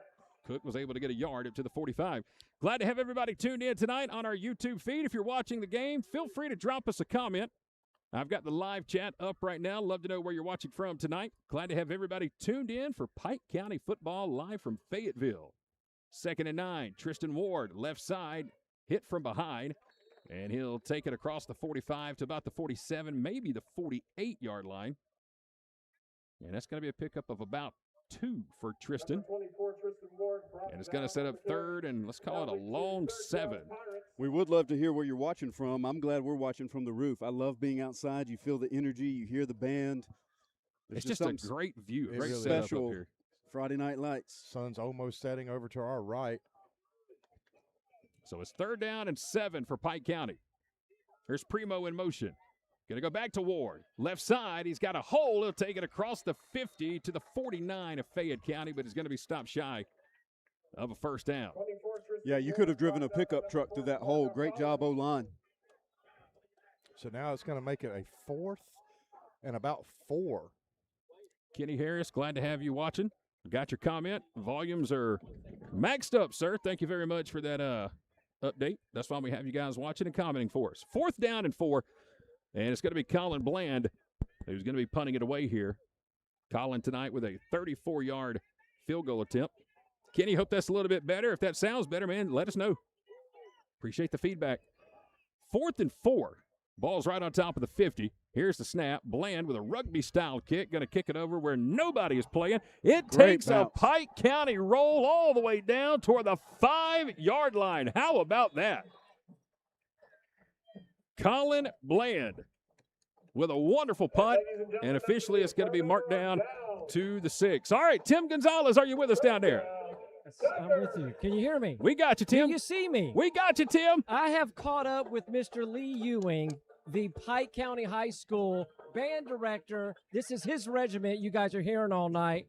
Cook was able to get a yard up to the 45. Glad to have everybody tuned in tonight on our YouTube feed. If you're watching the game, feel free to drop us a comment. I've got the live chat up right now. Love to know where you're watching from tonight. Glad to have everybody tuned in for Pike County football live from Fayetteville. 2nd and 9. Tristan Ward, left side, hit from behind, and he'll take it across the 45 to about the 47, maybe the 48-yard line. And that's going to be a pickup of about 2 for Tristan. And it's going to set up 3rd, and let's call it a long 7. We would love to hear where you're watching from. I'm glad we're watching from the roof. I love being outside. You feel the energy. You hear the band. It's just a great view. Great really setup special up here. Friday night lights. Sun's almost setting over to our right. So it's 3rd down and 7 for Pike County. Here's Primo in motion. Going to go back to Ward. Left side, he's got a hole. He'll take it across the 50 to the 49 of Fayette County, but he's going to be stopped shy of a 1st down. Yeah, you could have driven a pickup truck through that hole. Great job, O-line. So now it's going to make it a 4th and about 4. Kenny Harris, glad to have you watching. Got your comment. Volumes are maxed up, sir. Thank you very much for that update. That's why we have you guys watching and commenting for us. 4th down and 4. And it's going to be Colin Bland who's going to be punting it away here. Colin tonight with a 34-yard field goal attempt. Kenny, hope that's a little bit better. If that sounds better, man, let us know. Appreciate the feedback. 4th and 4. Ball's right on top of the 50. Here's the snap. Bland with a rugby-style kick. Going to kick it over where nobody is playing. It takes a Pike County roll all the way down toward the 5-yard line. How about that? Colin Bland with a wonderful punt, and officially it's going to be marked down to the 6. All right, Tim Gonzalez, are you with us down there? I'm with you. Can you hear me? We got you, Tim. Can you see me? We got you, Tim. I have caught up with Mr. Lee Ewing, the Pike County High School band director. This is his regiment you guys are hearing all night.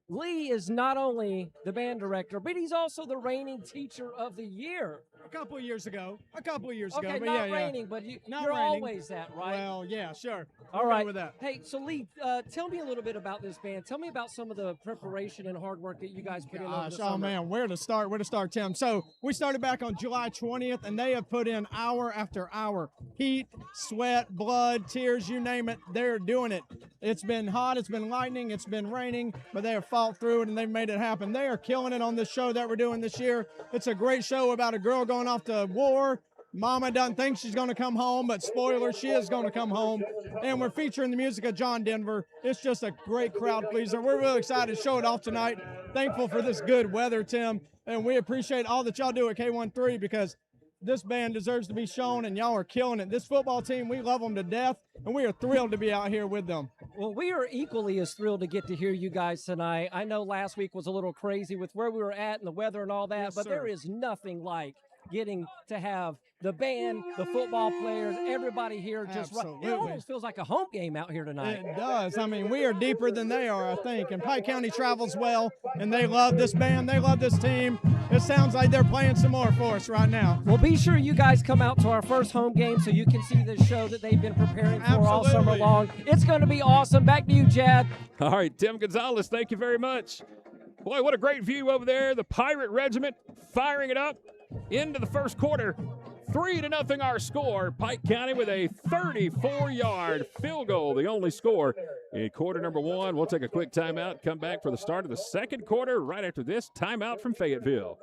Lee is not only the band director, but he's also the reigning teacher of the year. A couple of years ago. Okay, but not yeah, reigning, but you're raining. always that, right? Well, yeah, sure. All right. With that. Hey, so Lee, tell me a little bit about this band. Tell me about some of the preparation and hard work that you guys put in over the summer. Oh man, where to start, Tim? So we started back on July 20th, and they have put in hour after hour. Heat, sweat, blood, tears, you name it, they're doing it. It's been hot, it's been lightning, it's been raining, but they have fought through it, and they've made it happen. They are killing it on this show that we're doing this year. It's a great show about a girl going off to war. Mama doesn't think she's going to come home, but spoiler, she is going to come home. And we're featuring the music of John Denver. It's just a great crowd pleaser. We're really excited to show it off tonight. Thankful for this good weather, Tim. And we appreciate all that y'all do at K13 because this band deserves to be shown, and y'all are killing it. This football team, we love them to death, and we are thrilled to be out here with them. Well, we are equally as thrilled to get to hear you guys tonight. I know last week was a little crazy with where we were at and the weather and all that, Yes, but sir. there is nothing like getting to have the band, the football players, everybody here just right. It Absolutely. almost feels like a home game out here tonight. It does. I mean, we are deeper than they are, I think. And Pike County travels well, and they love this band. They love this team. It sounds like they're playing some more for us right now. Well, be sure you guys come out to our first home game so you can see this show that they've been preparing for all summer Absolutely. long. It's going to be awesome. Back to you, Chad. All right, Tim Gonzalez, thank you very much. Boy, what a great view over there. The Pirate Regiment firing it up into the first quarter. 3-0 our score. Pike County with a 34-yard field goal, the only score in quarter number 1. We'll take a quick timeout, come back for the start of the second quarter right after this timeout from Fayetteville.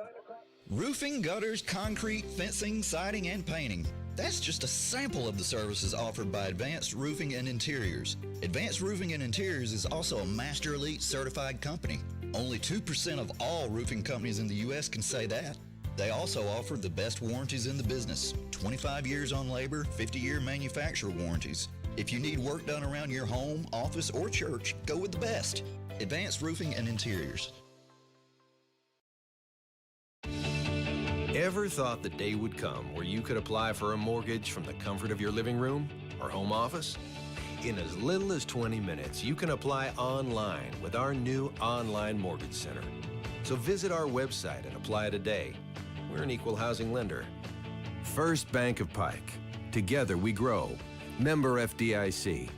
Roofing, gutters, concrete, fencing, siding, and painting. That's just a sample of the services offered by Advanced Roofing and Interiors. Advanced Roofing and Interiors is also a Master Elite certified company. Only 2% of all roofing companies in the U.S. can say that. They also offer the best warranties in the business, 25 years on labor, 50-year manufacturer warranties. If you need work done around your home, office, or church, go with the best. Advanced Roofing and Interiors. Ever thought the day would come where you could apply for a mortgage from the comfort of your living room or home office? In as little as 20 minutes, you can apply online with our new online mortgage center. So visit our website and apply today. We're an equal housing lender. First Bank of Pike. Together we grow. Member FDIC.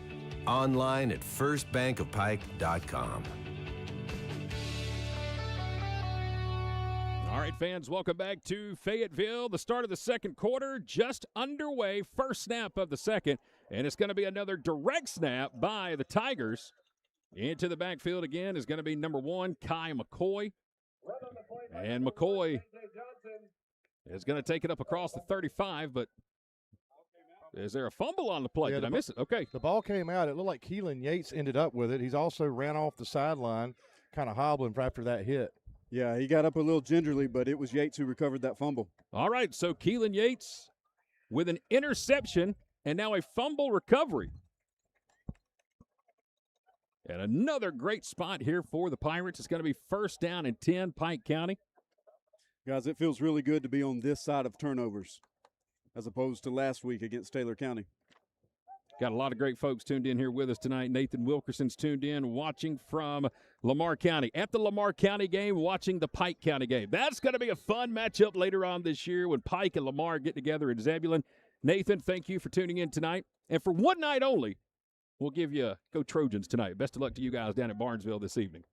Online at firstbankofpike.com. All right, fans, welcome back to Fayetteville. The start of the second quarter just underway. First snap of the second, and it's going to be another direct snap by the Tigers. Into the backfield again is going to be number 1, Kai McCoy. And McCoy is going to take it up across the 35, but is there a fumble on the play? Yeah, Did I miss it? Okay. The ball came out. It looked like Keelan Yates ended up with it. He's also ran off the sideline, kind of hobbling after that hit. Yeah, he got up a little gingerly, but it was Yates who recovered that fumble. All right, so Keelan Yates with an interception and now a fumble recovery. And another great spot here for the Pirates. It's going to be first down and 10, Pike County. Guys, it feels really good to be on this side of turnovers as opposed to last week against Taylor County. Got a lot of great folks tuned in here with us tonight. Nathan Wilkerson's tuned in, watching from Lamar County. At the Lamar County game, watching the Pike County game. That's going to be a fun matchup later on this year when Pike and Lamar get together in Zebulon. Nathan, thank you for tuning in tonight. And for one night only, we'll give you a Go Trojans tonight. Best of luck to you guys down at Barnesville this evening.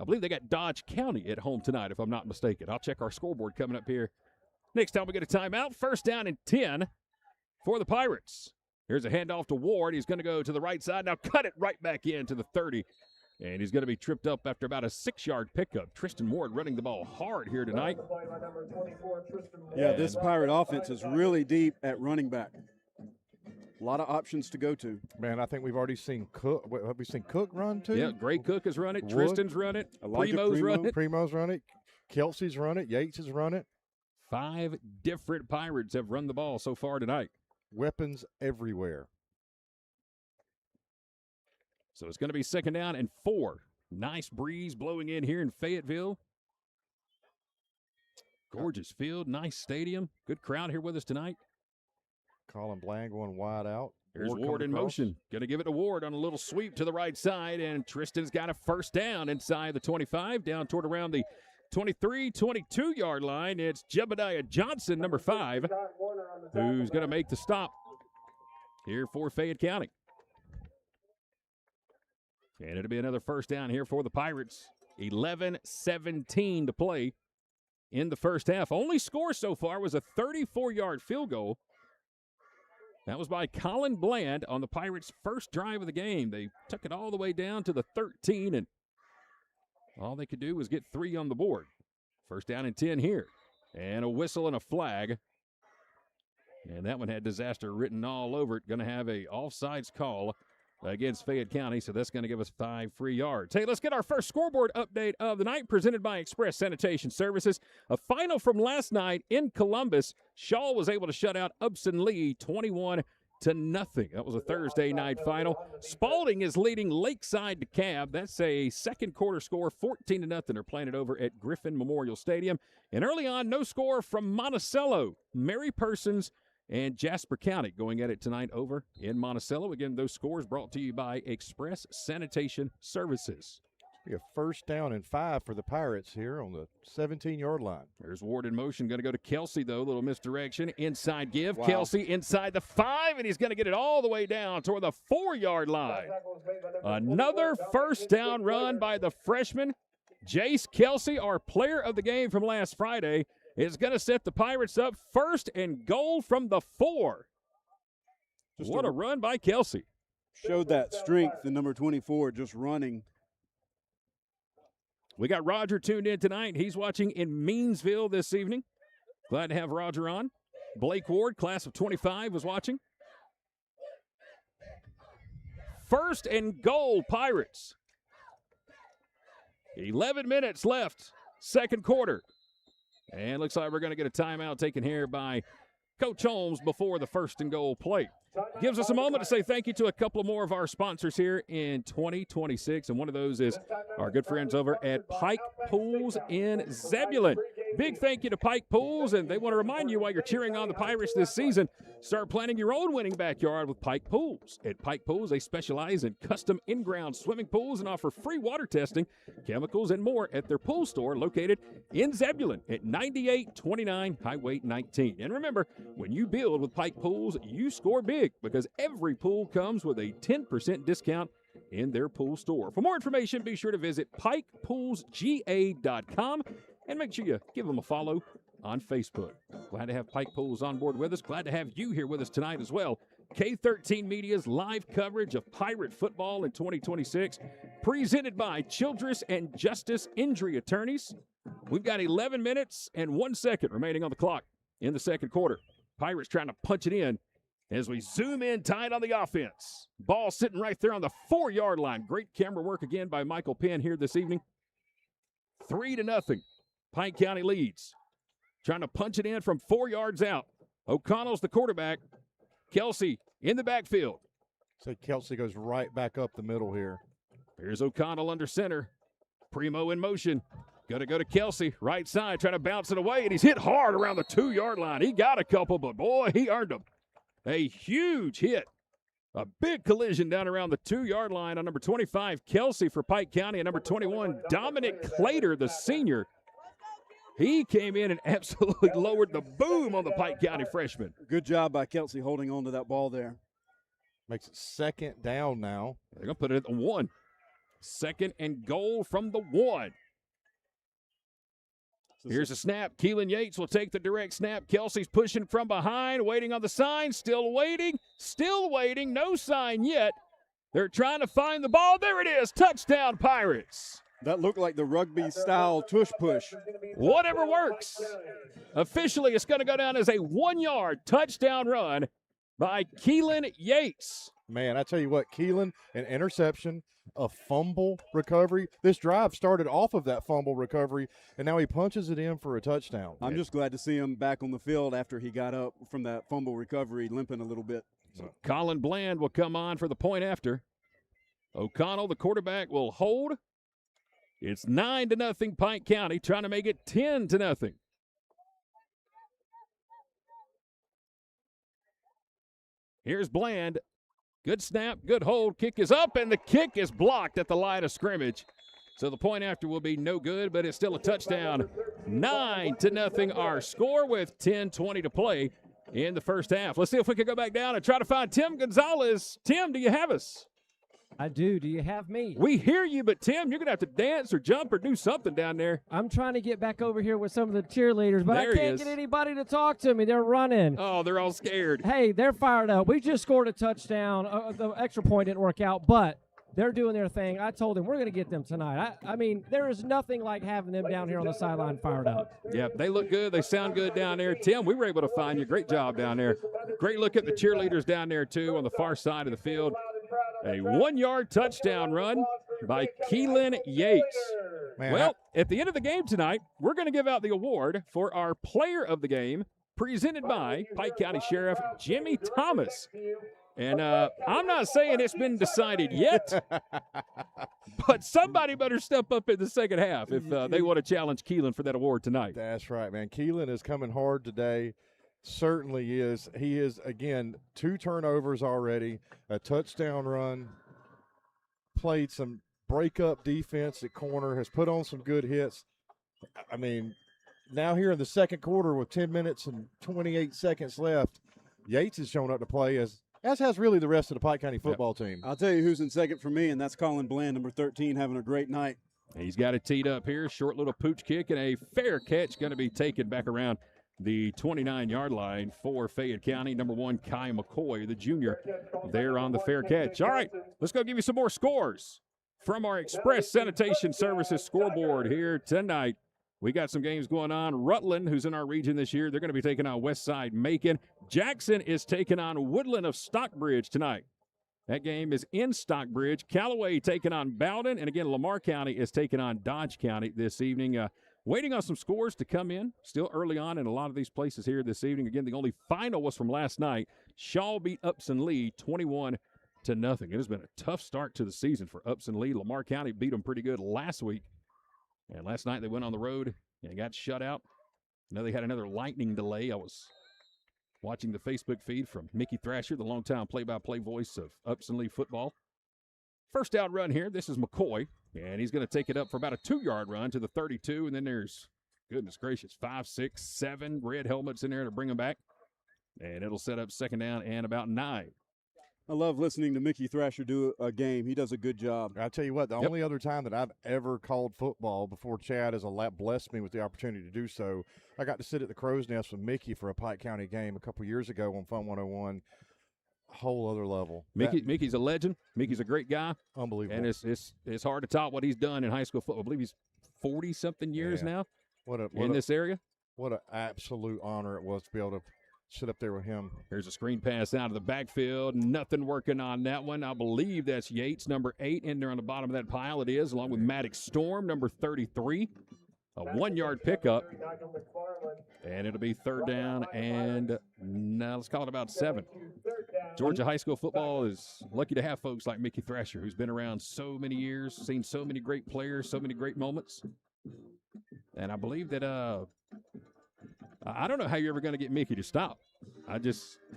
I believe they got Dodge County at home tonight, if I'm not mistaken. I'll check our scoreboard coming up here. Next time we get a timeout, first down and 10 for the Pirates. Here's a handoff to Ward. He's going to go to the right side. Now cut it right back into the 30. And he's going to be tripped up after about a 6-yard pickup. Tristan Ward running the ball hard here tonight. Yeah, this Pirate offense is really deep at running back. A lot of options to go to. Man, I think we've already seen Cook. Have we seen Cook run too? Yeah, Gray Cook has run it. Wood. Tristan's run it. Primo's run it. Primo's run it. Kelsey's run it. Yates has run it. 5 different Pirates have run the ball so far tonight. Weapons everywhere. So it's going to be 2nd down and 4. Nice breeze blowing in here in Fayetteville. Gorgeous field, nice stadium. Good crowd here with us tonight. Colin Bland going wide out. Here's Ward in motion. Going to give it to Ward on a little sweep to the right side, and Tristan's got a 1st down inside the 25, down toward around the 23, 22-yard line. It's Jebediah Johnson, number 5, who's going to make the stop here for Fayette County. And it'll be another 1st down here for the Pirates. 11-17 to play in the first half. Only score so far was a 34-yard field goal. That was by Colin Bland on the Pirates' first drive of the game. They took it all the way down to the 13, and all they could do was get 3 on the board. 1st down and 10 here. And a whistle and a flag. And that one had disaster written all over it. Going to have a offsides call against Fayette County, so that's going to give us 5 free yards. Hey, let's get our first scoreboard update of the night, presented by Express Sanitation Services. A final from last night in Columbus. Shaw was able to shut out Upson Lee 21-0. That was a Thursday night final. Spalding is leading Lakeside DeKalb. That's a second quarter score, 14-0. They're playing it over at Griffin Memorial Stadium. And early on, no score from Monticello. Mary Persons and Jasper County going at it tonight over in Monticello. Again, those scores brought to you by Express Sanitation Services. Be a 1st down and 5 for the Pirates here on the 17-yard line. There's Ward in motion. Going to go to Kelsey, though. A little misdirection. Inside give. Wow. Kelsey inside the 5, and he's going to get it all the way down toward the 4-yard line. Another 1st down run by the freshman, Jace Kelsey, our player of the game from last Friday, is going to set the Pirates up 1st and goal from the 4. What a run by Kelsey. Showed that strength, the number 24, just running. We got Roger tuned in tonight. He's watching in Meansville this evening. Glad to have Roger on. Blake Ward, class of 25, was watching. 1st and goal, Pirates. 11 minutes left, 2nd quarter. And looks like we're going to get a timeout taken here by Coach Holmes before the 1st and goal play. Gives us a moment to say thank you to a couple more of our sponsors here in 2026, and one of those is our good friends over at Pike Pools in Zebulon. Big thank you to Pike Pools, and they want to remind you while you're cheering on the Pirates this season, start planning your own winning backyard with Pike Pools. At Pike Pools, they specialize in custom in-ground swimming pools and offer free water testing, chemicals, and more at their pool store located in Zebulon at 9829 Highway 19. And remember, when you build with Pike Pools, you score big because every pool comes with a 10% discount in their pool store. For more information, be sure to visit PikePoolsGA.com and make sure you give them a follow on Facebook. Glad to have Pike Pools on board with us. Glad to have you here with us tonight as well. K13 Media's live coverage of Pirate football in 2026, presented by Childress and Justice Injury Attorneys. We've got 11 minutes and 1 second remaining on the clock in the 2nd quarter. Pirates trying to punch it in as we zoom in tight on the offense. Ball sitting right there on the 4-yard line. Great camera work again by Michael Penn here this evening. 3-0. Pike County leads. Trying to punch it in from 4 yards out. O'Connell's the quarterback. Kelsey in the backfield. So Kelsey goes right back up the middle here. Here's O'Connell under center. Primo in motion. Going to go to Kelsey, right side, trying to bounce it away, and he's hit hard around the 2-yard line. He got a couple, but boy, he earned them. A huge hit. A big collision down around the 2-yard line on number 25, Kelsey for Pike County, and number 21, Dominic Clater, the senior. He came in and absolutely lowered the boom on the Pike County freshman. Good job by Kelsey holding on to that ball there. Makes it 2nd down now. They're going to put it at the 1. 2nd and goal from the 1. Here's a snap. Keelan Yates will take the direct snap. Kelsey's pushing from behind, waiting on the sign, still waiting, no sign yet. They're trying to find the ball. There it is. Touchdown, Pirates. That looked like the rugby-style tush-push. Whatever works. Officially, it's going to go down as a 1-yard touchdown run by Keelan Yates. Man, I tell you what, Keelan, an interception, a fumble recovery. This drive started off of that fumble recovery, and now he punches it in for a touchdown. I'm just glad to see him back on the field after he got up from that fumble recovery, limping a little bit. So Colin Bland will come on for the point after. O'Connell, the quarterback, will hold. It's 9-0 Pike County, trying to make it 10-0. Here's Bland. Good snap, good hold. Kick is up, and the kick is blocked at the line of scrimmage. So the point after will be no good, but it's still a touchdown. 9-0 our score with 10:20 to play in the first half. Let's see if we can go back down and try to find Tim Gonzalez. Tim, do you have us? I do. Do you have me? We hear you, but Tim, you're going to have to dance or jump or do something down there. I'm trying to get back over here with some of the cheerleaders, but There I he can't is. get anybody to talk to me. They're running. Oh, they're all scared. Hey, they're fired up. We just scored a touchdown. The extra point didn't work out, but they're doing their thing. I told them we're going to get them tonight. I mean, there is nothing like having them down here on the sideline fired up. Yeah, they look good. They sound good down there. Tim, we were able to find you. Great job down there. Great look at the cheerleaders down there, too, on the far side of the field. A 1-yard touchdown run by Keelan Yates. Man, Well, at the end of the game tonight, we're going to give out the award for our player of the game, presented by Pike County Sheriff Jimmy Thomas. And I'm not saying it's been decided yet, but somebody better step up in the second half if they want to challenge Keelan for that award tonight. That's right, man. Keelan is coming hard today. Certainly is. He is, again, 2 turnovers already, a touchdown run, played some break-up defense at corner, has put on some good hits. I mean, now here in the second quarter with 10 minutes and 28 seconds left, Yates has shown up to play, as has really the rest of the Pike County football team. I'll tell you who's in second for me, and that's Colin Bland, number 13, having a great night. He's got it teed up here. Short little pooch kick and a fair catch going to be taken back around the 29-yard line for Fayette County. Number 1, Kai McCoy, the junior, there on the fair catch. All right, let's go give you some more scores from our Express Sanitation Services scoreboard here tonight. We got some games going on. Rutland, who's in our region this year, they're going to be taking on Westside Macon. Jackson is taking on Woodland of Stockbridge tonight. That game is in Stockbridge. Callaway taking on Bowden. And again, Lamar County is taking on Dodge County this evening. Waiting on some scores to come in. Still early on in a lot of these places here this evening. Again, the only final was from last night. Shaw beat Upson Lee 21-0. It has been a tough start to the season for Upson Lee. Lamar County beat them pretty good last week. And last night they went on the road and got shut out. Now they had another lightning delay. I was watching the Facebook feed from Mickey Thrasher, the longtime play-by-play voice of Upson Lee football. First down run here. This is McCoy, and he's going to take it up for about a 2-yard run to the 32, and then there's, goodness gracious, 5, 6, 7 red helmets in there to bring them back, and it'll set up second down and about 9. I love listening to Mickey Thrasher do a game. He does a good job. I tell you what, the only other time that I've ever called football before Chad has blessed me with the opportunity to do so, I got to sit at the Crow's Nest with Mickey for a Pike County game a couple years ago on Fun 101. Whole other level. Mickey's a legend. Mickey's a great guy. Unbelievable. And it's hard to top what he's done in high school football. I believe he's 40-something years now in this area. What an absolute honor it was to be able to sit up there with him. Here's a screen pass out of the backfield. Nothing working on that one. I believe that's Yates, number 8, in there on the bottom of that pile. It is, along with Maddox Storm, number 33. A 1-yard pickup. And it'll be third down and now let's call it about 7. Georgia high school football is lucky to have folks like Mickey Thrasher, who's been around so many years, seen so many great players, so many great moments. And I believe that I don't know how you're ever going to get Mickey to stop.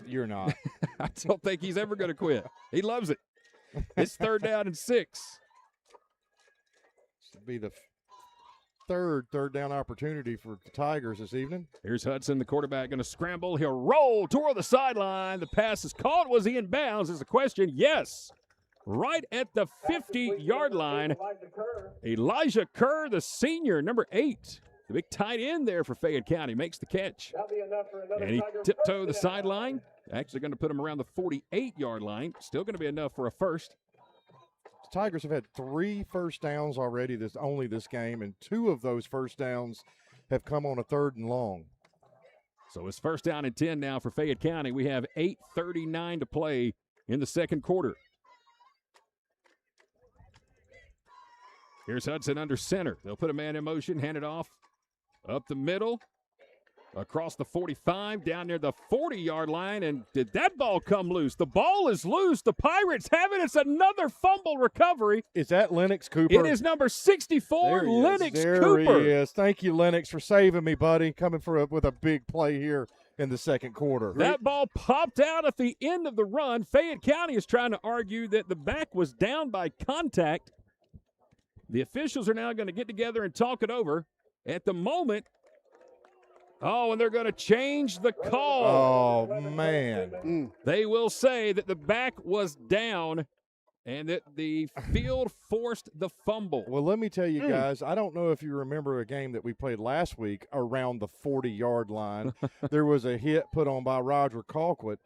You're not. I don't think he's ever going to quit. He loves it. It's third down and 6. This will be the third down opportunity for the Tigers this evening. Here's Hudson, the quarterback, going to scramble. He'll roll toward the sideline. The pass is caught. Was he in bounds is the question. Yes. Right at the 50-yard line. Elijah Kerr, the senior, number 8. The big tight end there for Fayette County makes the catch. And he tiptoed the sideline. Actually going to put him around the 48-yard line. Still going to be enough for a first. Tigers have had 3 first downs already this game, and 2 of those first downs have come on a 3rd and long. So it's 1st down and 10 now for Fayette County. We have 8:39 to play in the second quarter. Here's Hudson under center. They'll put a man in motion, hand it off up the middle, across the 45, down near the 40-yard line, and did that ball come loose? The ball is loose. The Pirates have it. It's another fumble recovery. Is that Lennox Cooper? It is number 64, Lennox Cooper. There he is. Thank you, Lennox, for saving me, buddy. Coming with a big play here in the second quarter. That ball popped out at the end of the run. Fayette County is trying to argue that the back was down by contact. The officials are now going to get together and talk it over. At the moment, and they're going to change the call. Oh, man. They will say that the back was down and that the field forced the fumble. Well, let me tell you guys, I don't know if you remember a game that we played last week around the 40-yard line. There was a hit put on by Roger Colquitt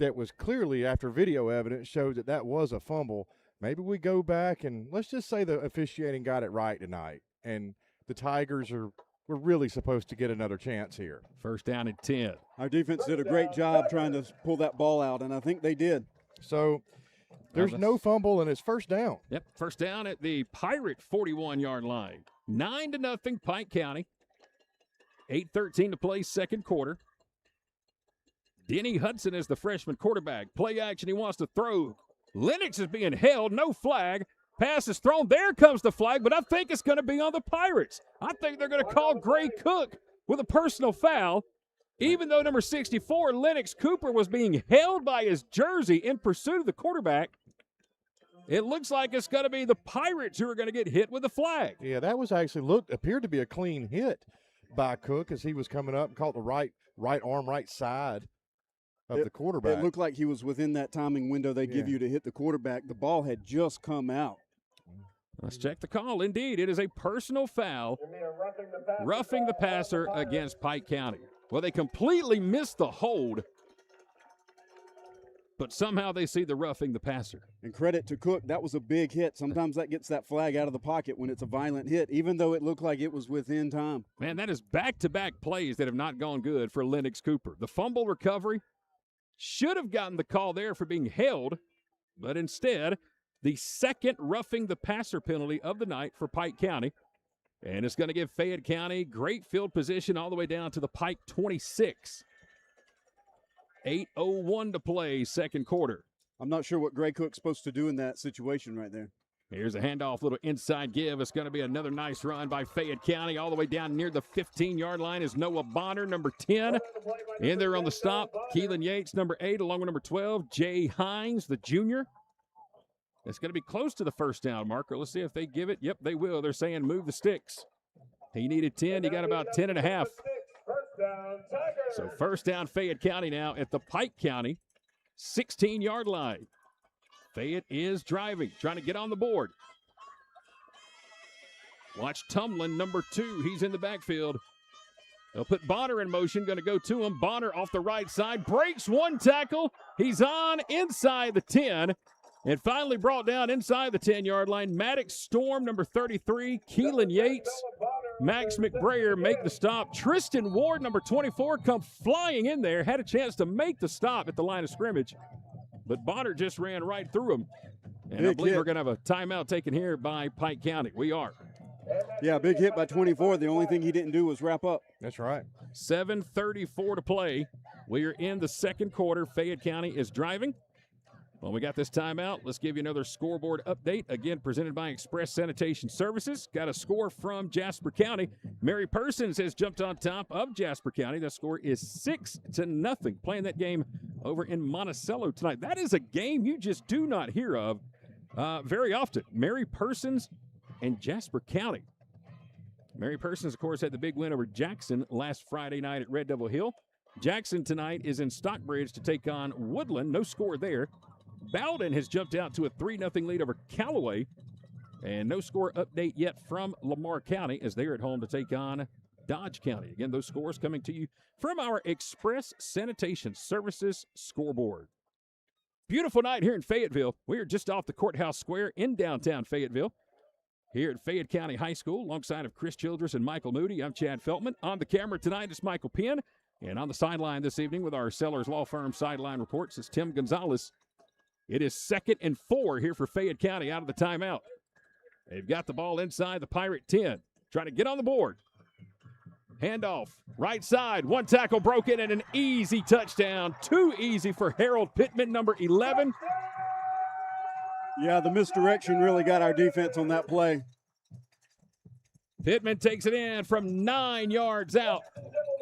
that was clearly, after video evidence, showed that was a fumble. Maybe we go back and let's just say the officiating got it right tonight, and the Tigers we're really supposed to get another chance here. 1st down and 10. Our defense did a great job trying to pull that ball out, and I think they did. So there's no fumble, and it's 1st down. Yep, 1st down at the Pirate 41-yard line. 9-0 Pike County. 8:13 to play, second quarter. Denny Hudson is the freshman quarterback. Play action, he wants to throw. Lennox is being held, no flag. Pass is thrown. There comes the flag, but I think it's going to be on the Pirates. I think they're going to call Gray Cook with a personal foul, even though number 64, Lennox Cooper, was being held by his jersey in pursuit of the quarterback. It looks like it's going to be the Pirates who are going to get hit with the flag. Yeah, that was actually appeared to be a clean hit by Cook as he was coming up and caught the right arm, right side of the quarterback. It looked like he was within that timing window they give you to hit the quarterback. The ball had just come out. Let's check the call. Indeed, it is a personal foul, roughing the passer against Pike County. Well, they completely missed the hold, but somehow they see the roughing the passer. And credit to Cook, that was a big hit. Sometimes that gets that flag out of the pocket when it's a violent hit, even though it looked like it was within time. Man, that is back-to-back plays that have not gone good for Lennox Cooper. The fumble recovery should have gotten the call there for being held, but instead, the second roughing the passer penalty of the night for Pike County. And it's going to give Fayette County great field position all the way down to the Pike 26. 8:01 to play, second quarter. I'm not sure what Gray Cook's supposed to do in that situation right there. Here's a handoff, little inside give. It's going to be another nice run by Fayette County. All the way down near the 15-yard line is Noah Bonner, number 10. In there on the stop, Keelan Yates, number 8, along with number 12, Jay Hines, the junior. It's going to be close to the 1st down marker. Let's see if they give it. Yep, they will. They're saying move the sticks. He needed 10. He got about 10 and a half. So 1st down Fayette County now at the Pike County 16-yard line. Fayette is driving, trying to get on the board. Watch Tumlin, number 2. He's in the backfield. They'll put Bonner in motion, going to go to him. Bonner off the right side, breaks one tackle. He's on inside the 10. And finally brought down inside the 10-yard line. Maddox Storm, number 33. Keelan Yates, Max McBrayer make the stop. Tristan Ward, number 24, come flying in there. Had a chance to make the stop at the line of scrimmage. But Bonner just ran right through him. And I believe we're going to have a timeout taken here by Pike County. We are. Yeah, big hit by 24. The only thing he didn't do was wrap up. That's right. 7:34 to play. We are in the second quarter. Fayette County is driving. Well, we got this timeout. Let's give you another scoreboard update. Again, presented by Express Sanitation Services. Got a score from Jasper County. Mary Persons has jumped on top of Jasper County. That score is 6-0. Playing that game over in Monticello tonight. That is a game you just do not hear of very often. Mary Persons and Jasper County. Mary Persons, of course, had the big win over Jackson last Friday night at Red Devil Hill. Jackson tonight is in Stockbridge to take on Woodland. No score there. Bowden has jumped out to a 3-0 lead over Callaway. And no score update yet from Lamar County as they're at home to take on Dodge County. Again, those scores coming to you from our Express Sanitation Services scoreboard. Beautiful night here in Fayetteville. We are just off the Courthouse Square in downtown Fayetteville. Here at Fayette County High School, alongside of Chris Childress and Michael Moody, I'm Chad Feltman. On the camera tonight is Michael Penn. And on the sideline this evening with our Sellers Law Firm sideline reports is Tim Gonzalez. It is 2nd and 4 here for Fayette County out of the timeout. They've got the ball inside the Pirate 10. Trying to get on the board. Handoff, right side, one tackle broken and an easy touchdown. Too easy for Harold Pittman, number 11. Yeah, the misdirection really got our defense on that play. Pittman takes it in from 9 yards out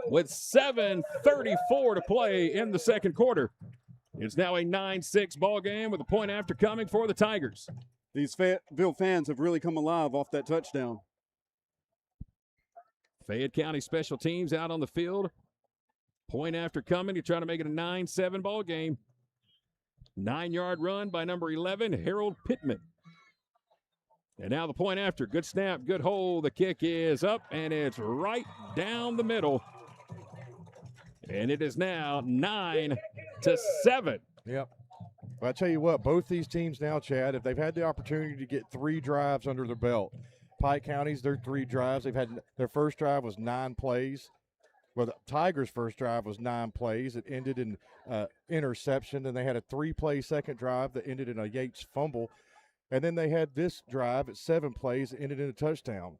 with 7:34 to play in the second quarter. It's now a 9-6 ball game with a point after coming for the Tigers. These Fayetteville fans have really come alive off that touchdown. Fayette County special teams out on the field. Point after coming to try to make it a 9-7 ball game. 9-yard run by number 11, Harold Pittman. And now the point after. Good snap, good hold. The kick is up, and it's right down the middle. And it is now 9-7. Yep. But I tell you what, both these teams now, Chad, if they've had the opportunity to get 3 drives under their belt, Pike County's their 3 drives. They've had their first drive was 9 plays. Well, the Tigers' first drive was 9 plays. It ended in interception. Then they had a 3-play second drive that ended in a Yates fumble. And then they had this drive at 7 plays that ended in a touchdown.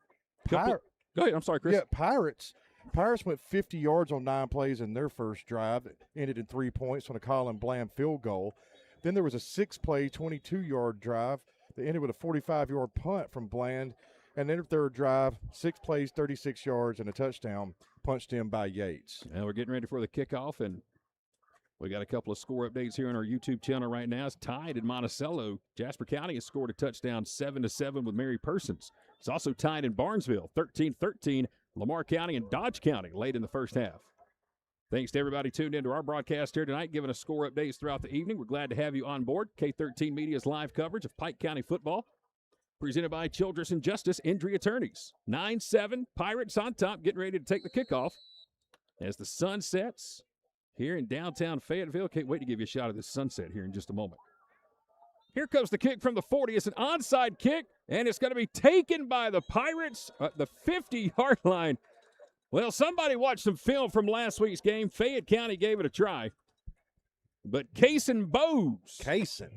Go ahead. I'm sorry, Chris. Yeah, Pirates went 50 yards on 9 plays in their first drive. It ended in 3 points on a Colin Bland field goal. Then there was a 6-play, 22-yard drive that ended with a 45-yard punt from Bland. And then their third drive, 6 plays, 36 yards, and a touchdown punched in by Yates. And we're getting ready for the kickoff, and we got a couple of score updates here on our YouTube channel right now. It's tied in Monticello. Jasper County has scored a touchdown 7-7 with Mary Persons. It's also tied in Barnesville, 13-13. Lamar County and Dodge County late in the first half. Thanks to everybody tuned into our broadcast here tonight, giving us score updates throughout the evening. We're glad to have you on board. K13 Media's live coverage of Pike County football, presented by Childress and Justice Injury Attorneys. 9-7, Pirates on top, getting ready to take the kickoff as the sun sets here in downtown Fayetteville. Can't wait to give you a shot of this sunset here in just a moment. Here comes the kick from the 40. It's an onside kick, and it's going to be taken by the Pirates at the 50-yard line. Well, somebody watched some film from last week's game. Fayette County gave it a try. But Kaysen Bowes,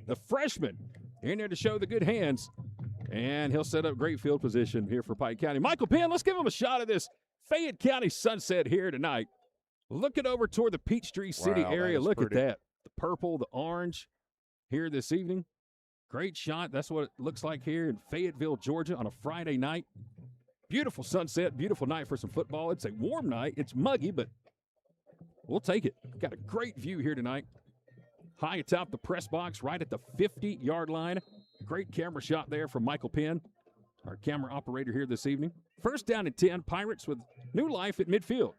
the freshman, in there to show the good hands. And he'll set up great field position here for Pike County. Michael Penn, let's give him a shot of this Fayette County sunset here tonight. Looking over toward the Peachtree City area. Look at that. The purple, the orange here this evening. Great shot. That's what it looks like here in Fayetteville, Georgia on a Friday night. Beautiful sunset, beautiful night for some football. It's a warm night. It's muggy, but we'll take it. Got a great view here tonight. High atop the press box, right at the 50-yard line. Great camera shot there from Michael Penn, our camera operator here this evening. First down and 10, Pirates with new life at midfield.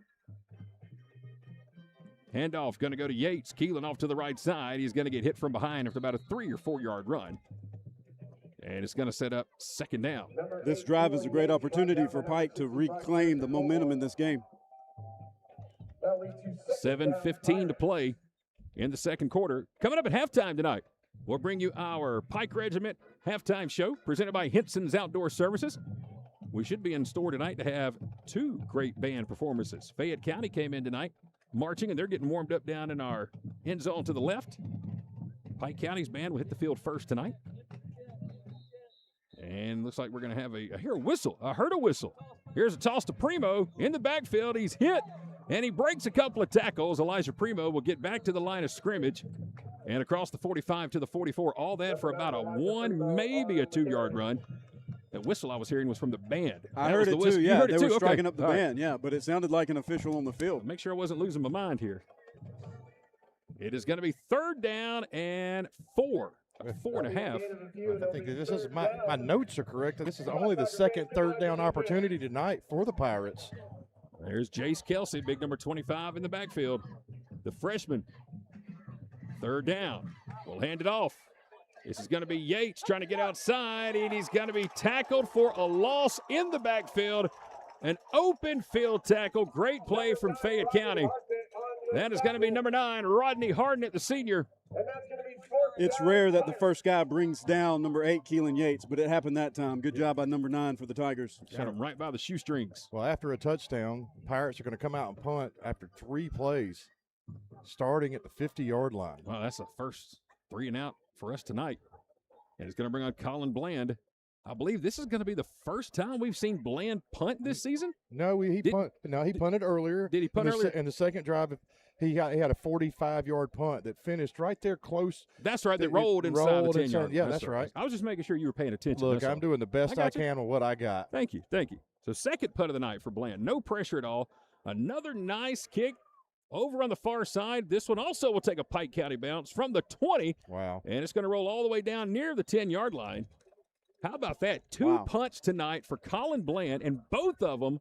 Handoff going to go to Yates. Keelan off to the right side. He's going to get hit from behind after about a 3 or 4 yard run. And it's going to set up second down. This drive is a great opportunity for Pike to reclaim the momentum in this game. 7:15 to play in the second quarter. Coming up at halftime tonight, we'll bring you our Pike Regiment halftime show presented by Henson's Outdoor Services. We should be in store tonight to have 2 great band performances. Fayette County came in tonight marching, and they're getting warmed up down in our end zone to the left. Pike County's band will hit the field first tonight. And looks like we're going to have I hear a whistle. I heard a whistle. Here's a toss to Primo in the backfield. He's hit, and he breaks a couple of tackles. Elijah Primo will get back to the line of scrimmage and across the 45 to the 44. All that for about a 1, maybe a 2-yard run. That whistle I was hearing was from the band. I heard it too, yeah. They were striking up the band, right. Yeah, but it sounded like an official on the field. Make sure I wasn't losing my mind here. It is going to be 3rd down and 4. 4.5. I think this is my notes are correct. This is only the second 3rd down opportunity tonight for the Pirates. There's Jace Kelsey, big number 25 in the backfield. The freshman. 3rd down. We'll hand it off. This is going to be Yates trying to get outside, and he's going to be tackled for a loss in the backfield. An open field tackle. Great play from Fayette County. That is going to be number 9, Rodney Hardnett, the senior. And that's going to be fourth It's down. rare that the first guy brings down number 8, Keelan Yates, but it happened that time. Good job by number 9 for the Tigers. Shot him right by the shoestrings. Well, after a touchdown, Pirates are going to come out and punt after 3 plays, starting at the 50-yard line. Well, that's the first 3 and out for us tonight. And it's going to bring on Colin Bland. I believe this is going to be the first time we've seen Bland punt this season. No, he punted earlier. Did he punt earlier? In the second drive, he had a 45-yard punt that finished right there close. That's right. That rolled inside the 10-yard. Yeah, that's right. I was just making sure you were paying attention. Look, I'm doing the best I can with what I got. Thank you. Thank you. So second punt of the night for Bland. No pressure at all. Another nice kick over on the far side. This one also will take a Pike County bounce from the 20. Wow. And it's going to roll all the way down near the 10-yard line. How about that? 2 punts tonight for Colin Bland, and both of them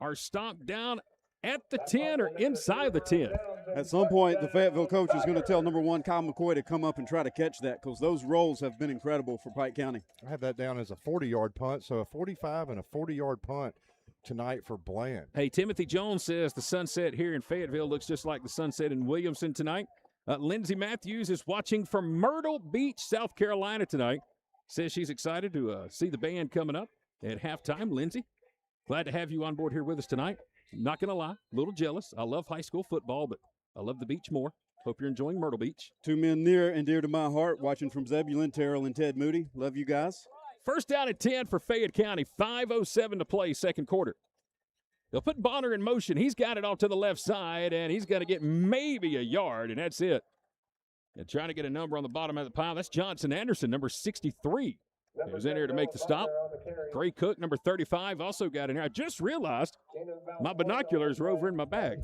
are stopped down at the 10 or inside the 10. At some point, the Fayetteville coach is going to tell number 1, Kyle McCoy, to come up and try to catch that because those rolls have been incredible for Pike County. I have that down as a 40-yard punt, so a 45 and a 40-yard punt tonight for Bland. Hey, Timothy Jones says the sunset here in Fayetteville looks just like the sunset in Williamson tonight. Lindsay Matthews is watching from Myrtle Beach, South Carolina tonight. Says she's excited to see the band coming up at halftime. Lindsay, glad to have you on board here with us tonight. Not going to lie, a little jealous. I love high school football, but I love the beach more. Hope you're enjoying Myrtle Beach. 2 men near and dear to my heart, watching from Zebulon, Terrell, and Ted Moody. Love you guys. First down at 10 for Fayette County. 5:07 to play, second quarter. They'll put Bonner in motion. He's got it off to the left side, and he's going to get maybe a yard, and that's it. And trying to get a number on the bottom of the pile. That's Johnson Anderson, number 63. He was in here to make the stop. Gray Cook, number 35, also got in here. I just realized my binoculars were over in my bag.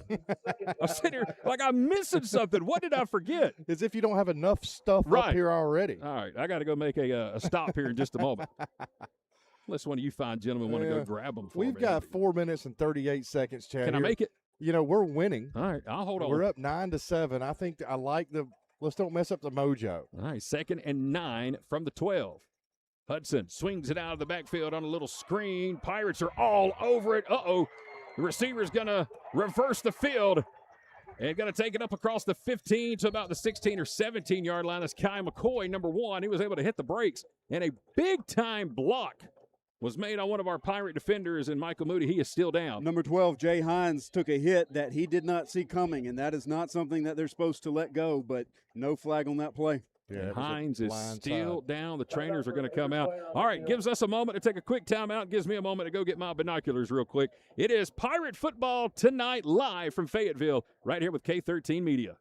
I'm sitting here like I'm missing something. What did I forget? As if you don't have enough stuff up here already. All right, I got to go make a stop here in just a moment. Unless one of you fine gentlemen want to go grab them for me. We've got 4 minutes and 38 seconds, Chad. Can I make it? You know, we're winning. All right, I'll hold on. We're up 9-7. I think I like the – let's don't mess up the mojo. All right, 2nd and 9 from the 12. Hudson swings it out of the backfield on a little screen. Pirates are all over it. Uh-oh. The receiver's going to reverse the field and going to take it up across the 15 to about the 16 or 17-yard line. That's Kai McCoy, number 1. He was able to hit the brakes, and a big-time block was made on one of our Pirate defenders, and Michael Moody, he is still down. Number 12, Jay Hines, took a hit that he did not see coming, and that is not something that they're supposed to let go, but no flag on that play. Yeah, Hines is still down. The trainers are going to come out. All right, gives us a moment to take a quick timeout. Gives me a moment to go get my binoculars real quick. It is Pirate football tonight live from Fayetteville right here with K13 Media.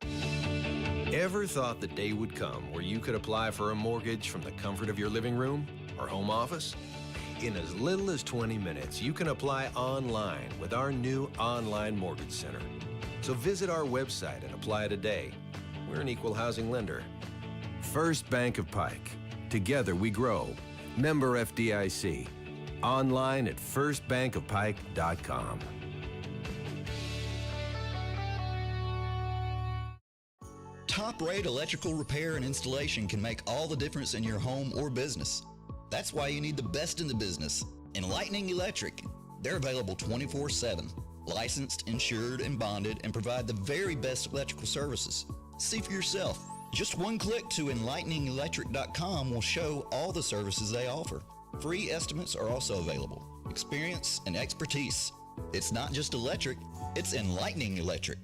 Ever thought the day would come where you could apply for a mortgage from the comfort of your living room or home office? In as little as 20 minutes, you can apply online with our new online mortgage center. So visit our website and apply today. We're an equal housing lender. First Bank of Pike. Together we grow. Member FDIC. Online at firstbankofpike.com. Top-rate electrical repair and installation can make all the difference in your home or business. That's why you need the best in the business. Enlightening Electric. They're available 24/7. Licensed, insured, and bonded, and provide the very best electrical services. See for yourself. Just one click to enlighteningelectric.com will show all the services they offer. Free estimates are also available. Experience and expertise. It's not just electric, it's Enlightening Electric.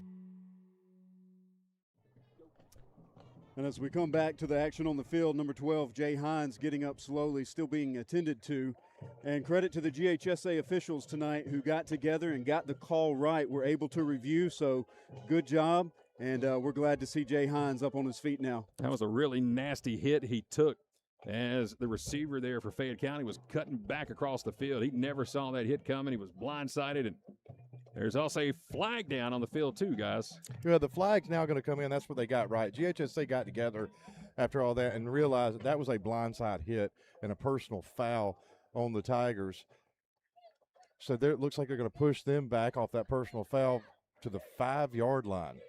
And as we come back to the action on the field, number 12, Jay Hines, getting up slowly, still being attended to. And credit to the GHSA officials tonight who got together and got the call right. We're able to review, so good job. And we're glad to see Jay Hines up on his feet now. That was a really nasty hit he took as the receiver there for Fayette County was cutting back across the field. He never saw that hit coming. He was blindsided, and there's also a flag down on the field too, guys. Yeah, the flag's now going to come in. That's what they got right. GHSA got together after all that and realized that was a blindside hit and a personal foul on the Tigers. So there, it looks like they're going to push them back off that personal foul to the 5-yard line.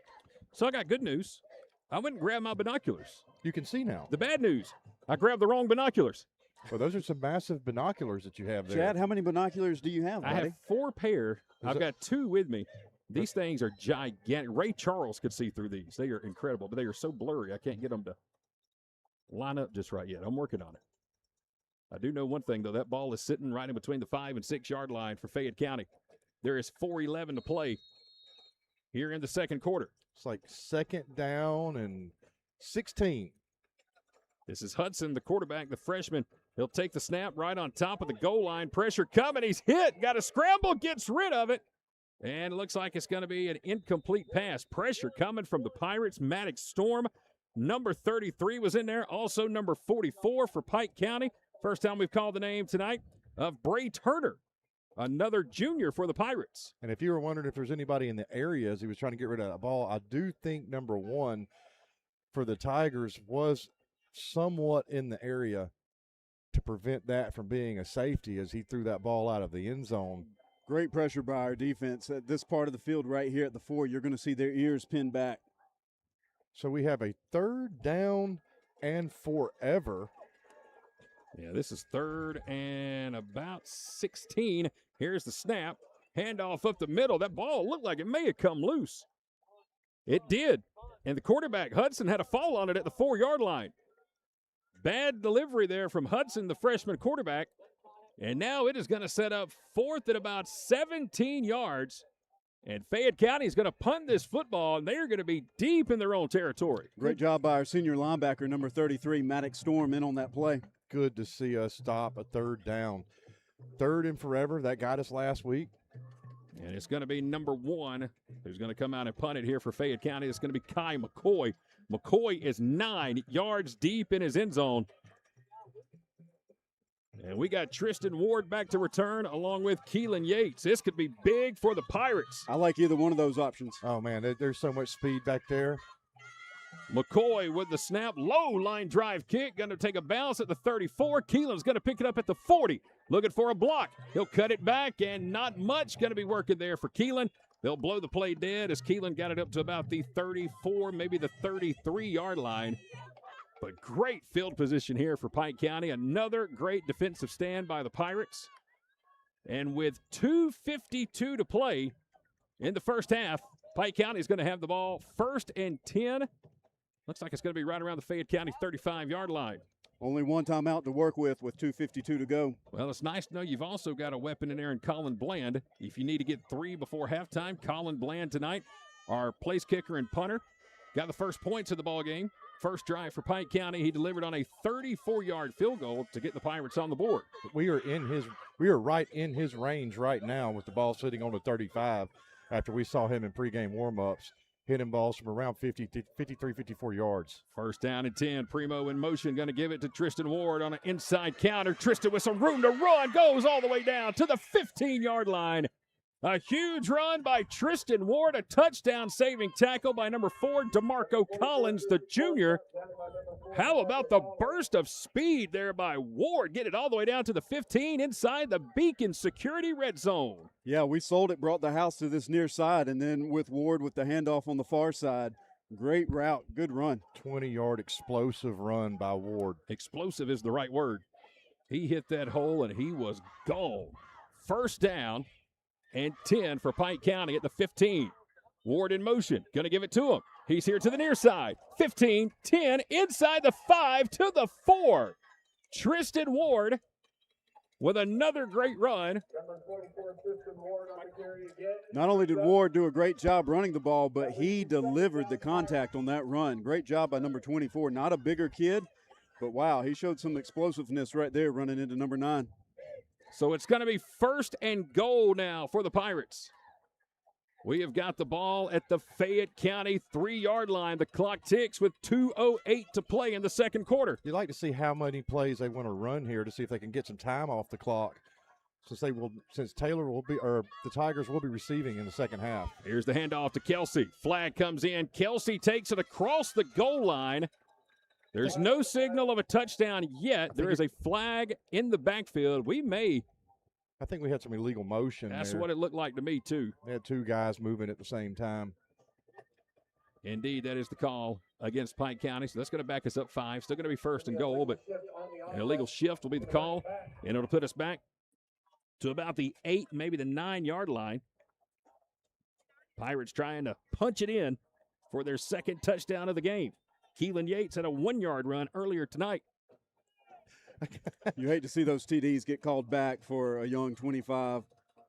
So I got good news. I went and grabbed my binoculars. You can see now. The bad news, I grabbed the wrong binoculars. Well, those are some massive binoculars that you have there. Chad, how many binoculars do you have, buddy? I have 4 pair. I've got 2 with me. These things are gigantic. Ray Charles could see through these. They are incredible, but they are so blurry. I can't get them to line up just right yet. I'm working on it. I do know one thing, though. That ball is sitting right in between the 5 and 6 yard line for Fayette County. There is 4:11 to play here in the second quarter. It's like 2nd down and 16. This is Hudson, the quarterback, the freshman. He'll take the snap right on top of the goal line. Pressure coming. He's hit. Got a scramble. Gets rid of it. And it looks like it's going to be an incomplete pass. Pressure coming from the Pirates. Maddox Storm. Number 33 was in there. Also number 44 for Pike County. First time we've called the name tonight of Bray Turner, another junior for the Pirates. And if you were wondering if there's anybody in the area as he was trying to get rid of that ball, I do think number 1 for the Tigers was somewhat in the area to prevent that from being a safety as he threw that ball out of the end zone. Great pressure by our defense. At this part of the field right here at the 4, you're going to see their ears pinned back. So we have a 3rd down and forever. Yeah, this is 3rd and about 16. Here's the snap. Handoff up the middle. That ball looked like it may have come loose. It did. And the quarterback, Hudson, had a fall on it at the 4 yard line. Bad delivery there from Hudson, the freshman quarterback. And now it is going to set up 4th at about 17 yards. And Fayette County is going to punt this football, and they are going to be deep in their own territory. Great job by our senior linebacker, number 33, Maddox Storm, in on that play. Good to see us stop a 3rd down. 3rd and forever. That got us last week. And it's going to be number 1 who's going to come out and punt it here for Fayette County. It's going to be Kai McCoy. McCoy is 9 yards deep in his end zone. And we got Tristan Ward back to return along with Keelan Yates. This could be big for the Pirates. I like either one of those options. Oh, man, there's so much speed back there. McCoy with the snap. Low line drive kick. Going to take a bounce at the 34. Keelan's going to pick it up at the 40. Looking for a block. He'll cut it back, and not much going to be working there for Keelan. They'll blow the play dead as Keelan got it up to about the 34, maybe the 33-yard line. But great field position here for Pike County. Another great defensive stand by the Pirates. And with 2:52 to play in the first half, Pike County is going to have the ball 1st and 10. Looks like it's going to be right around the Fayette County 35-yard line. Only one timeout to work with 2:52 to go. Well, it's nice to know you've also got a weapon in there in Colin Bland. If you need to get 3 before halftime, Colin Bland tonight, our place kicker and punter, got the first points of the ball game. First drive for Pike County, he delivered on a 34-yard field goal to get the Pirates on the board. We are right in his range right now with the ball sitting on the 35 after we saw him in pregame warm-ups. Hitting balls from around 53, 54 yards. First down and 10. Primo in motion, going to give it to Tristan Ward on an inside counter. Tristan with some room to run, goes all the way down to the 15-yard line. A huge run by Tristan Ward, a touchdown-saving tackle by number 4, DeMarco Collins, the junior. How about the burst of speed there by Ward? Get it all the way down to the 15 inside the Beacon Security red zone. Yeah, we sold it, brought the house to this near side, and then with Ward with the handoff on the far side. Great route, good run. 20-yard explosive run by Ward. Explosive is the right word. He hit that hole, and he was gone. First down and 10 for Pike County at the 15. Ward in motion, going to give it to him. He's here to the near side. 15, 10, inside the 5 to the 4. Tristan Ward with another great run. Not only did Ward do a great job running the ball, but he delivered the contact on that run. Great job by number 24. Not a bigger kid, but wow, he showed some explosiveness right there running into number 9. So it's going to be 1st and goal now for the Pirates. We have got the ball at the Fayette County 3-yard line. The clock ticks with 2:08 to play in the second quarter. You'd like to see how many plays they want to run here to see if they can get some time off the clock. Since Taylor will be, or the Tigers will be receiving in the second half. Here's the handoff to Kelsey. Flag comes in. Kelsey takes it across the goal line. There's no signal of a touchdown yet. There is a flag in the backfield. I think we had some illegal motion. That's there. what it looked like to me, too. They had 2 guys moving at the same time. Indeed, that is the call against Pike County. So that's going to back us up 5. Still going to be 1st and goal, but an illegal shift will be the call. And it'll put us back to about the 8, maybe the 9-yard line. Pirates trying to punch it in for their second touchdown of the game. Keelan Yates had a 1-yard run earlier tonight. You hate to see those TDs get called back for a young 25,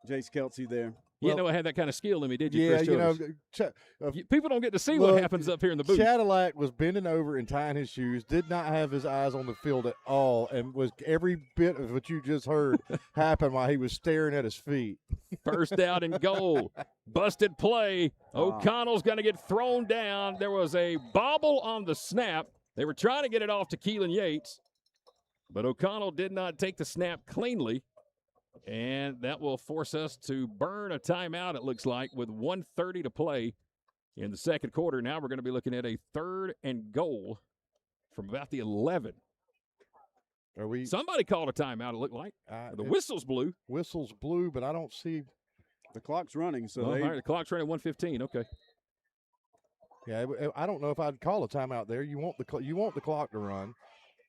Jace Kelsey there. You didn't know I had that kind of skill in me, did you, Yeah, Chris you know, Childers? People don't get to see look, what happens up here in the booth. Cadillac was bending over and tying his shoes, did not have his eyes on the field at all, and was every bit of what you just heard happen while he was staring at his feet. First down and goal. Busted play. O'Connell's going to get thrown down. There was a bobble on the snap. They were trying to get it off to Keelan Yates, but O'Connell did not take the snap cleanly. And that will force us to burn a timeout, it looks like, with 1:30 to play in the second quarter. Now we're going to be looking at a 3rd and goal from about the 11. Somebody called a timeout, it looked like. The whistle's blue. Whistle's blue, but I don't see. The clock's running, so all right, the clock's running 1:15. Okay. Yeah, I don't know if I'd call a timeout there. You want the clock to run.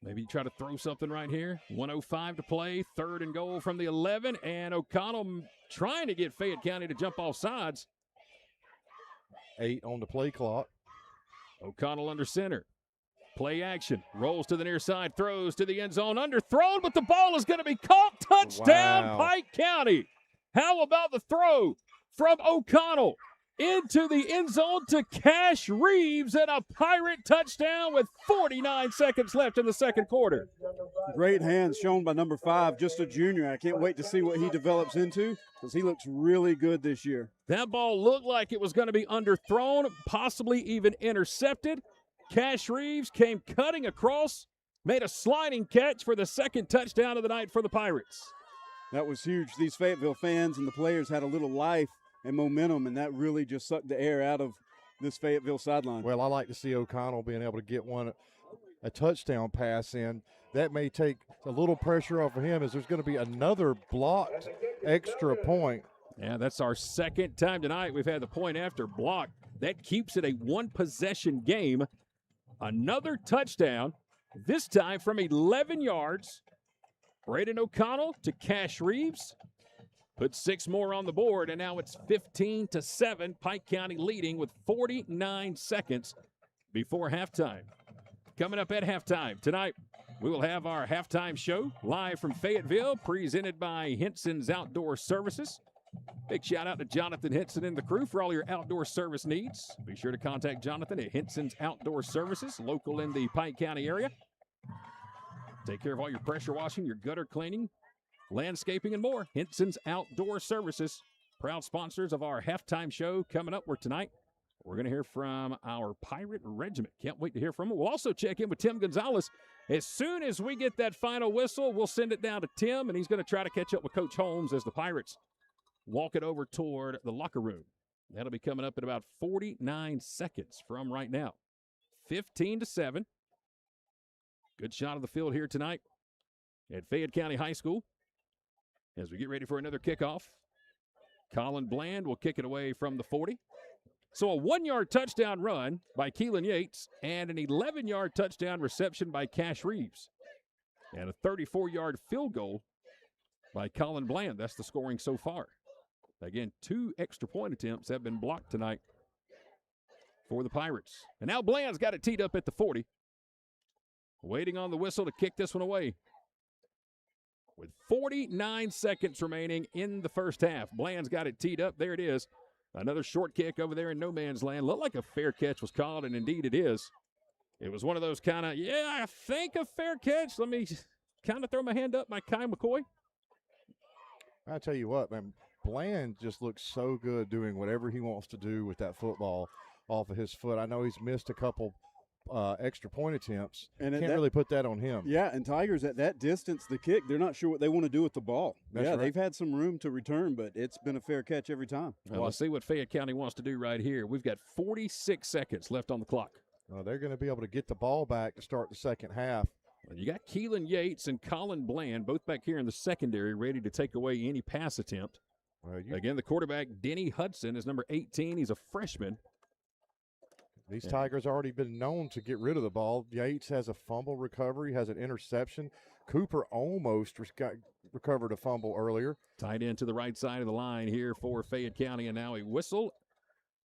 Maybe you try to throw something right here. 1:05 to play, 3rd and goal from the 11, and O'Connell trying to get Fayette County to jump off sides. 8 on the play clock. O'Connell under center. Play action. Rolls to the near side, throws to the end zone, underthrown, but the ball is going to be caught. Touchdown, Wow. Pike County. How about the throw from O'Connell into the end zone to Cash Reeves, and a Pirate touchdown with 49 seconds left in the second quarter. Great hands shown by number 5, just a junior. I can't wait to see what he develops into because he looks really good this year. That ball looked like it was going to be underthrown, possibly even intercepted. Cash Reeves came cutting across, made a sliding catch for the second touchdown of the night for the Pirates. That was huge. These Fayetteville fans and the players had a little life and momentum, and that really just sucked the air out of this Fayetteville sideline. Well, I like to see O'Connell being able to get a touchdown pass in. That may take a little pressure off of him, as there's going to be another blocked extra point. Yeah, that's our second time tonight we've had the point after block. That keeps it a one-possession game. Another touchdown, this time from 11 yards. Braden O'Connell to Cash Reeves. Put 6 more on the board, and now it's 15-7. Pike County leading with 49 seconds before halftime. Coming up at halftime tonight, we will have our halftime show live from Fayetteville, presented by Henson's Outdoor Services. Big shout out to Jonathan Henson and the crew for all your outdoor service needs. Be sure to contact Jonathan at Henson's Outdoor Services, local in the Pike County area. Take care of all your pressure washing, your gutter cleaning, landscaping, and more. Henson's Outdoor Services, proud sponsors of our halftime show coming up. Where tonight we're going to hear from our Pirate Regiment. Can't wait to hear from them. We'll also check in with Tim Gonzalez. As soon as we get that final whistle, we'll send it down to Tim, and he's going to try to catch up with Coach Holmes as the Pirates walk it over toward the locker room. That'll be coming up in about 49 seconds from right now. 15-7. Good shot of the field here tonight at Fayette County High School. As we get ready for another kickoff, Colin Bland will kick it away from the 40. So a 1-yard touchdown run by Keelan Yates and an 11-yard touchdown reception by Cash Reeves. And a 34-yard field goal by Colin Bland. That's the scoring so far. Again, 2 extra point attempts have been blocked tonight for the Pirates. And now Bland's got it teed up at the 40. Waiting on the whistle to kick this one away. With 49 seconds remaining in the first half. Bland's got it teed up. There it is. Another short kick over there in no man's land. Looked like a fair catch was called, and indeed it is. It was one of those kind of, I think a fair catch. Let me kind of throw my hand up, my Kai McCoy. I tell you what, man, Bland just looks so good doing whatever he wants to do with that football off of his foot. I know he's missed a couple extra point attempts. And can't really put that on him. Yeah, and Tigers at that distance, the kick, they're not sure what they want to do with the ball. That's right. They've had some room to return, but it's been a fair catch every time. Well, let's see what Fayette County wants to do right here. We've got 46 seconds left on the clock. They're going to be able to get the ball back to start the second half. You got Keelan Yates and Colin Bland, both back here in the secondary, ready to take away any pass attempt. Again, the quarterback, Denny Hudson, is number 18. He's a freshman. These Tigers already been known to get rid of the ball. Yates has a fumble recovery, has an interception. Cooper almost recovered a fumble earlier. Tight end to the right side of the line here for Fayette County, and now a whistle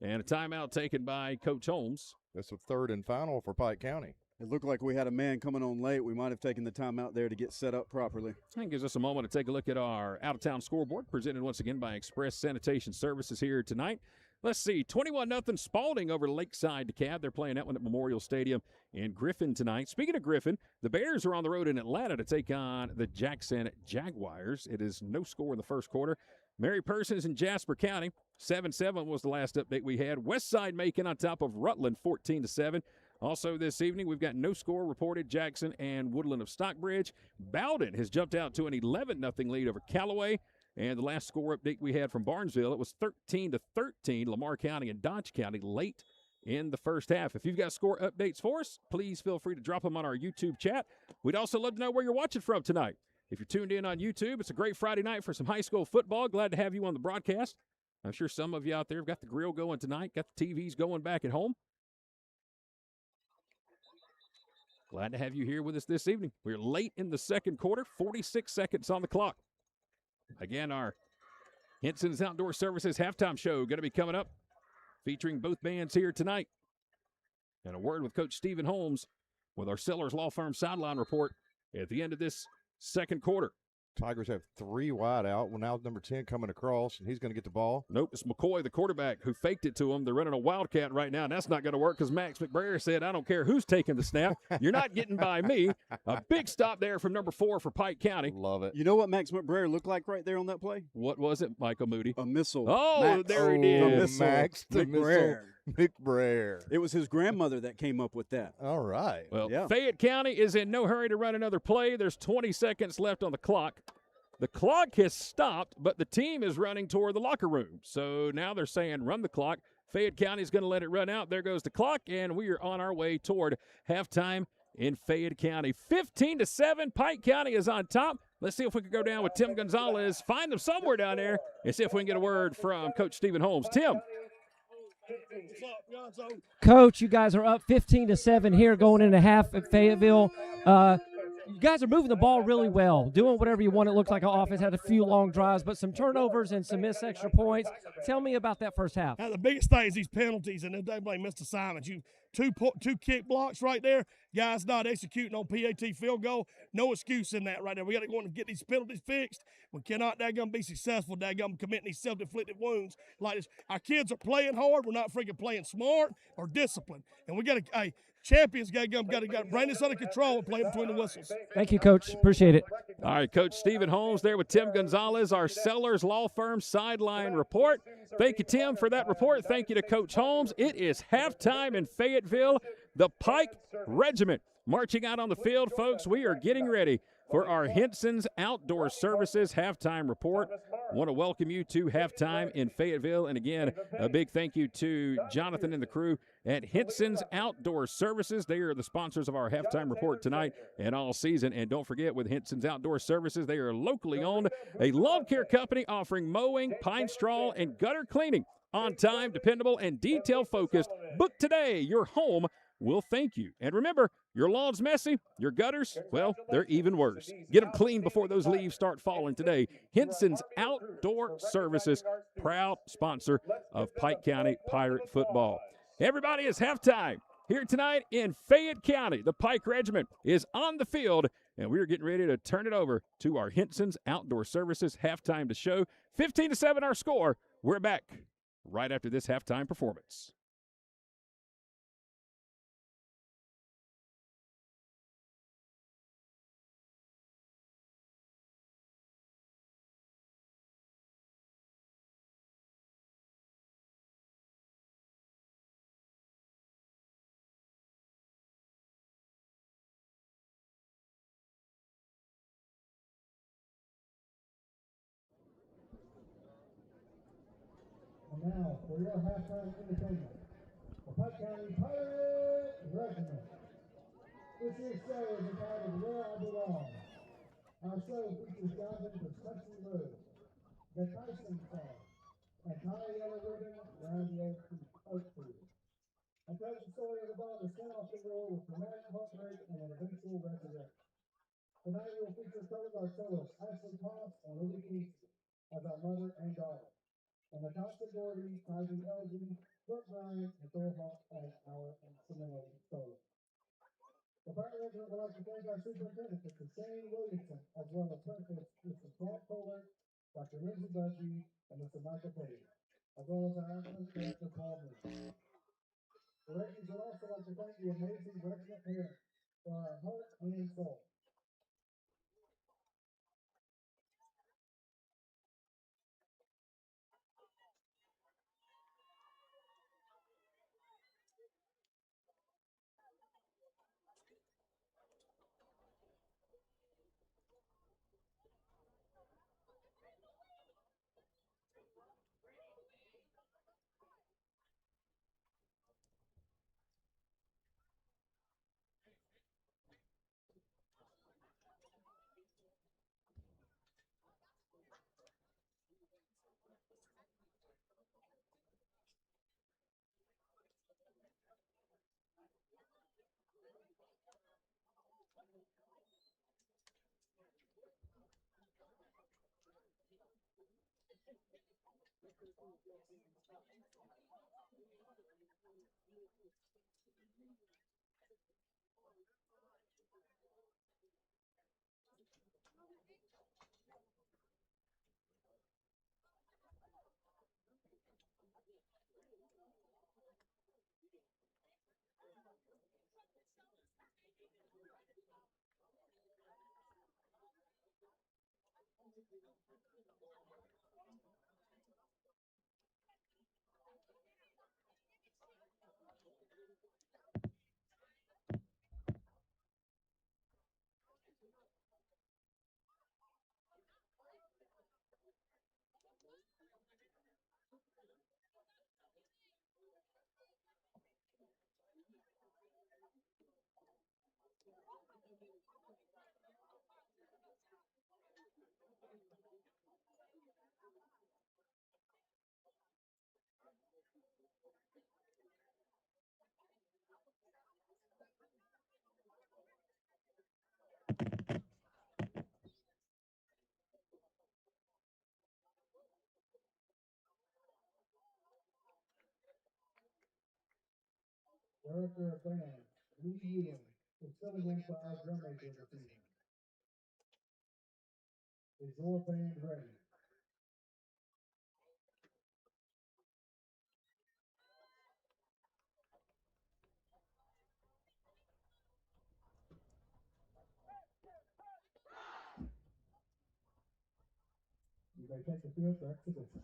And a timeout taken by Coach Holmes. That's a third and final for Pike County. It looked like we had a man coming on late. We might have taken the timeout there to get set up properly. That gives us a moment to take a look at our out-of-town scoreboard, presented once again by Express Sanitation Services here tonight. Let's see, 21-0 Spalding over Lakeside DeKalb. They're playing that one at Memorial Stadium in Griffin tonight. Speaking of Griffin, the Bears are on the road in Atlanta to take on the Jackson Jaguars. It is no score in the first quarter. Mary Persons in Jasper County, 7-7 was the last update we had. Westside Macon on top of Rutland, 14-7. Also this evening, we've got no score reported. Jackson and Woodland of Stockbridge. Bowden has jumped out to an 11-0 lead over Callaway. And the last score update we had from Barnesville, it was 13-13, Lamar County and Dodge County late in the first half. If you've got score updates for us, please feel free to drop them on our YouTube chat. We'd also love to know where you're watching from tonight. If you're tuned in on YouTube, it's a great Friday night for some high school football. Glad to have you on the broadcast. I'm sure some of you out there have got the grill going tonight, got the TVs going back at home. Glad to have you here with us this evening. We're late in the second quarter, 46 seconds on the clock. Again, our Henson's Outdoor Services halftime show going to be coming up, featuring both bands here tonight. And a word with Coach Stephen Holmes with our Sellers Law Firm sideline report at the end of this second quarter. Tigers have 3 wide out. Well, now number 10 coming across, and he's going to get the ball. Nope, it's McCoy, the quarterback, who faked it to him. They're running a wildcat right now, and that's not going to work because Max McBrayer said, I don't care who's taking the snap. You're not getting by me. A big stop there from number 4 for Pike County. Love it. You know what Max McBrayer looked like right there on that play? What was it, Michael Moody? A missile. Oh, Max. there he did. Max the McBrayer. McBrayer. It was his grandmother that came up with that. All right. Well, Yeah. Fayette County is in no hurry to run another play. There's 20 seconds left on the clock. The clock has stopped, but the team is running toward the locker room. So now they're saying run the clock. Fayette County is going to let it run out. There goes the clock, and we are on our way toward halftime in Fayette County. 15-7, Pike County is on top. Let's see if we can go down with Tim Gonzalez, find them somewhere down there, and see if we can get a word from Coach Stephen Holmes. Tim. Coach, you guys are up 15-7 here going into half at Fayetteville. You guys are moving the ball really well, doing whatever you want. It looks like our offense had a few long drives, but some turnovers and some missed extra points. Tell me about that first half. Now, the biggest thing is these penalties, and they blame missed assignments. You two kick blocks right there. Guys not executing on PAT field goal. No excuse in that right there. We got to go and get these penalties fixed. We cannot be successful committing these self-inflicted wounds like this. Our kids are playing hard. We're not freaking playing smart or disciplined. And we got to champions got to bring this under control and play between the whistles. Thank you, Coach. Appreciate it. All right, Coach Stephen Holmes there with Tim Gonzalez, our Sellers Law Firm sideline report. Thank you, Tim, for that report. Thank you to Coach Holmes. It is halftime in Fayetteville. The Pike Regiment marching out on the field. Folks, we are getting ready for our Henson's Outdoor Services halftime report. Want to welcome you to halftime in Fayetteville. And again, a big thank you to Jonathan and the crew at Henson's Outdoor Services. They are the sponsors of our halftime report tonight and all season. And don't forget, with Henson's Outdoor Services, they are locally owned, a lawn care company offering mowing, pine straw, and gutter cleaning. On time, dependable, and detail-focused. Book today. Your home will thank you. And remember, your lawn's messy, your gutters, well, they're even worse. Get them clean before those leaves start falling today. Henson's Outdoor Services, proud sponsor of Pike County Pirate football. Everybody, it's halftime here tonight in Fayette County. The Pike Regiment is on the field, and we're getting ready to turn it over to our Henson's Outdoor Services halftime to show. 15-7 our score. We're back right after this halftime performance. And now, for your halftime entertainment, the Pike County Pirate Regiment. This year's show is entitled Where I Belong. Our show features Jonathan from Country Road, the Tyson Song, and Tie Yellow Ribbon around the oak tree. And tells the story of the dog that sent off the world with dramatic heartbreak and an eventual resurrection. Tonight we will feature our soloists Ashley Toss and Lily Keats as our mother and daughter. And the constant Gordy, Tyson Elgin, line and throw off as our instrumental solo. The Fire Regiment would like to thank our superintendent, Mr. Shane Williamson, as well as principals, Mr. Jack Kohler, Dr. Lindsey Budgie, and Mr. Michael Page, as well as our acting director, Paul Moore. The Regents would also like to thank the amazing regiment parents for our heart and soul. Director of Band, Lee Ewing, is filling in for our drum major this evening. Is your band ready? You may take the field for exhibition.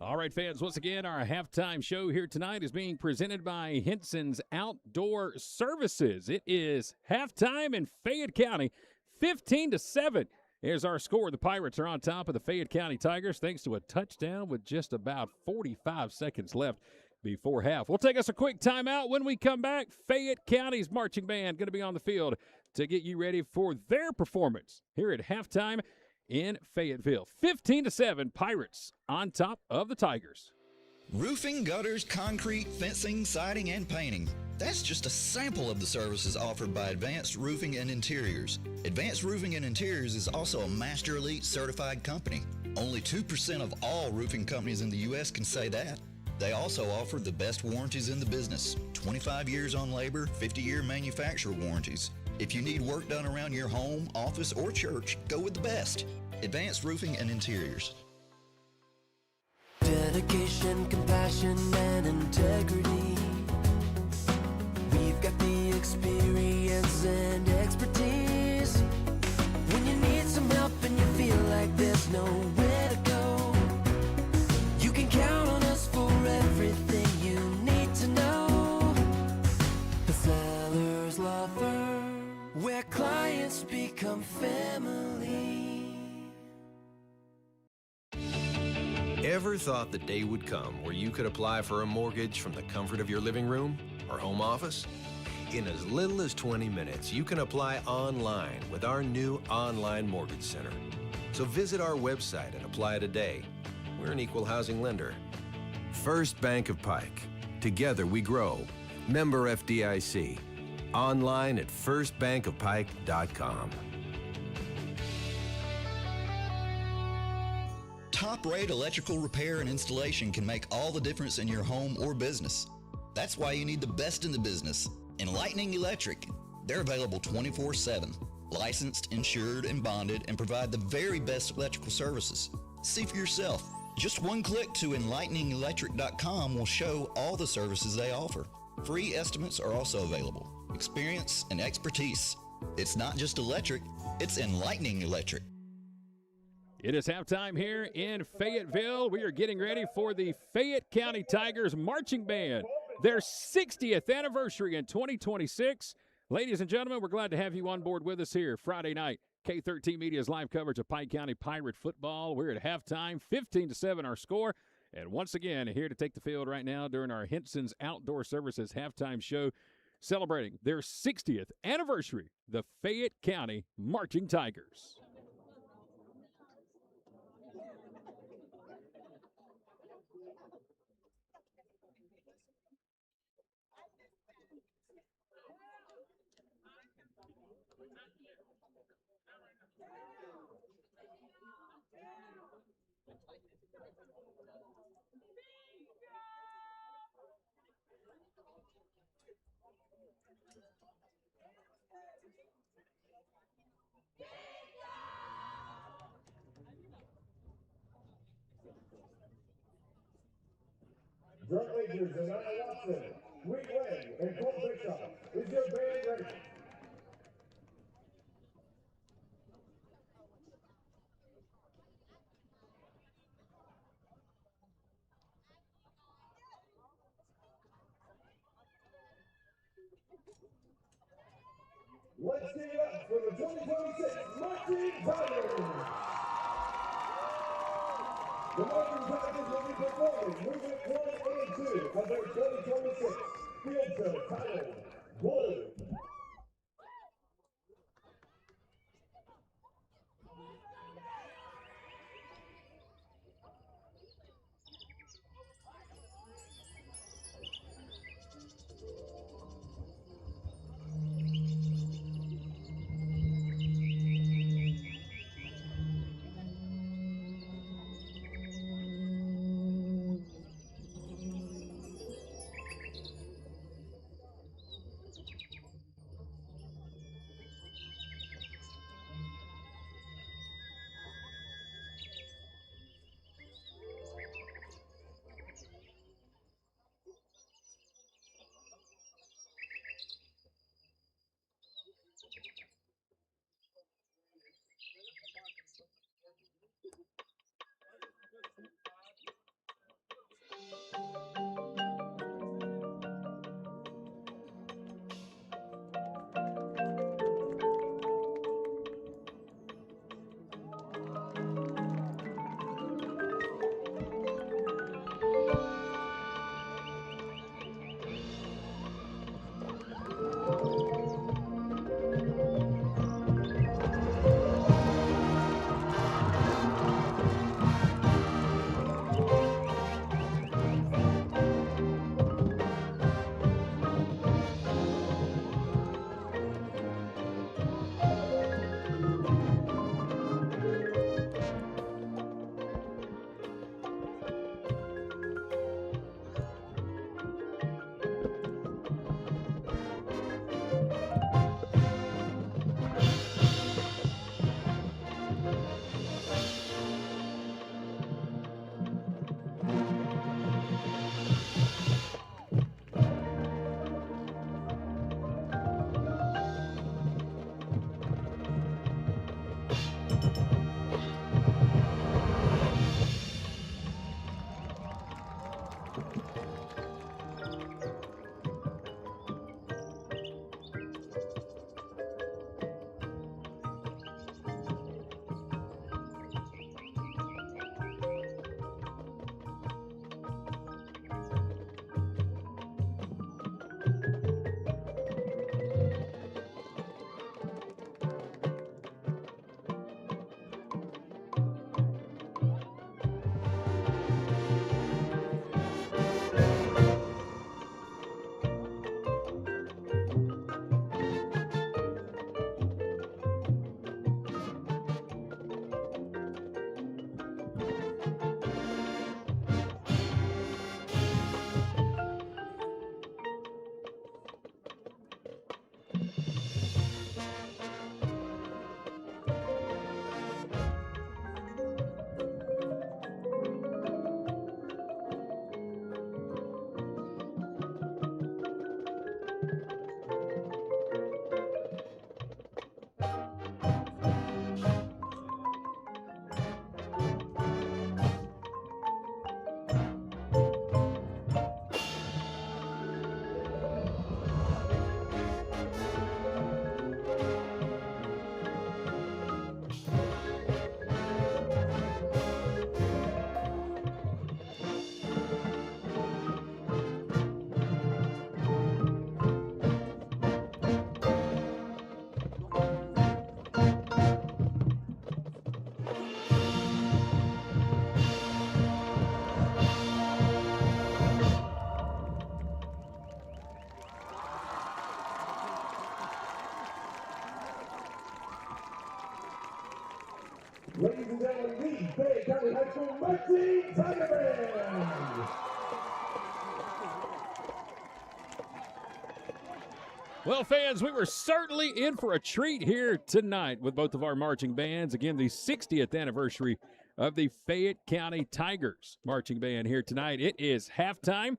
All right, fans, once again, our halftime show here tonight is being presented by Henson's Outdoor Services. It is halftime in Fayette County, 15-7. Here's our score. The Pirates are on top of the Fayette County Tigers thanks to a touchdown with just about 45 seconds left before half. We'll take us a quick timeout. When we come back, Fayette County's marching band going to be on the field to get you ready for their performance here at halftime in Fayetteville. 15-7, Pirates on top of the Tigers. Roofing, gutters, concrete, fencing, siding, and painting. That's just a sample of the services offered by Advanced Roofing and Interiors. Advanced Roofing and Interiors is also a Master Elite certified company. Only 2% of all roofing companies in the U.S. can say that. They also offer the best warranties in the business. 25 years on labor, 50-year manufacturer warranties. If you need work done around your home, office, or church, go with the best. Advanced Roofing and Interiors. Dedication, compassion, and integrity. We've got the experience and expertise. When you need some help and you feel like there's nowhere to go, you can count on us for everything you need to know. The Sellers Law Firm, where clients become family. Ever thought the day would come where you could apply for a mortgage from the comfort of your living room or home office? In as little as 20 minutes, you can apply online with our new online mortgage center. So visit our website and apply today. We're an equal housing lender. First Bank of Pike. Together we grow. Member FDIC. Online at firstbankofpike.com. Top-rate electrical repair and installation can make all the difference in your home or business. That's why you need the best in the business. Enlightening Electric. They're available 24/7. Licensed, insured, and bonded, and provide the very best electrical services. See for yourself. Just one click to enlighteningelectric.com will show all the services they offer. Free estimates are also available. Experience and expertise. It's not just electric, it's Enlightening Electric. It is halftime here in Fayetteville. We are getting ready for the Fayette County Tigers Marching Band, their 60th anniversary in 2026. Ladies and gentlemen, we're glad to have you on board with us here Friday night. K13 Media's live coverage of Pike County Pirate football. We're at halftime, 15-7 our score. And once again, here to take the field right now during our Henson's Outdoor Services halftime show, celebrating their 60th anniversary, the Fayette County Marching Tigers. Drum majors and Anna Watson, Wheat Wang, and Cole Bishop. Is your band ready? Let's give it up for the 2026 Marching Tigers! The Marching Tigers will be performing Movement 1 and 2 of their 2026 field show titled Blue. Ladies and gentlemen, the Fayette County High School Marching Tiger Band. Well, fans, we were certainly in for a treat here tonight with both of our marching bands. Again, the 60th anniversary of the Fayette County Tigers marching band here tonight. It is halftime.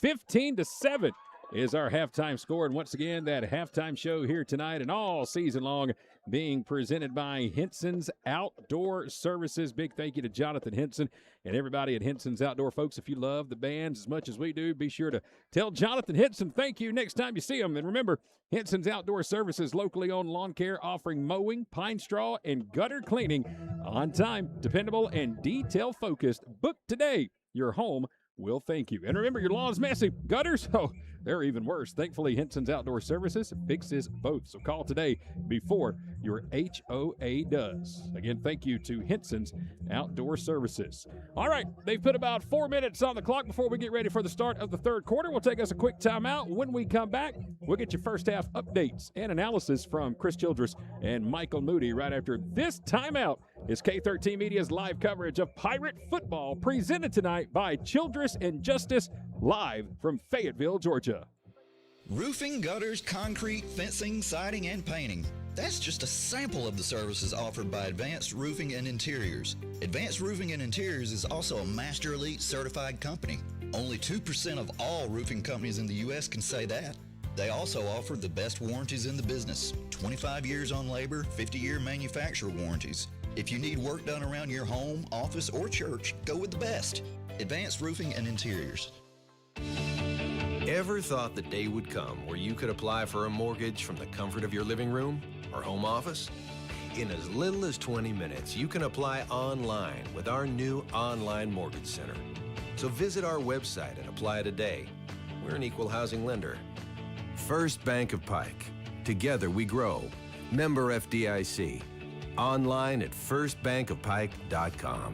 15-7 is our halftime score. And once again, that halftime show here tonight and all season long being presented by Henson's Outdoor Services. Big thank you to Jonathan Henson and everybody at Henson's Outdoor. Folks, if you love the bands as much as we do, be sure to tell Jonathan Henson thank you next time you see him. And remember, Henson's Outdoor Services, locally owned lawn care, offering mowing, pine straw, and gutter cleaning on time, dependable, and detail-focused. Book today. Your home will thank you. And remember, your lawn's messy. Gutters? Oh, they're even worse. Thankfully, Henson's Outdoor Services fixes both. So call today before your HOA does. Again, thank you to Henson's Outdoor Services. All right, they've put about 4 minutes on the clock before we get ready for the start of the third quarter. We'll take us a quick timeout. When we come back, we'll get your first half updates and analysis from Chris Childress and Michael Moody right after this timeout. Is K13 Media's live coverage of Pirate football, presented tonight by Childress and Justice, live from Fayetteville, Georgia. Roofing, gutters, concrete, fencing, siding, and painting. That's just a sample of the services offered by Advanced Roofing and Interiors. Advanced Roofing and Interiors is also a Master Elite certified company. Only 2% of all roofing companies in the U.S. can say that. They also offer the best warranties in the business. 25 years on labor, 50-year manufacturer warranties. If you need work done around your home, office, or church, go with the best. Advanced Roofing and Interiors. Ever thought the day would come where you could apply for a mortgage from the comfort of your living room or home office? In as little as 20 minutes, you can apply online with our new online mortgage center. So visit our website and apply today. We're an equal housing lender. First Bank of Pike. Together we grow. Member FDIC. Online at firstbankofpike.com.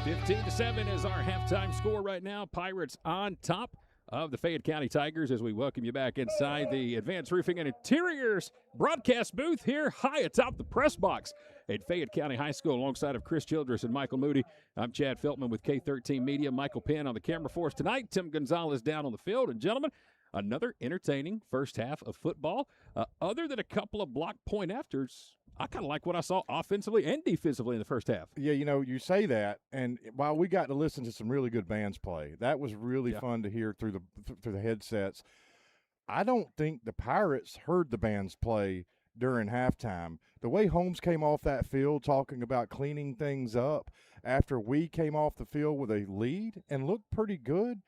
15-7 is our halftime score right now. Pirates on top of the Fayette County Tigers as we welcome you back inside the Advanced Roofing and Interiors broadcast booth here high atop the press box at Fayette County High School alongside of Chris Childress and Michael Moody. I'm Chad Feltman with K13 Media. Michael Penn on the camera for us tonight. Tim Gonzalez down on the field. And gentlemen, another entertaining first half of football. Other than a couple of block point afters, I kind of like what I saw offensively and defensively in the first half. Yeah, you know, you say that, and while we got to listen to some really good bands play, that was really fun to hear through the headsets. I don't think the Pirates heard the bands play during halftime. The way Holmes came off that field talking about cleaning things up after we came off the field with a lead and looked pretty good,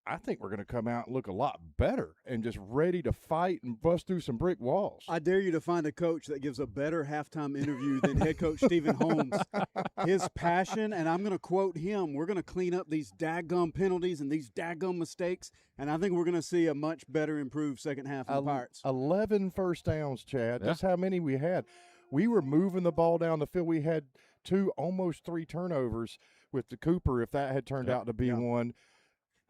I think we're going to come out and look a lot better and just ready to fight and bust through some brick walls. I dare you to find a coach that gives a better halftime interview than head coach Stephen Holmes. His passion, and I'm going to quote him, we're going to clean up these daggum penalties and these daggum mistakes, and I think we're going to see a much better improved second half of the Pirates. 11 first downs, Chad. That's how many we had. We were moving the ball down the field. We had almost 3 turnovers with the Cooper, if that had turned out to be one.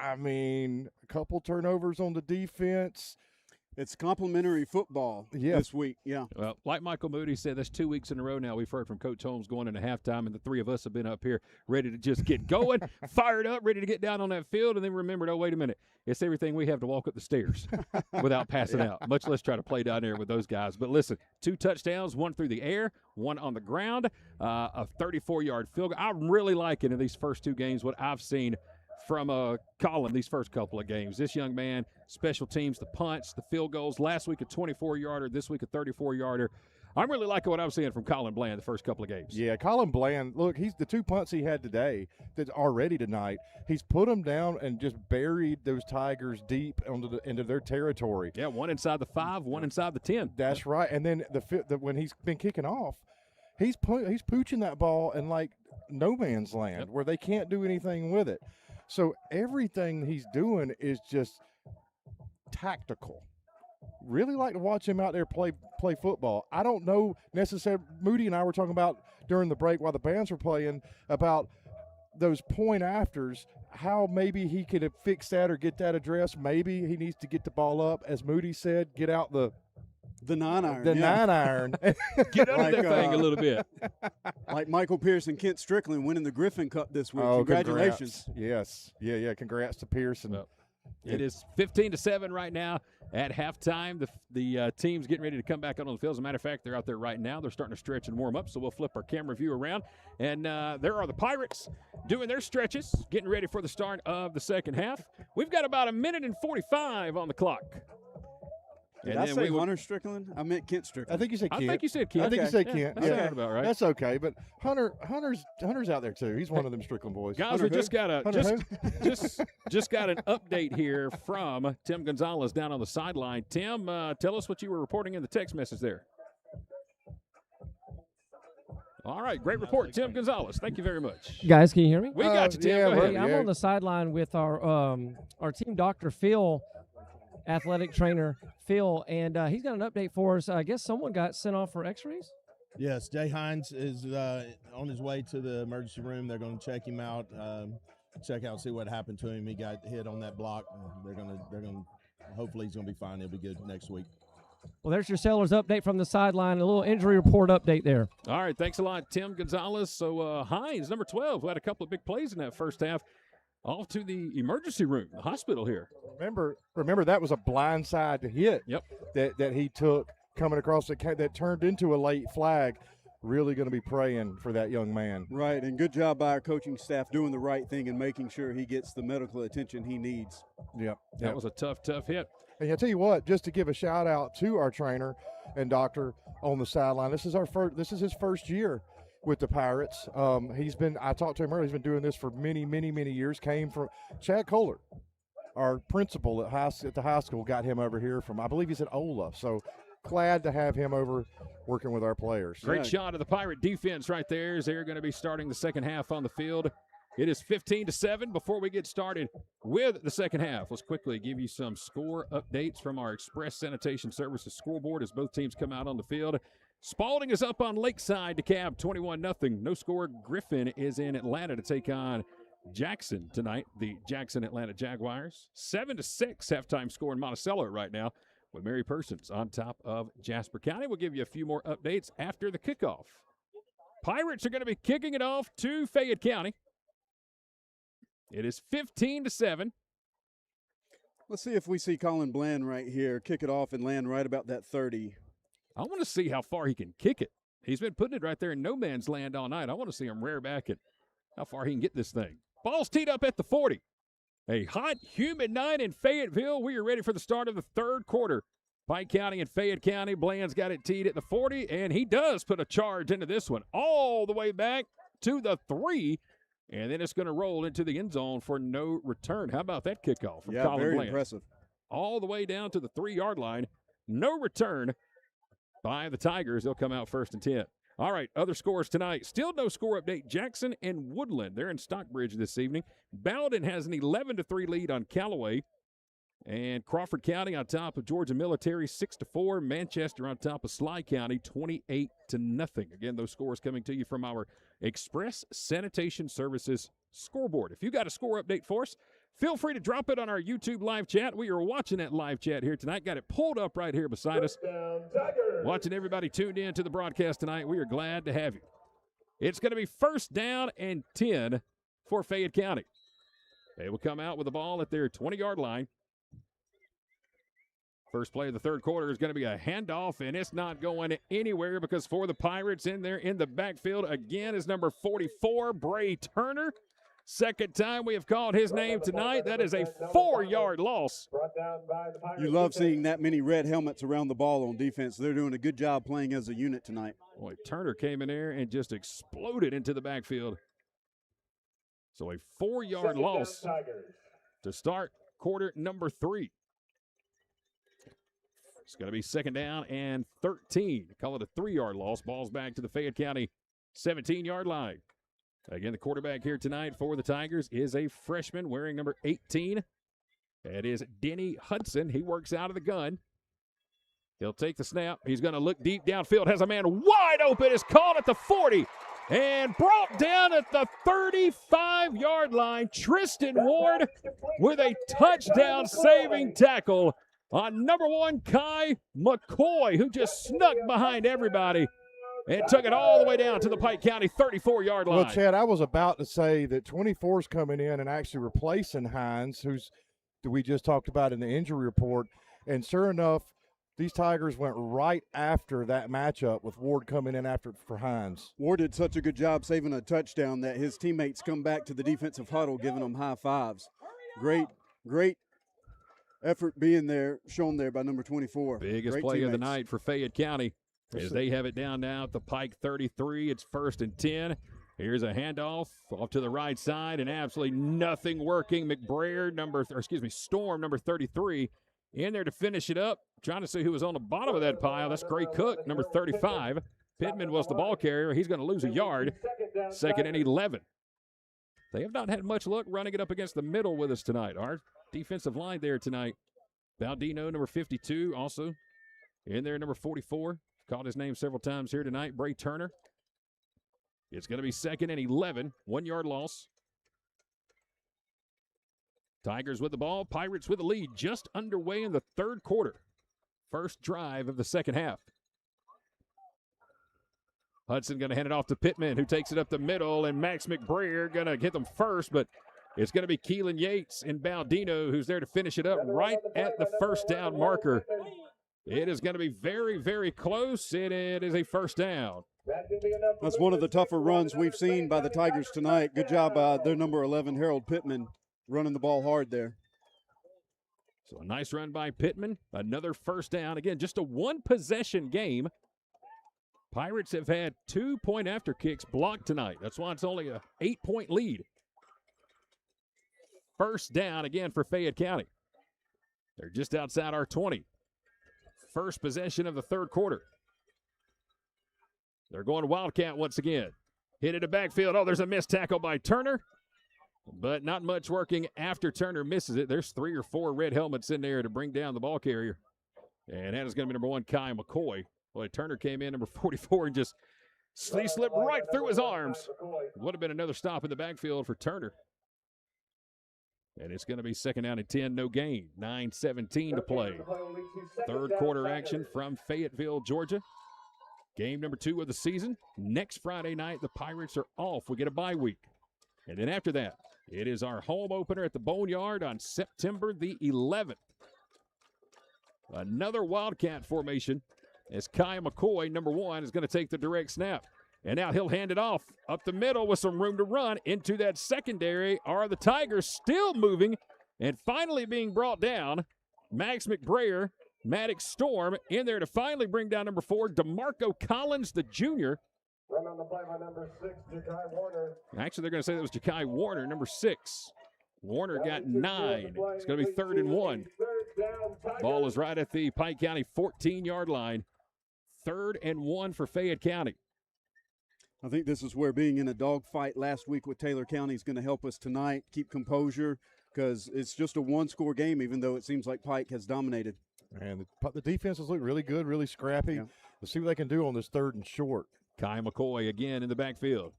I mean, a couple turnovers on the defense. It's complimentary football this week, Well, like Michael Moody said, that's 2 weeks in a row now we've heard from Coach Holmes going into halftime, and the three of us have been up here ready to just get going, fired up, ready to get down on that field, and then remembered, oh, wait a minute, it's everything we have to walk up the stairs without passing out, much less try to play down there with those guys. But listen, 2 touchdowns, 1 through the air, 1 on the ground, a 34-yard field goal. I'm really liking in these first 2 games what I've seen from Colin these first couple of games. This young man, special teams, the punts, the field goals. Last week a 24-yarder, this week a 34-yarder. I'm really liking what I'm seeing from Colin Bland the first couple of games. Yeah, Colin Bland, look, he's the 2 punts he had today that's already tonight. He's put them down and just buried those Tigers deep into their territory. Yeah, 1 inside the 5, 1 inside the 10. That's right. And then when he's been kicking off, he's pooching that ball in like no man's land where they can't do anything with it. So everything he's doing is just tactical. Really like to watch him out there play football. I don't know necessarily. Moody and I were talking about during the break while the bands were playing about those point afters, how maybe he could fix that or get that addressed. Maybe he needs to get the ball up, as Moody said, get out the The 9-iron. The yeah. 9-iron. Get under that thing a little bit. Like Michael Pierce and Kent Strickland winning the Griffin Cup this week. Oh, Congratulations. Congrats. Yes. Yeah. Congrats to Pearson. Well, it is 15-7 right now at halftime. The team's getting ready to come back out on the field. As a matter of fact, they're out there right now. They're starting to stretch and warm up, so we'll flip our camera view around. And there are the Pirates doing their stretches, getting ready for the start of the second half. We've got about 1:45 on the clock. Did I say Hunter Strickland? I meant Kent Strickland. I think you said Kent. I think you said Kent. I think you said Kent. That sounded about right. That's okay, but Hunter's out there too. He's one of them Strickland boys. Guys, we just got an update here from Tim Gonzalez down on the sideline. Tim, tell us what you were reporting in the text message there. All right, great report, Tim Gonzalez. Thank you very much. Guys, can you hear me? We got you, Tim. Yeah, Go ahead. I'm on the sideline with our team doctor, Phil, athletic trainer Phil, and he's got an update for us. I guess someone got sent off for x-rays? Yes, Jay Hines is on his way to the emergency room. They're going to check him out, check out, see what happened to him. He got hit on that block. They're going to hopefully he's going to be fine. He'll be good next week. Well, there's your Sellers update from the sideline, a little injury report update there. All right, thanks a lot, Tim Gonzalez. So Hines, number 12, who had a couple of big plays in that first half, off to the emergency room, the hospital here. Remember that was a blindside hit. Yep. That he took coming across that turned into a late flag. Really going to be praying for that young man. Right, and good job by our coaching staff doing the right thing and making sure he gets the medical attention he needs. Yep. That was a tough hit. And I tell you what, just to give a shout out to our trainer and doctor on the sideline. This is his first year with the Pirates. I talked to him earlier, he's been doing this for many, many, many years. Came from Chad Kohler, our principal at the high school, got him over here from, I believe he's at Ola. So glad to have him over working with our players. Great shot of the Pirate defense right there as they're going to be starting the second half on the field. It is 15-7. Before we get started with the second half, let's quickly give you some score updates from our Express Sanitation Services scoreboard as both teams come out on the field. Spalding is up on Lakeside to Cab 21-0. No score. Griffin is in Atlanta to take on Jackson tonight, the Jackson Atlanta Jaguars. 7-6 halftime score in Monticello right now with Mary Persons on top of Jasper County. We'll give you a few more updates after the kickoff. Pirates are going to be kicking it off to Fayette County. It is 15-7. Let's see if we see Colin Bland right here kick it off and land right about that 30. I want to see how far he can kick it. He's been putting it right there in no man's land all night. I want to see him rear back and how far he can get this thing. Ball's teed up at the 40. A hot, humid night in Fayetteville. We are ready for the start of the third quarter. Pike County and Fayette County. Bland's got it teed at the 40, and he does put a charge into this one all the way back to the 3, and then it's going to roll into the end zone for no return. How about that kickoff from Colin very Bland? Impressive. All the way down to the 3-yard line. No return by the Tigers. They'll come out first and 10. All right, other scores tonight. Still no score update. Jackson and Woodland. They're in Stockbridge this evening. Bowden has an 11-3 lead on Callaway. And Crawford County on top of Georgia Military 6-4. Manchester on top of Sly County 28-0. Again, those scores coming to you from our Express Sanitation Services scoreboard. If you got a score update for us, feel free to drop it on our YouTube live chat. We are watching that live chat here tonight. Got it pulled up right here beside us. Watching everybody tuned in to the broadcast tonight. We are glad to have you. It's going to be 1st down and 10 for Fayette County. They will come out with the ball at their 20-yard line. First play of the third quarter is going to be a handoff, and it's not going anywhere because for the Pirates in there in the backfield again is number 44, Bray Turner. Second time we have called his name tonight. That is a 4-yard loss. You love seeing that many red helmets around the ball on defense. They're doing a good job playing as a unit tonight. Boy, Turner came in there and just exploded into the backfield. So a 4-yard loss to start quarter number 3. It's going to be 2nd down and 13. Call it a 3-yard loss. Ball's back to the Fayette County 17-yard line. Again, the quarterback here tonight for the Tigers is a freshman wearing number 18. That is Denny Hudson. He works out of the gun. He'll take the snap. He's going to look deep downfield. Has a man wide open. Is caught at the 40 and brought down at the 35-yard line. Tristan Ward with a touchdown saving tackle. on number 1, Kai McCoy, who just snuck behind everybody and took it all the way down to the Pike County 34-yard line. Well, Chad, I was about to say that 24's coming in and actually replacing Hines, who we just talked about in the injury report. And sure enough, these Tigers went right after that matchup with Ward coming in after for Hines. Ward did such a good job saving a touchdown that his teammates come back to the defensive huddle giving them high fives. Great effort being there, shown there by number 24. Biggest Great play of the teammates. night for Fayette County as they have it down now at the Pike 33. It's 1st and 10. Here's a handoff off to the right side and absolutely nothing working. Storm, number 33, in there to finish it up. Trying to see who was on the bottom of that pile. That's Gray Cook, number 35. Pittman was the ball carrier. He's going to lose a yard. 2nd and 11. They have not had much luck running it up against the middle with us tonight. Our defensive line there tonight. Baldino, number 52, also in there, number 44. Called his name several times here tonight. Bray Turner. It's going to be 2nd and 11. 1-yard loss. Tigers with the ball. Pirates with the lead. Just underway in the 3rd quarter. First drive of the 2nd half. Hudson going to hand it off to Pittman, who takes it up the middle, and Max McBrayer going to get them first, but it's going to be Keelan Yates and Baldino who's there to finish it up right at the first down marker. It is going to be very, very close, and it is a first down. That's one of the tougher runs we've seen by the Tigers tonight. Good job by their number 11, Harold Pittman, running the ball hard there. So a nice run by Pittman. Another first down. Again, just a one-possession game. Pirates have had 2 point after kicks blocked tonight. That's why it's only a 8-point lead. First down again for Fayette County. They're just outside our 20. First possession of the 3rd quarter. They're going Wildcat once again. Hit it a backfield. Oh, there's a missed tackle by Turner. But not much working after Turner misses it. There's 3 or 4 red helmets in there to bring down the ball carrier. And that is going to be number 1, Kai McCoy. Boy, Turner came in, number 44, and just he slipped right through his arms. Would have been another stop in the backfield for Turner. And it's going to be 2nd down and 10, no gain. 9:17 to play. 3rd quarter action from Fayetteville, Georgia. Game number 2 of the season. Next Friday night, the Pirates are off. We get a bye week. And then after that, it is our home opener at the Boneyard on September the 11th. Another Wildcat formation as Kai McCoy, number 1, is going to take the direct snap. And now he'll hand it off up the middle with some room to run into that secondary. Are the Tigers still moving and finally being brought down? Max McBrayer, Maddox Storm in there to finally bring down number 4, DeMarco Collins, the junior. Run on the play by number 6, Ja'Kai Warner. Actually, they're going to say that was Ja'Kai Warner, number 6. Warner got 9. It's going to be 3rd and 1. Ball is right at the Pike County 14-yard line. 3rd and 1 for Fayette County. I think this is where being in a dogfight last week with Taylor County is going to help us tonight. Keep composure because it's just a one-score game, even though it seems like Pike has dominated. And the defenses look really good, really scrappy. Yeah. Let's see what they can do on this 3rd and short. Kai McCoy again in the backfield.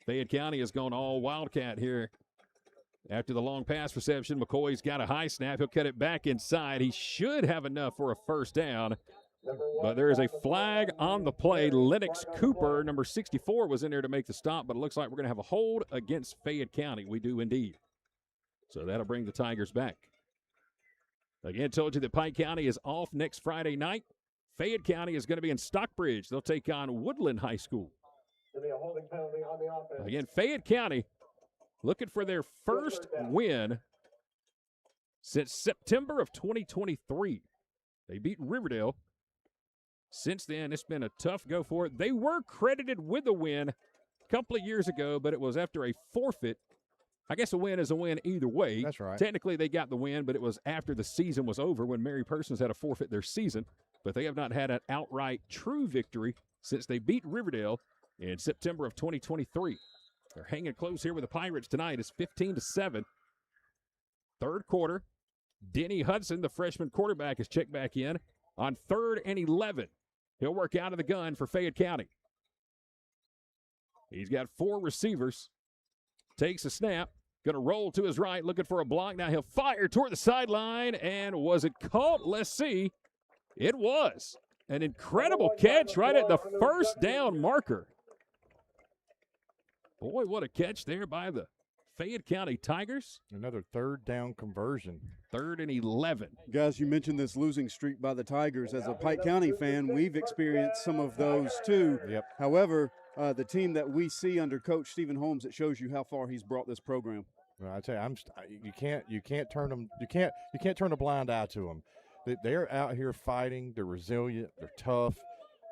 Fayette County has gone all Wildcat here. After the long pass reception, McCoy's got a high snap. He'll cut it back inside. He should have enough for a first down. But there is a flag on the play. Lennox Cooper, number 64, was in there to make the stop, but it looks like we're going to have a hold against Fayette County. We do indeed. So that'll bring the Tigers back. Again, told you that Pike County is off next Friday night. Fayette County is going to be in Stockbridge. They'll take on Woodland High School. There'll be a holding penalty on the offense. Again, Fayette County looking for their first win since September of 2023. They beat Riverdale. Since then, it's been a tough go for it. They were credited with a win a couple of years ago, but it was after a forfeit. I guess a win is a win either way. That's right. Technically, they got the win, but it was after the season was over when Mary Persons had to forfeit their season. But they have not had an outright true victory since they beat Riverdale in September of 2023. They're hanging close here with the Pirates tonight. It's 15-7. 3rd quarter. Denny Hudson, the freshman quarterback, is checked back in on 3rd and 11. He'll work out of the gun for Fayette County. He's got 4 receivers. Takes a snap. Going to roll to his right, looking for a block. Now he'll fire toward the sideline, and was it caught? Let's see. It was. An incredible catch right at the first down marker. Boy, what a catch there by the Fayette County Tigers. Another third down conversion. 3rd and 11. Guys, you mentioned this losing streak by the Tigers. As a Pike County fan, we've experienced some of those too. Yep. However, the team that we see under Coach Stephen Holmes, it shows you how far he's brought this program. Well, I tell you, you can't turn them. You can't turn a blind eye to them. They're out here fighting. They're resilient. They're tough.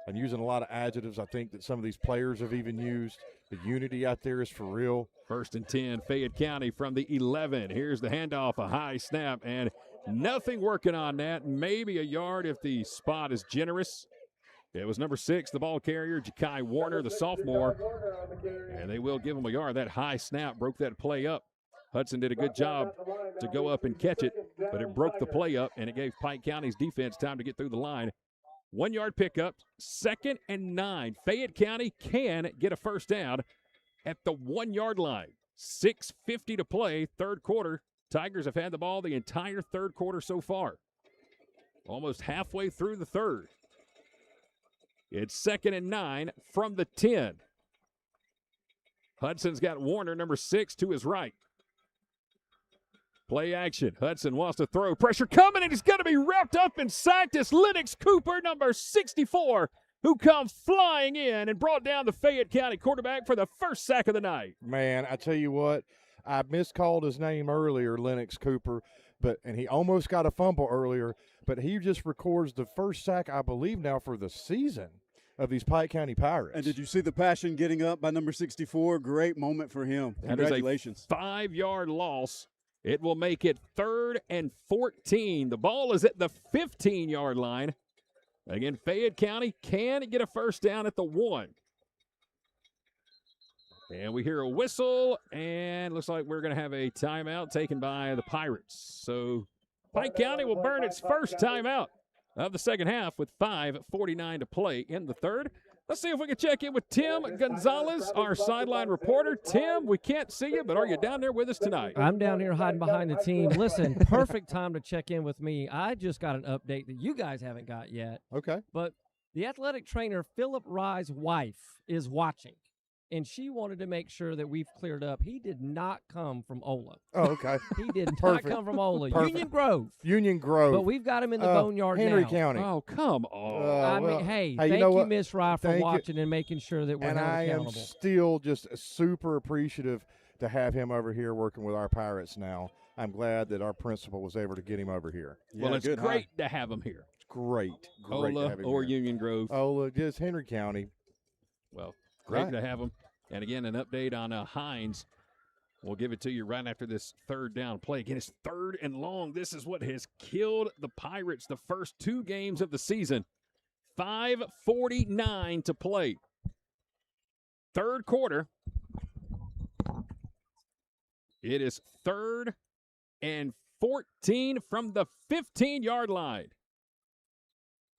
I'm using a lot of adjectives I think that some of these players have even used. The unity out there is for real. 1st and 10, Fayette County from the 11. Here's the handoff, a high snap, and nothing working on that. Maybe a yard if the spot is generous. It was number 6, the ball carrier, Ja'Kai Warner, the sophomore, and they will give him a yard. That high snap broke that play up. Hudson did a good job to go up and catch it, but it broke the play up, and it gave Pike County's defense time to get through the line. 1-yard pickup, 2nd and 9. Fayette County can get a first down at the 1-yard line. 6:50 to play, 3rd quarter. Tigers have had the ball the entire 3rd quarter so far. Almost halfway through the 3rd. It's 2nd and 9 from the 10. Hudson's got Warner, number 6, to his right. Play action. Hudson wants to throw. Pressure coming, and he's going to be wrapped up and sacked. It's Lennox Cooper, number 64, who comes flying in and brought down the Fayette County quarterback for the first sack of the night. Man, I tell you what, I miscalled his name earlier, Lennox Cooper, and he almost got a fumble earlier, but he just records the first sack, I believe, now for the season of these Pike County Pirates. And did you see the passion getting up by number 64? Great moment for him. Congratulations. That is a 5-yard loss. It will make it 3rd and 14. The ball is at the 15-yard line. Again, Fayette County can get a first down at the 1. And we hear a whistle, and looks like we're going to have a timeout taken by the Pirates. So Pike County will burn its first timeout of the second half with 5:49 to play in the 3rd. Let's see if we can check in with Tim Gonzalez, our sideline reporter. Tim, we can't see you, but are you down there with us tonight? I'm down here hiding behind the team. Listen, perfect time to check in with me. I just got an update that you guys haven't got yet. Okay. But the athletic trainer, Philip Rye's wife, is watching, and she wanted to make sure that we've cleared up. He did not come from Ola. Oh, okay. He did not come from Ola. Union Grove. Union Grove. But we've got him in the boneyard Henry now. County. Oh, come on. I mean, hey, thank you, Miss Rye, for watching and making sure that we're held accountable. And I am still just super appreciative to have him over here working with our Pirates now. I'm glad that our principal was able to get him over here. Well, it's great to have him here. It's great Ola to have him or here. Union Grove. Ola, just Henry County. Well, great to have him. And again, an update on Hines. We'll give it to you right after this 3rd down play. Again, it's 3rd and long. This is what has killed the Pirates the first 2 games of the season. 5:49 to play. 3rd quarter. It is 3rd and 14 from the 15-yard line.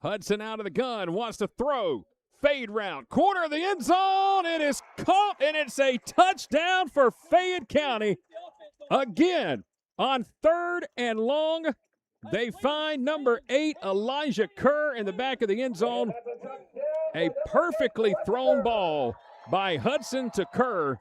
Hudson out of the gun, wants to throw. Fade route, corner of the end zone. It is caught, and it's a touchdown for Fayette County. Again, on 3rd and long, they find number 8, Elijah Kerr, in the back of the end zone. A perfectly thrown ball by Hudson to Kerr.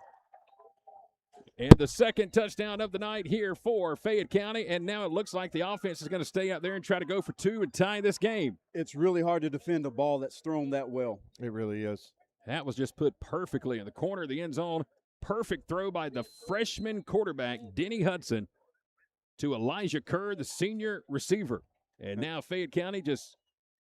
And the 2nd touchdown of the night here for Fayette County. And now it looks like the offense is going to stay out there and try to go for 2 and tie this game. It's really hard to defend a ball that's thrown that well. It really is. That was just put perfectly in the corner of the end zone. Perfect throw by the freshman quarterback, Denny Hudson, to Elijah Kerr, the senior receiver. And now Fayette County just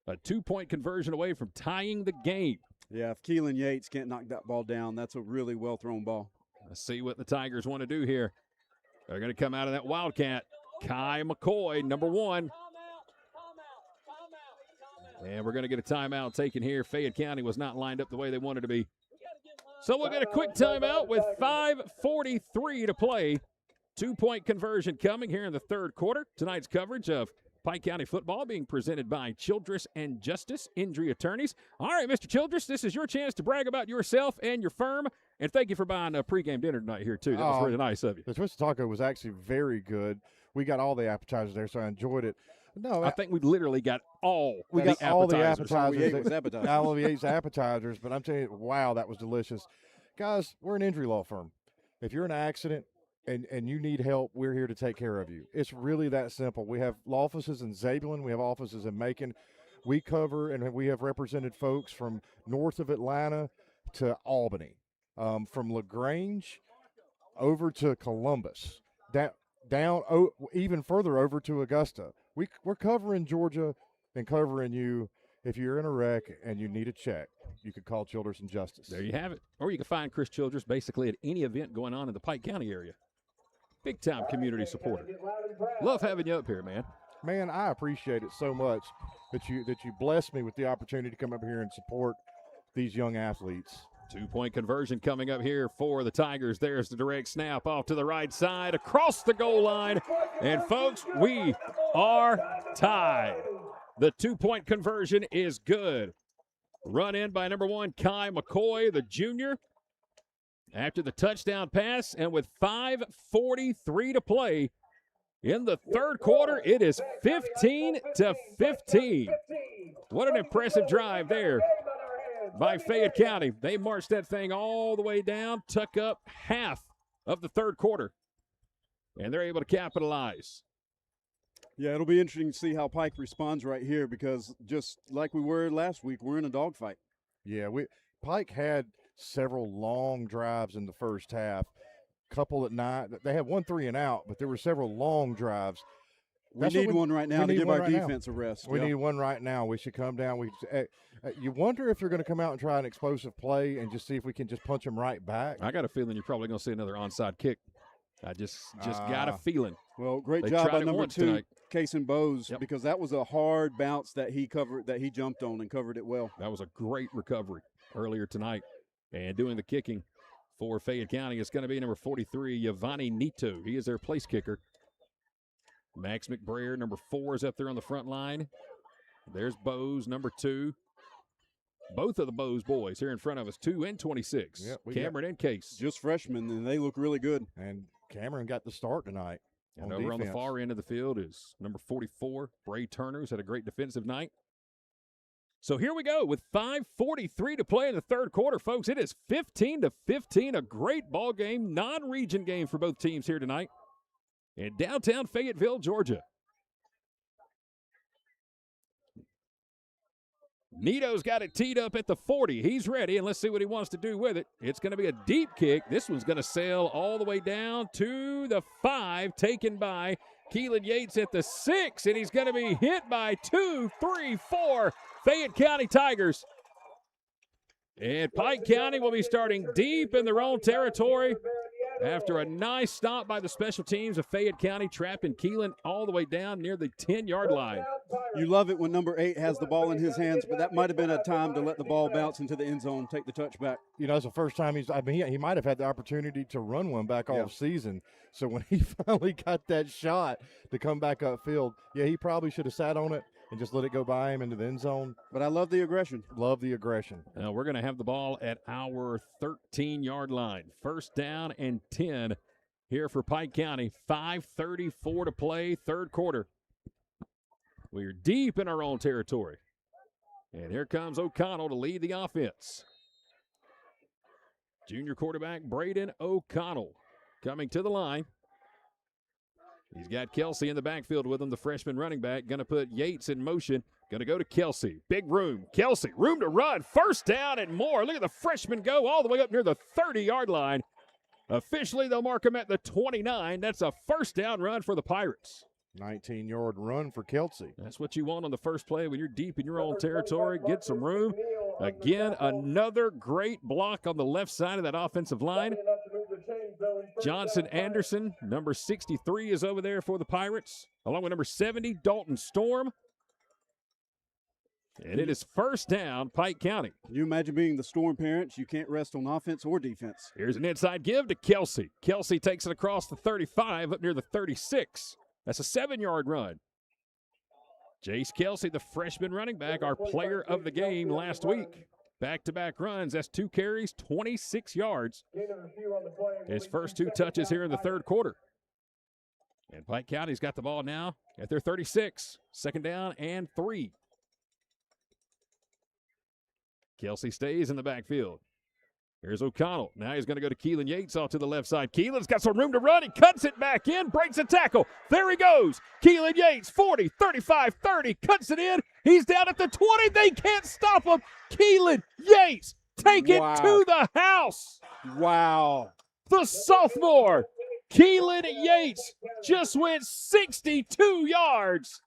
a 2-point conversion away from tying the game. Yeah, if Keelan Yates can't knock that ball down, that's a really well-thrown ball. Let's see what the Tigers want to do here. They're going to come out of that Wildcat. Kai McCoy, number 1. And we're going to get a timeout taken here. Fayette County was not lined up the way they wanted to be. So we'll get a quick timeout with 5:43 to play. 2-point conversion coming here in the 3rd quarter. Tonight's coverage of Pike County football being presented by Childress and Justice Injury Attorneys. All right, Mr. Childress, this is your chance to brag about yourself and your firm. And thank you for buying a pregame dinner tonight here, too. That was really nice of you. The Twisted Taco was actually very good. We got all the appetizers there, so I enjoyed it. No, I think we literally got all the appetizers. All we ate was appetizers. All we ate was appetizers, but I'm telling you, wow, that was delicious. Guys, we're an injury law firm. If you're in an accident and you need help, we're here to take care of you. It's really that simple. We have law offices in Zebulon. We have offices in Macon. We cover and we have represented folks from north of Atlanta to Albany, from LaGrange over to Columbus, down even further over to Augusta. We're covering Georgia and covering you. If you're in a wreck and you need a check, you could call Childress and Justice. There you have it. Or you can find Chris Childress basically at any event going on in the Pike County area. Big-time community supporter. Love having you up here, man. Man, I appreciate it so much that you blessed me with the opportunity to come up here and support these young athletes. 2-point conversion coming up here for the Tigers. There's the direct snap off to the right side, across the goal line. And, folks, we are tied. The 2-point conversion is good. Run in by number 1, Kai McCoy, the junior, after the touchdown pass. And with 5:43 to play in the third quarter, it is 15-15. What an impressive drive there by Fayette County. They marched that thing all the way down, took up half of the third quarter, and they're able to capitalize. Yeah, it'll be interesting to see how Pike responds right here because just like we were last week, we're in a dogfight. Yeah, Pike had several long drives in the first half, couple at night. They had 1 3 and out, but there were several long drives. We need one right now to give our defense a rest. We need one right now. We should come down. You wonder if they're going to come out and try an explosive play and just see if we can just punch them right back. I got a feeling you're probably going to see another onside kick. I just got a feeling. Well, great job by number 2, Kason Bowes, because that was a hard bounce that he covered, that he jumped on and covered it well. That was a great recovery earlier tonight. And doing the kicking for Fayette County is going to be number 43, Giovanni Nito. He is their place kicker. Max McBrayer, number 4, is up there on the front line. There's Bowes, number 2. Both of the Bowes boys here in front of us, 2 and 26. Yep, Cameron and Case. Just freshmen, and they look really good. And Cameron got the start tonight. And over on the far end of the field is number 44, Bray Turner, who's had a great defensive night. So here we go with 5:43 to play in the third quarter, folks. It is 15-15, a great ball game, non-region game for both teams here tonight in downtown Fayetteville, Georgia. Nito's got it teed up at the 40. He's ready, and let's see what he wants to do with it. It's going to be a deep kick. This one's going to sail all the way down to the 5, taken by Keelan Yates at the 6, and he's going to be hit by 2, 3, 4 Fayette County Tigers. And Pike County will be starting deep in their own territory after a nice stop by the special teams of Fayette County, trapping Keelan all the way down near the 10-yard line. You love it when number 8 has the ball in his hands, but that might have been a time to let the ball bounce into the end zone, take the touchback. You know, it's the first time he might have had the opportunity to run one back all season. So when he finally got that shot to come back upfield, he probably should have sat on it and just let it go by him into the end zone. But I love the aggression. Love the aggression. Now we're going to have the ball at our 13-yard line. First down and 10 here for Pike County. 5:34 to play, third quarter. We're deep in our own territory. And here comes O'Connell to lead the offense. Junior quarterback Braden O'Connell coming to the line. He's got Kelsey in the backfield with him, the freshman running back. Going to put Yates in motion. Going to go to Kelsey. Big room. Kelsey, room to run. First down and more. Look at the freshman go all the way up near the 30-yard line. Officially, they'll mark him at the 29. That's a first down run for the Pirates. 19-yard run for Kelsey. That's what you want on the first play when you're deep in your own territory. Get some room. Again, another great block on the left side of that offensive line. Johnson Anderson, number 63, is over there for the Pirates, along with number 70, Dalton Storm. And it is first down, Pike County. Can you imagine being the Storm parents? You can't rest on offense or defense. Here's an inside give to Kelsey. Kelsey takes it across the 35 up near the 36. That's a 7-yard run. Jace Kelsey, the freshman running back, our player of the game last week. Back-to-back runs. That's 2 carries, 26 yards. His first 2 touches here in the third quarter. And Pike County's got the ball now at their 36. Second down and 3. Kelsey stays in the backfield. Here's O'Connell. Now he's going to go to Keelan Yates off to the left side. Keelan's got some room to run. He cuts it back in, breaks a tackle. There he goes. Keelan Yates, 40, 35, 30, cuts it in. He's down at the 20. They can't stop him. Keelan Yates, take it to the house. Wow. The sophomore, Keelan Yates, just went 62 yards.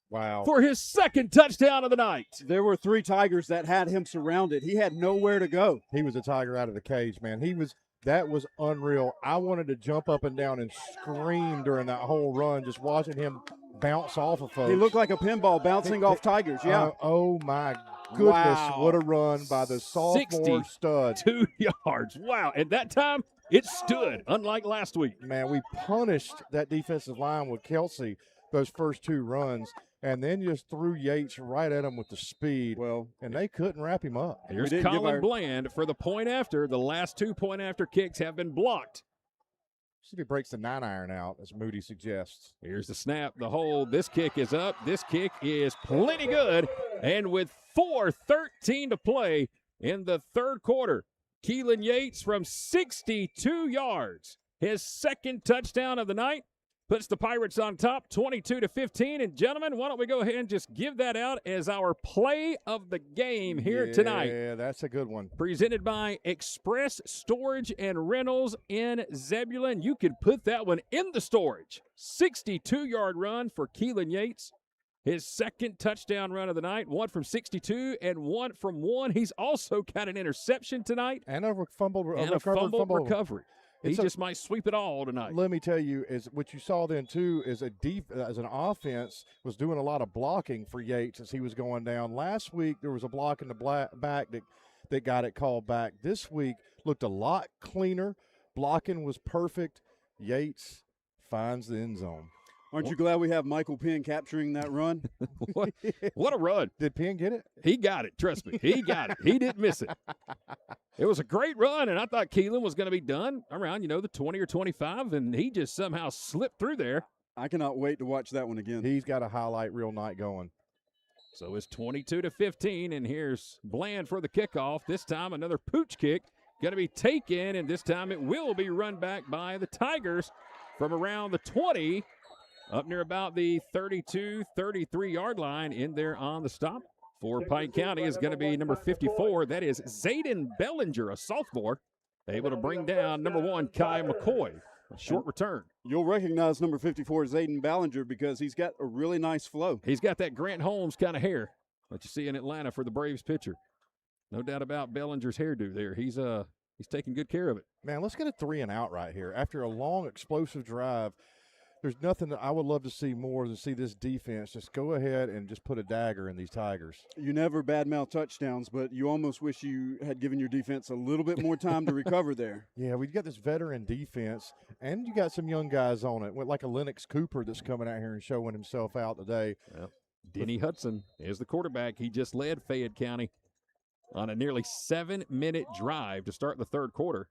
Wow. For his second touchdown of the night. There were 3 Tigers that had him surrounded. He had nowhere to go. He was a tiger out of the cage, man. That was unreal. I wanted to jump up and down and scream during that whole run, just watching him bounce off of folks. He looked like a pinball bouncing off Tigers, yeah. Oh, my goodness. Wow. What a run by the sophomore stud. 2 yards. Wow. At that time, it stood, unlike last week. Man, we punished that defensive line with Kelsey those first 2 runs, and then just threw Yates right at him with the speed. Well, and they couldn't wrap him up. Here's Colin Bland for the point after. The last 2 point after kicks have been blocked. See if he breaks the 9-iron out, as Moody suggests. Here's the snap, the hold. This kick is up. This kick is plenty good. And with 4:13 to play in the third quarter, Keelan Yates from 62 yards, his second touchdown of the night, puts the Pirates on top, 22-15. And, gentlemen, why don't we go ahead and just give that out as our play of the game here tonight. Yeah, that's a good one. Presented by Express Storage and Rentals in Zebulon. You could put that one in the storage. 62-yard run for Keelan Yates. His second touchdown run of the night, 1 from 62 and 1 from 1. He's also got an interception tonight. And a fumbled recovery. He just might sweep it all tonight. Let me tell you, is what you saw then too is as an offense was doing a lot of blocking for Yates as he was going down. Last week there was a block in the back that got it called back. This week looked a lot cleaner. Blocking was perfect. Yates finds the end zone. Aren't you glad we have Michael Penn capturing that run? What a run. Did Penn get it? He got it. Trust me. He got it. He didn't miss it. It was a great run, and I thought Keelan was going to be done around, the 20 or 25, and he just somehow slipped through there. I cannot wait to watch that one again. He's got a highlight reel night going. So it's 22-15, and here's Bland for the kickoff. This time another pooch kick going to be taken, and this time it will be run back by the Tigers from around the 20. Up near about the 32, 33-yard line in there on the stop. For Pike County is going to be number 54. That is Zayden Bellinger, a sophomore, able to bring down number 1, Kai McCoy. A short return. You'll recognize number 54, Zayden Bellinger, because he's got a really nice flow. He's got that Grant Holmes kind of hair that you see in Atlanta for the Braves pitcher. No doubt about Bellinger's hairdo there. He's taking good care of it. Man, let's get a 3-and-out right here. After a long, explosive drive, there's nothing that I would love to see more than see this defense just go ahead and just put a dagger in these Tigers. You never badmouth touchdowns, but you almost wish you had given your defense a little bit more time to recover there. Yeah, we've got this veteran defense, and you got some young guys on it, like a Lennox Cooper that's coming out here and showing himself out today. Yep. Denny Hudson is the quarterback. He just led Fayette County on a nearly 7-minute drive to start the third quarter.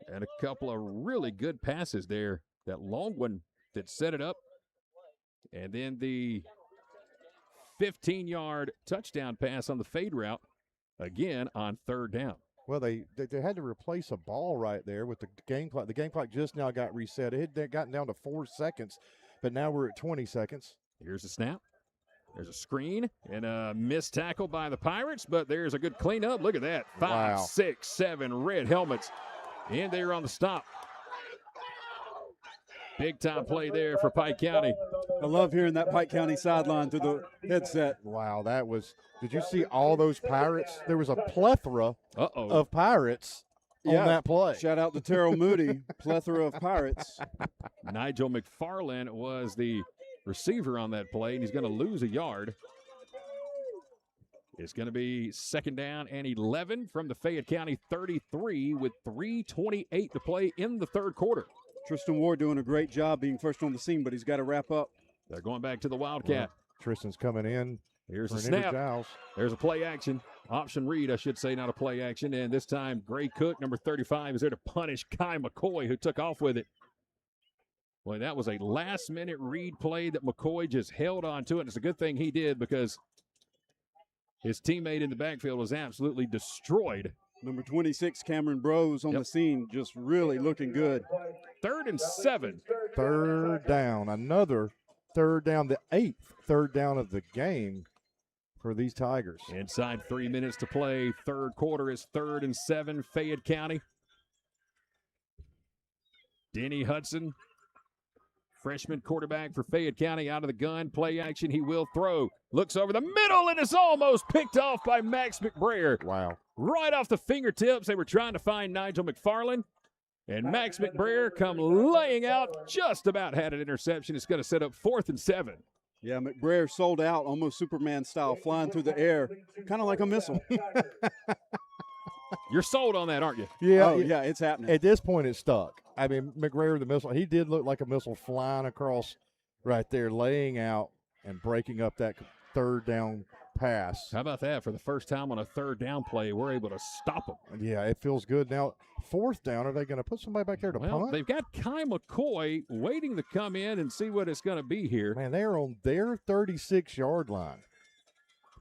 And a couple of really good passes there. That long one that set it up. And then the 15-yard touchdown pass on the fade route, again on third down. Well, they had to replace a ball right there with the game clock. The game clock just now got reset. It had gotten down to 4 seconds, but now we're at 20 seconds. Here's a snap. There's a screen and a missed tackle by the Pirates, but there's a good cleanup. Look at that. 5, 6, 7 red helmets in there on the stop. Big-time play there for Pike County. I love hearing that Pike County sideline through the headset. Wow, that was – did you see all those Pirates? There was a plethora of Pirates on that play. Shout out to Terrell Moody, plethora of Pirates. Nigel McFarland was the receiver on that play, and he's going to lose a yard. It's going to be second down and 11 from the Fayette County 33 with 3:28 to play in the third quarter. Tristan Ward doing a great job being first on the scene, but he's got to wrap up. They're going back to the Wildcat. Tristan's coming in. Here's for a an snap. Giles. There's a play action. Option read, I should say, not a play action. And this time, Gray Cook, number 35, is there to punish Kai McCoy, who took off with it. Boy, that was a last-minute read play that McCoy just held on to it. And it's a good thing he did because his teammate in the backfield was absolutely destroyed. Number 26, Cameron Bros on the scene, just really looking good. 3rd and 7. Third down. Another third down. The 8th third down of the game for these Tigers. Inside 3 minutes to play. Third quarter is 3rd and 7, Fayette County. Denny Hudson, freshman quarterback for Fayette County, out of the gun. Play action, he will throw. Looks over the middle, and it's almost picked off by Max McBrayer. Wow. Right off the fingertips. They were trying to find Nigel McFarland. And Max McBrayer come laying out, just about had an interception. It's going to set up 4th and 7. Yeah, McBrayer sold out, almost Superman style, flying through the air, kind of like a missile. You're sold on that, aren't you? Yeah. Oh, yeah, it's happening. At this point, it's stuck. I mean, McBrayer, the missile, he did look like a missile flying across right there, laying out and breaking up that third down pass. How about that? For the first time on a third down play, we're able to stop them. Yeah, it feels good. Now, 4th down, are they going to put somebody back there to Well, punt? they've got Kai McCoy waiting to come in and see what it's going to be here. Man, they're on their 36-yard line.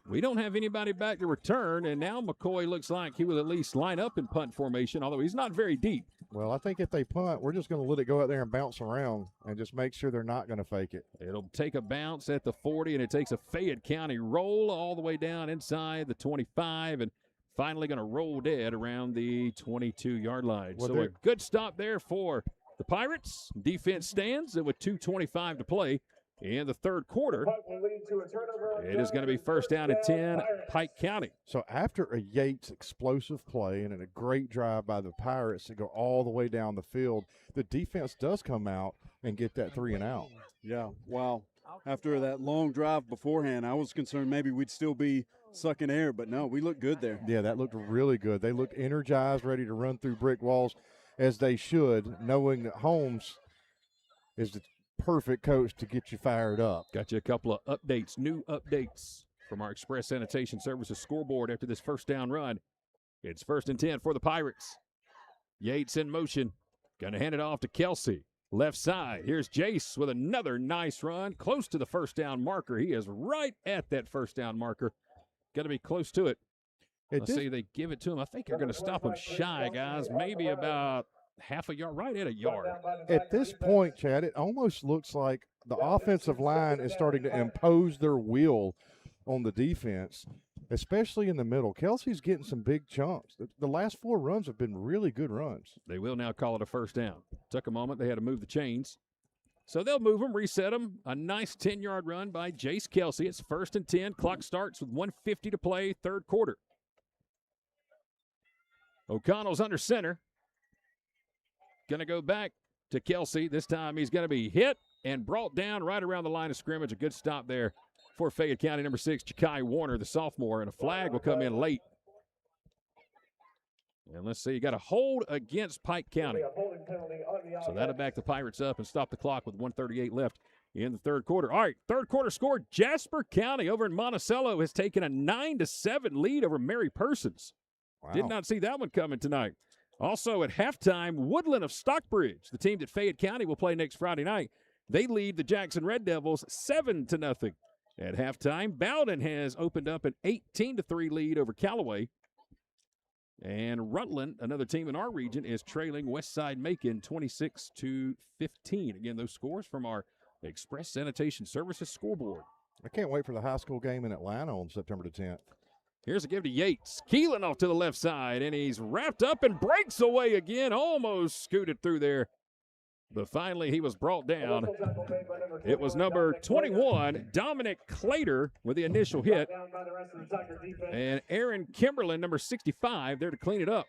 We don't have anybody back to return, and now McCoy looks like he will at least line up in punt formation, although he's not very deep. Well, I think if they punt, we're just going to let it go out there and bounce around and just make sure they're not going to fake it. It'll take a bounce at the 40, and it takes a Fayette County roll all the way down inside the 25, and finally going to roll dead around the 22-yard line. Well, so a good stop there for the Pirates. Defense stands, and with 2:25 to play in the third quarter, it is going to be 1st down and 10, Pike County. So after a Yates explosive play and a great drive by the Pirates to go all the way down the field, the defense does come out and get that 3 and out. Yeah, wow. After that long drive beforehand, I was concerned maybe we'd still be sucking air, but no, we looked good there. Yeah, that looked really good. They looked energized, ready to run through brick walls as they should, knowing that Holmes is the perfect coach to get you fired up. Got you a couple of updates, new updates from our Express Sanitation Services scoreboard after this first down run. It's 1st and 10 for the Pirates. Yates in motion. Going to hand it off to Kelsey. Left side. Here's Jace with another nice run. Close to the first down marker. He is right at that first down marker. Got to be close to it. Let's see, they give it to him. I think they're going to stop him shy, guys. Maybe about half a yard, right at a yard. At this point, Chad, it almost looks like the offensive line is starting to impose their will on the defense, especially in the middle. Kelsey's getting some big chunks. The last 4 runs have been really good runs. They will now call it a first down. Took a moment. They had to move the chains. So they'll move them, reset them. A nice 10-yard run by Jace Kelsey. It's 1st and 10. Clock starts with 1:50 to play, third quarter. O'Connell's under center. Going to go back to Kelsey. This time he's going to be hit and brought down right around the line of scrimmage. A good stop there for Fayette County. Number 6, Ja'Kai Warner, the sophomore, and a flag will come in late. And let's see, you got a hold against Pike County. So that'll back the Pirates up and stop the clock with 1:38 left in the third quarter. All right, third quarter score. Jasper County over in Monticello has taken a 9-7 lead over Mary Persons. Wow. Did not see that one coming tonight. Also at halftime, Woodland of Stockbridge, the team that Fayette County will play next Friday night, they lead the Jackson Red Devils 7-0. At halftime, Bowden has opened up an 18-3 lead over Callaway. And Rutland, another team in our region, is trailing Westside Macon 26-15. Again, those scores from our Express Sanitation Services scoreboard. I can't wait for the high school game in Atlanta on September the 10th. Here's a give to Yates. Keelan off to the left side, and he's wrapped up and breaks away again. Almost scooted through there. But finally, he was brought down. It was number 21, Dominic Clater, with the initial hit. And Aaron Kimberlin, number 65, there to clean it up.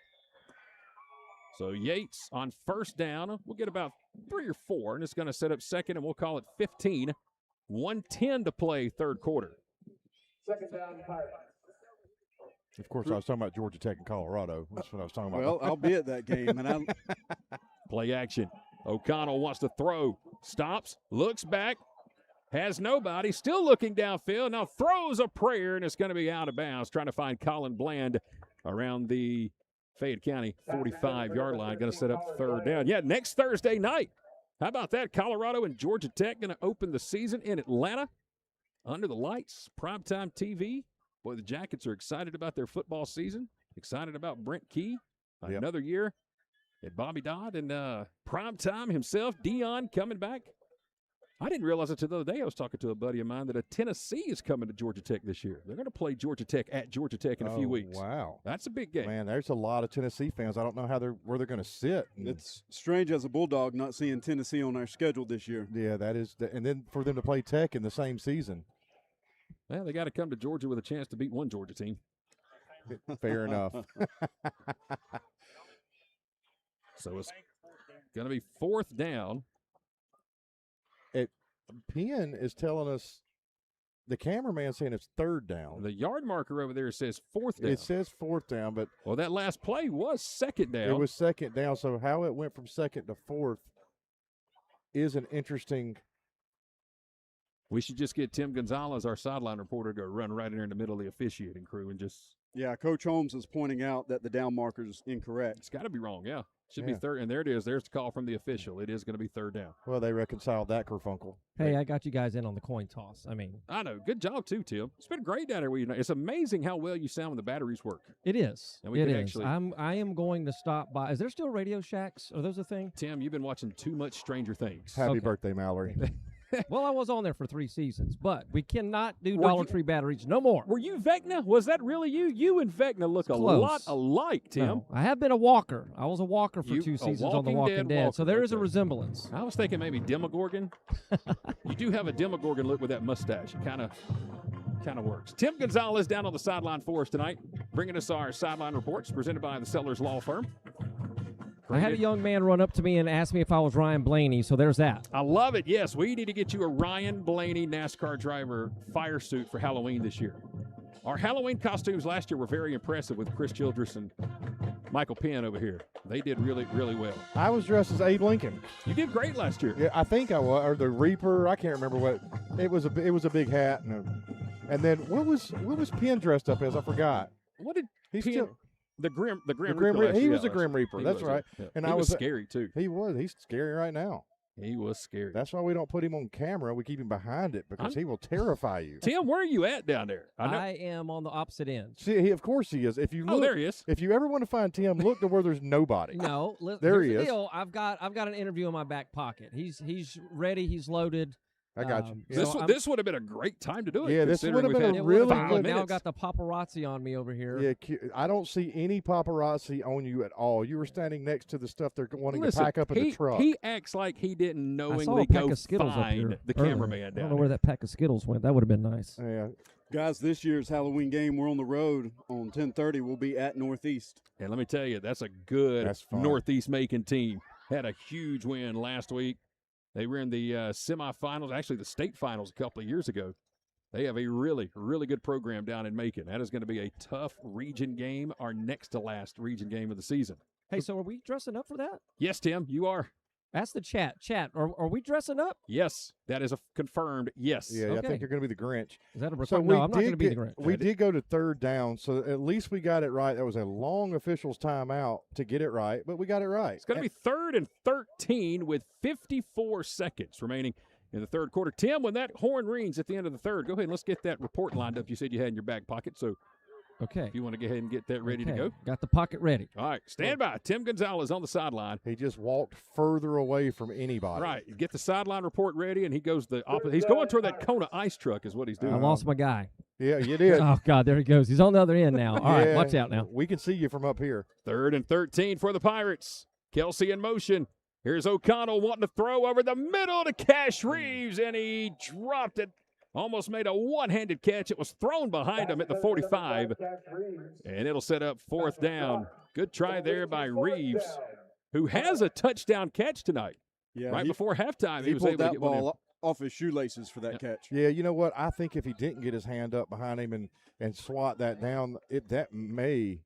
So Yates on first down. We'll get about 3 or 4, and it's going to set up second, and we'll call it 15. 1:10 to play third quarter. Second down, Pirates. Of course, I was talking about Georgia Tech and Colorado. That's what I was talking about. Well, I'll be at that game. And Play action. O'Connell wants to throw. Stops. Looks back. Has nobody. Still looking downfield. Now throws a prayer, and it's going to be out of bounds. Trying to find Colin Bland around the Fayette County 45-yard line. Going to set up third down. Yeah, next Thursday night. How about that? Colorado and Georgia Tech going to open the season in Atlanta. Under the lights, primetime TV. Boy, the Jackets are excited about their football season. Excited about Brent Key. Another year at Bobby Dodd and primetime himself, Dion coming back. I didn't realize it until the other day. I was talking to a buddy of mine that Tennessee is coming to Georgia Tech this year. They're going to play Georgia Tech at Georgia Tech in a few weeks. Wow. That's a big game. Man, there's a lot of Tennessee fans. I don't know where they're going to sit. It's strange as a Bulldog not seeing Tennessee on our schedule this year. Yeah, that is. And then for them to play Tech in the same season. Well, they got to come to Georgia with a chance to beat one Georgia team. Fair enough. So it's going to be fourth down. Penn is telling us, the cameraman saying it's third down. The yard marker over there says fourth down. It says fourth down, but well, that last play was second down. It was second down, so how it went from second to fourth is an interesting. We should just get Tim Gonzalez, our sideline reporter, to go run right in there in the middle of the officiating crew and just. Yeah, Coach Holmes is pointing out that the down marker is incorrect. It's got to be wrong, yeah. Should be third, and there it is. There's the call from the official. It is going to be third down. Well, they reconciled that, Kerfunkel. Hey, I got you guys in on the coin toss. I know. Good job, too, Tim. It's been great down there. It's amazing how well you sound when the batteries work. It is. And we it can is. actually. I am going to stop by. Is there still Radio Shacks? Are those a thing? Tim, you've been watching too much Stranger Things. Happy birthday, Mallory. Well, I was on there for 3 seasons, but we cannot do Dollar Tree batteries no more. Were you Vecna? Was that really you? You and Vecna look a lot alike, Tim. No, I have been a walker. I was a walker for 2 seasons on The Walking Dead, so there is a resemblance. I was thinking maybe Demogorgon. You do have a Demogorgon look with that mustache. It kind of works. Tim Gonzalez down on the sideline for us tonight, bringing us our sideline reports presented by the Sellers Law Firm. I had a young man run up to me and ask me if I was Ryan Blaney, so there's that. I love it. Yes, we need to get you a Ryan Blaney NASCAR driver fire suit for Halloween this year. Our Halloween costumes last year were very impressive with Chris Childress and Michael Penn over here. They did really, really well. I was dressed as Abe Lincoln. You did great last year. Yeah, I think I was, or the Reaper. I can't remember what. It was a big hat, and then what was Penn dressed up as? I forgot. What did he Penn? still? The Grim Reaper. He was a Grim Reaper. That's right. Yeah. And he I was scary too. He was. He's scary right now. He was scary. That's why we don't put him on camera. We keep him behind it because he will terrify you. Tim, where are you at down there? I am on the opposite end. See, of course he is. If you look, there he is. If you ever want to find Tim, look to where there's nobody. No, there he he is. Deal. I've got an interview in my back pocket. He's ready. He's loaded. I got you. This would have been a great time to do it. Yeah, this would have been a really good. Now I've got the paparazzi on me over here. Yeah, I don't see any paparazzi on you at all. You were standing next to the stuff they're wanting to pack up in the truck. He acts like he didn't knowingly go find the cameraman down I don't know where that pack of Skittles went. That would have been nice. Yeah. Guys, this year's Halloween game, we're on the road on 10:30. We'll be at Northeast. And let me tell you, that's a good Northeast-making team. Had a huge win last week. They were in the semifinals, actually the state finals a couple of years ago. They have a really, really good program down in Macon. That is going to be a tough region game, our next to last region game of the season. Hey, so are we dressing up for that? Yes, Tim, you are. Ask the chat. Chat, are we dressing up? Yes, that is a confirmed yes. Yeah, okay. I think you're going to be the Grinch. Is that a requirement? No, I'm not going to be the Grinch. We did go to third down, so at least we got it right. That was a long official's timeout to get it right, but we got it right. It's going to be 3rd and 13 with 54 seconds remaining in the third quarter. Tim, when that horn rings at the end of the third, go ahead and let's get that report lined up you said you had in your back pocket. So okay. If you want to go ahead and get that ready to go. Got the pocket ready. All right, stand by. Tim Gonzalez on the sideline. He just walked further away from anybody. Right. Get the sideline report ready, and he goes the opposite. He's going toward that Kona ice truck is what he's doing. I lost my guy. Yeah, you did. Oh, God, there he goes. He's on the other end now. All right, watch out now. We can see you from up here. 3rd and 13 for the Pirates. Kelsey in motion. Here's O'Connell wanting to throw over the middle to Cash Reeves, and he dropped it. Almost made a one-handed catch. It was thrown behind him at the 45, and it'll set up 4th down. Good try there by Reeves, who has a touchdown catch tonight. Yeah, right before halftime, he was pulled able to that get one in. ball off his shoelaces for that catch. Yeah, you know what? I think if he didn't get his hand up behind him and swat that down, that may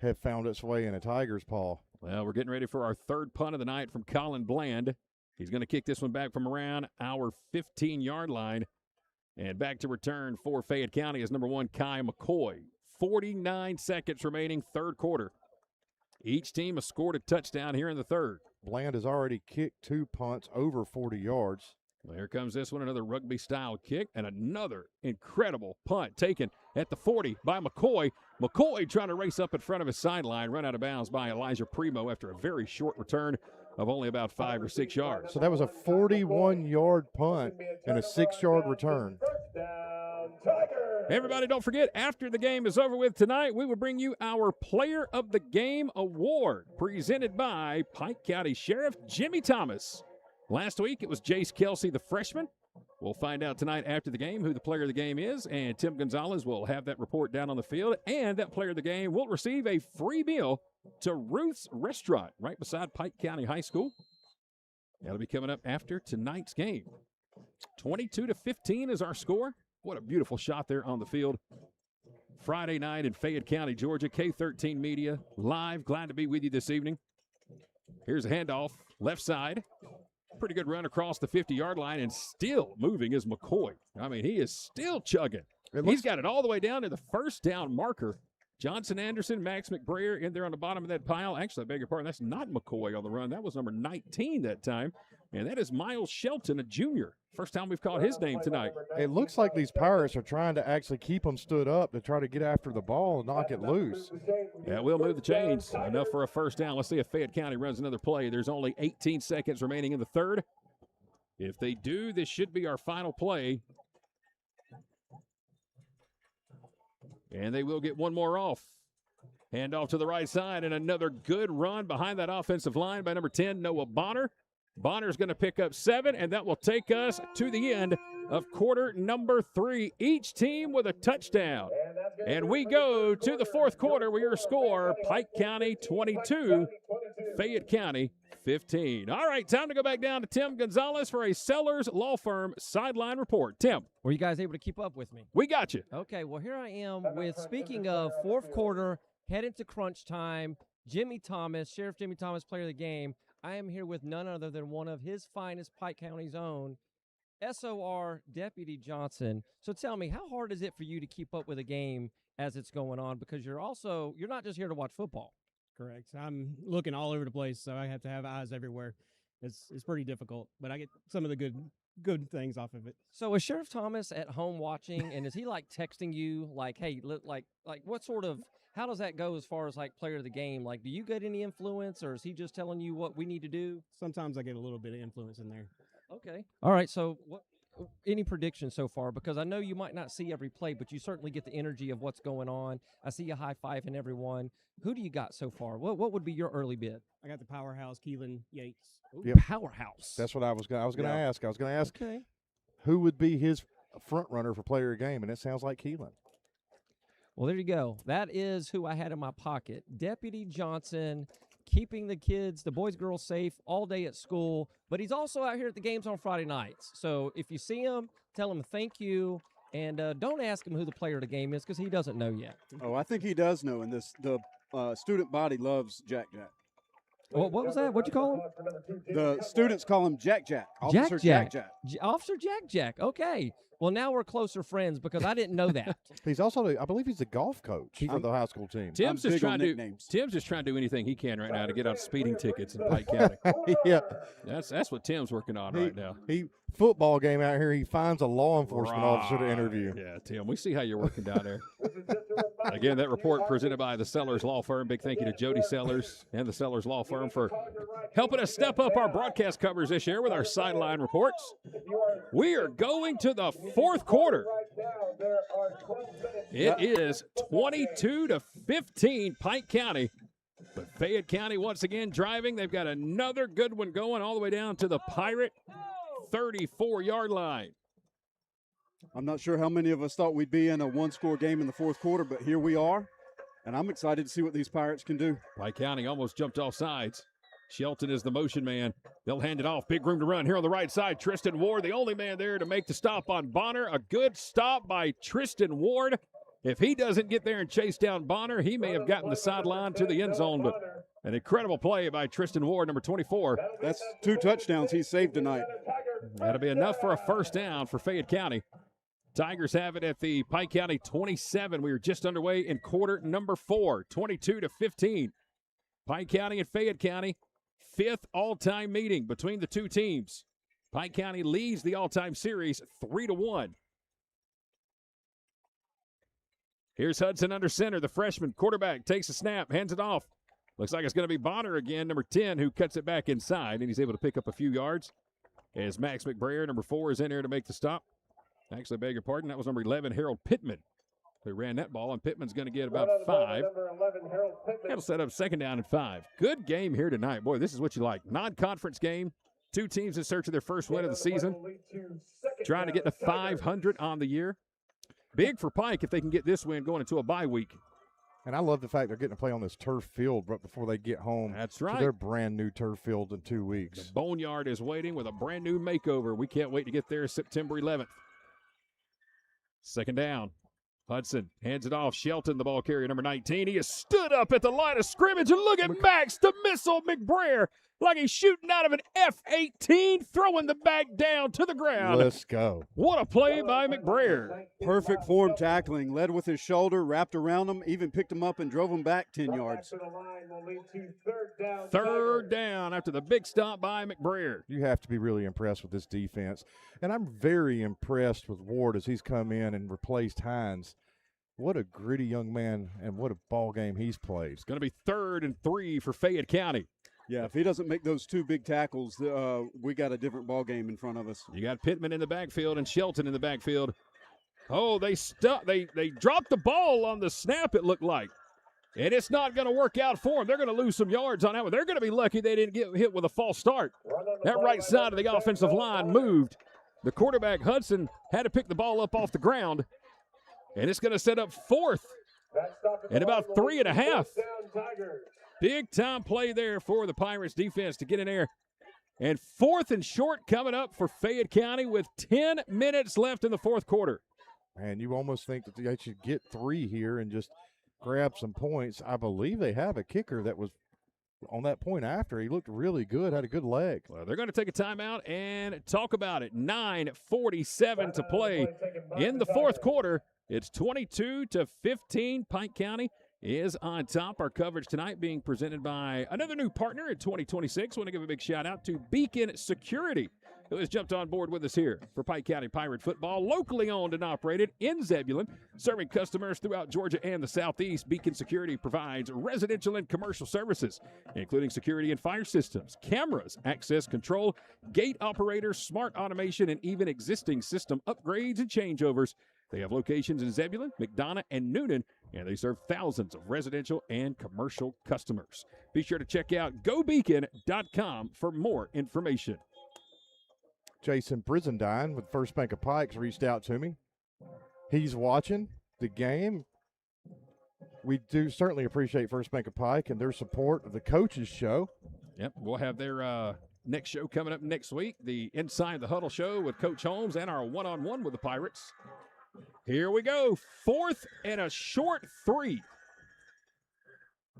have found its way in a Tiger's paw. Well, we're getting ready for our third punt of the night from Colin Bland. He's going to kick this one back from around our 15-yard line. And back to return for Fayette County is number 1, Kai McCoy. 49 seconds remaining, third quarter. Each team has scored a touchdown here in the third. Bland has already kicked 2 punts over 40 yards. Well, here comes this one, another rugby-style kick, and another incredible punt taken at the 40 by McCoy. McCoy trying to race up in front of his sideline, run out of bounds by Elijah Primo after a very short return of only about 5 or 6 yards. So that was a 41-yard punt and a 6-yard return. Everybody, don't forget, after the game is over with tonight, we will bring you our Player of the Game Award, presented by Pike County Sheriff Jimmy Thomas. Last week, it was Jace Kelsey, the freshman. We'll find out tonight after the game who the player of the game is, and Tim Gonzalez will have that report down on the field, and that player of the game will receive a free meal to Ruth's Restaurant right beside Pike County High School. That'll be coming up after tonight's game. 22-15 is our score. What a beautiful shot there on the field. Friday night in Fayette County, Georgia. K13 Media live. Glad to be with you this evening. Here's a handoff, left side. Pretty good run across the 50-yard line, and still moving is McCoy. I mean, he is still chugging. He's got it all the way down to the first down marker. Johnson Anderson, Max McBrayer in there on the bottom of that pile. Actually, I beg your pardon, that's not McCoy on the run. That was number 19 that time, and that is Miles Shelton, a junior. First time we've called his name tonight. It looks like these Pirates are trying to actually keep them stood up to try to get after the ball and knock it loose. Yeah, we'll move the chains. Enough for a first down. Let's see if Fayette County runs another play. There's only 18 seconds remaining in the third. If they do, this should be our final play. And they will get one more off. Hand off to the right side, and another good run behind that offensive line by number 10, Noah Bonner. Bonner's going to pick up 7, and that will take us to the end of quarter number 3. Each team with a touchdown. And we go to the fourth quarter where your score, Pike County 22, Fayette County 15. All right, time to go back down to Tim Gonzalez for a Sellers Law Firm sideline report. Tim. Were you guys able to keep up with me? We got you. Okay, well, here I am with, speaking of fourth quarter, heading to crunch time, Jimmy Thomas, Sheriff Jimmy Thomas, player of the game. I am here with none other than one of his finest, Pike County's own, SOR Deputy Johnson. So tell me, how hard is it for you to keep up with a game as it's going on? Because you're not just here to watch football. Correct. I'm looking all over the place, so I have to have eyes everywhere. It's pretty difficult, but I get some of the good things off of it. So is Sheriff Thomas at home watching, and is he like texting you like, hey, like what sort of, how does that go as far as like player of the game? Like, do you get any influence, or is he just telling you what we need to do? Sometimes I get a little bit of influence in there. Okay. All right. So any predictions so far? Because I know you might not see every play, but you certainly get the energy of what's going on. I see you high-fiving everyone. Who do you got so far? What would be your early bid? I got the powerhouse, Keelan Yates. Ooh, Powerhouse. That's what I was going to ask. I was going to ask okay, who would be his front runner for player of the game, and it sounds like Keelan. Well, there you go. That is who I had in my pocket. Deputy Johnson, keeping the kids, the boys, girls safe all day at school. But he's also out here at the games on Friday nights. So if you see him, tell him thank you. And don't ask him who the player of the game is because he doesn't know yet. Oh, I think he does know. And the student body loves Jack Jack. What was that? What'd you call him? The students call him Jack Jack. Officer Jack Jack. Officer Jack Jack. Okay. Well, now we're closer friends because I didn't know that. He's also, I believe he's a golf coach for the high school team. Tim's just trying to do anything he can right now to get out speeding tickets in Pike County. Yeah. That's what Tim's working on right now. Football game out here, he finds a law enforcement officer to interview. Yeah, Tim, we see how you're working down there. Again, that report presented by the Sellers Law Firm. Big thank you to Jody Sellers and the Sellers Law Firm for helping us step up our broadcast coverage this year with our sideline reports. We are going to the fourth quarter. It is 22-15 Pike County. But Fayette County once again driving. They've got another good one going all the way down to the Pirate 34-yard line. I'm not sure how many of us thought we'd be in a one-score game in the fourth quarter, but here we are, and I'm excited to see what these Pirates can do. Pike County almost jumped off sides. Shelton is the motion man. They'll hand it off. Big room to run here on the right side. Tristan Ward, the only man there to make the stop on Bonner. A good stop by Tristan Ward. If he doesn't get there and chase down Bonner, he may have gotten the sideline to the end zone, but An incredible play by Tristan Ward, number 24. That's 2 touchdowns he saved tonight. That'll be enough for a first down for Fayette County. Tigers have it at the Pike County 27. We are just underway in quarter number 4, 22-15. Pike County and Fayette County, 5th all-time meeting between the two teams. Pike County leads the all-time series 3-1. Here's Hudson under center. The freshman quarterback takes a snap, hands it off. Looks like it's going to be Bonner again, number 10, who cuts it back inside, and he's able to pick up a few yards. As Max McBrayer, number 4, is in there to make the stop. Actually, beg your pardon, that was number 11, Harold Pittman, who ran that ball, and Pittman's going to get about 5. That'll set up second down and 5. Good game here tonight. Boy, this is what you like. Non-conference game. Two teams in search of their first win of the season. Trying to get to 500 on the year. Big for Pike if they can get this win going into a bye week. And I love the fact they're getting to play on this turf field right before they get home. That's right. To their brand new turf field in 2 weeks. The Boneyard is waiting with a brand new makeover. We can't wait to get there September 11th. Second down. Hudson hands it off. Shelton, the ball carrier, number 19. He has stood up at the line of scrimmage, and look at Max, the missile McBrayer, like he's shooting out of an F-18, throwing the bag down to the ground. Let's go. What a play by McBrayer. Perfect form tackling. Led with his shoulder, wrapped around him, even picked him up and drove him back 10 yards. Third down after the big stop by McBrayer. You have to be really impressed with this defense. And I'm very impressed with Ward as he's come in and replaced Hines. What a gritty young man, and what a ball game he's played. It's going to be 3rd and 3 for Fayette County. Yeah, if he doesn't make those 2 big tackles, we got a different ball game in front of us. You got Pittman in the backfield and Shelton in the backfield. Oh, they dropped the ball on the snap, it looked like. And it's not going to work out for them. They're going to lose some yards on that one. They're going to be lucky they didn't get hit with a false start. That right side of the offensive line moved. The quarterback, Hudson, had to pick the ball up off the ground. And it's going to set up 4th and about 3.5. Big time play there for the Pirates defense to get in there. And 4th and short coming up for Fayette County with 10 minutes left in the 4th quarter. And you almost think that they should get 3 here and just grab some points. I believe they have a kicker that was on that point after. He looked really good, had a good leg. Well, they're going to take a timeout and talk about it. 9:47 to play in the 4th quarter. It's 22-15. Pike County is on top. Our coverage tonight being presented by another new partner in 2026. I want to give a big shout out to Beacon Security, who has jumped on board with us here for Pike County Pirate football, locally owned and operated in Zebulon, serving customers throughout Georgia and the Southeast. Beacon Security provides residential and commercial services, including security and fire systems, cameras, access control, gate operators, smart automation, and even existing system upgrades and changeovers. They have locations in Zebulon, McDonough, and Noonan, and they serve thousands of residential and commercial customers. Be sure to check out gobeacon.com for more information. Jason Brizendine with First Bank of Pikes reached out to me. He's watching the game. We do certainly appreciate First Bank of Pike and their support of the coaches show. Yep, we'll have their next show coming up next week, the Inside the Huddle show with Coach Holmes and our one-on-one with the Pirates. Here we go, 4th and a short 3.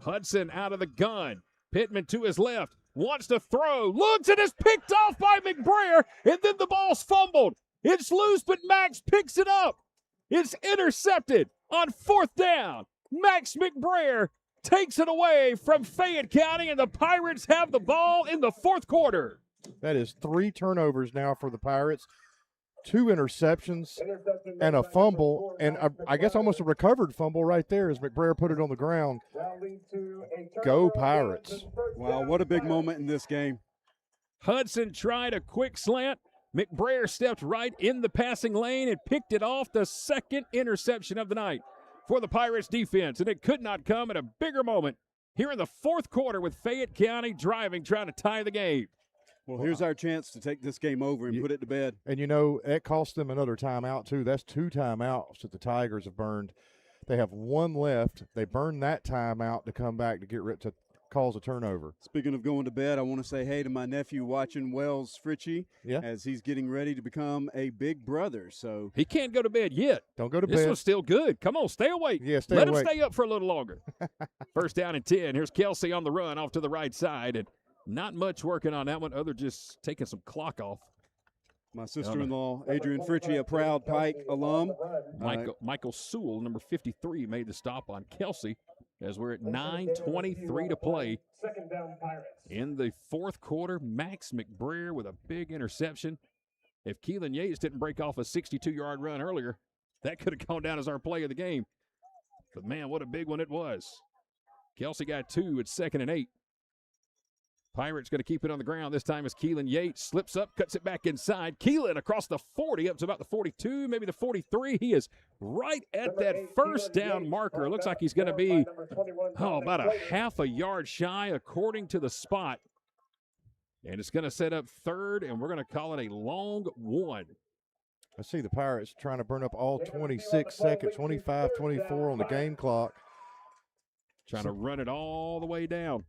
Hudson out of the gun. Pittman to his left. Wants to throw. Looks and is picked off by McBrayer. And then the ball's fumbled. It's loose, but Max picks it up. It's intercepted on 4th down. Max McBrayer takes it away from Fayette County, and the Pirates have the ball in the 4th quarter. That is 3 turnovers now for the Pirates. 2 interceptions and a fumble, and I guess almost a recovered fumble right there as McBrayer put it on the ground. Go Pirates. Wow, what a big moment in this game. Hudson tried a quick slant. McBrayer stepped right in the passing lane and picked it off, the 2nd interception of the night for the Pirates defense, and it could not come at a bigger moment here in the 4th quarter with Fayette County driving, trying to tie the game. Well, here's our chance to take this game over and put it to bed. And, you know, it cost them another timeout, too. That's 2 timeouts that the Tigers have burned. They have 1 left. They burned that timeout to come back to get rid to calls a turnover. Speaking of going to bed, I want to say hey to my nephew watching Wells Fritchie Yeah. as he's getting ready to become a big brother. So He can't go to bed yet. Don't go to This bed. one's still good. Come on, stay awake. Yeah, stay Let awake. him stay up for a little longer. First down and 10. Here's Kelsey on the run off to the right side. And not much working on that one other just taking some clock off. my sister-in-law, Adrian Fritchie, a proud Pike alum. Michael Sewell, number 53, made the stop on Kelsey as we're at 9:23 to play. Second down, Pirates. In the fourth quarter, Max McBrayer with a big interception. If Keelan Yates didn't break off a 62-yard run earlier, that could have gone down as our play of the game. But, man, what a big one it was. Kelsey got 2 at 2nd and 8. Pirates going to keep it on the ground. This time as Keelan Yates slips up, cuts it back inside. Keelan across the 40, up to about the 42, maybe the 43. He is right at that first down marker. Looks like he's going to be, about a half a yard shy according to the spot. And it's going to set up third, and we're going to call it a long one. I see the Pirates trying to burn up all 26 seconds, 25, 24 on the game clock. Trying to run it all the way down.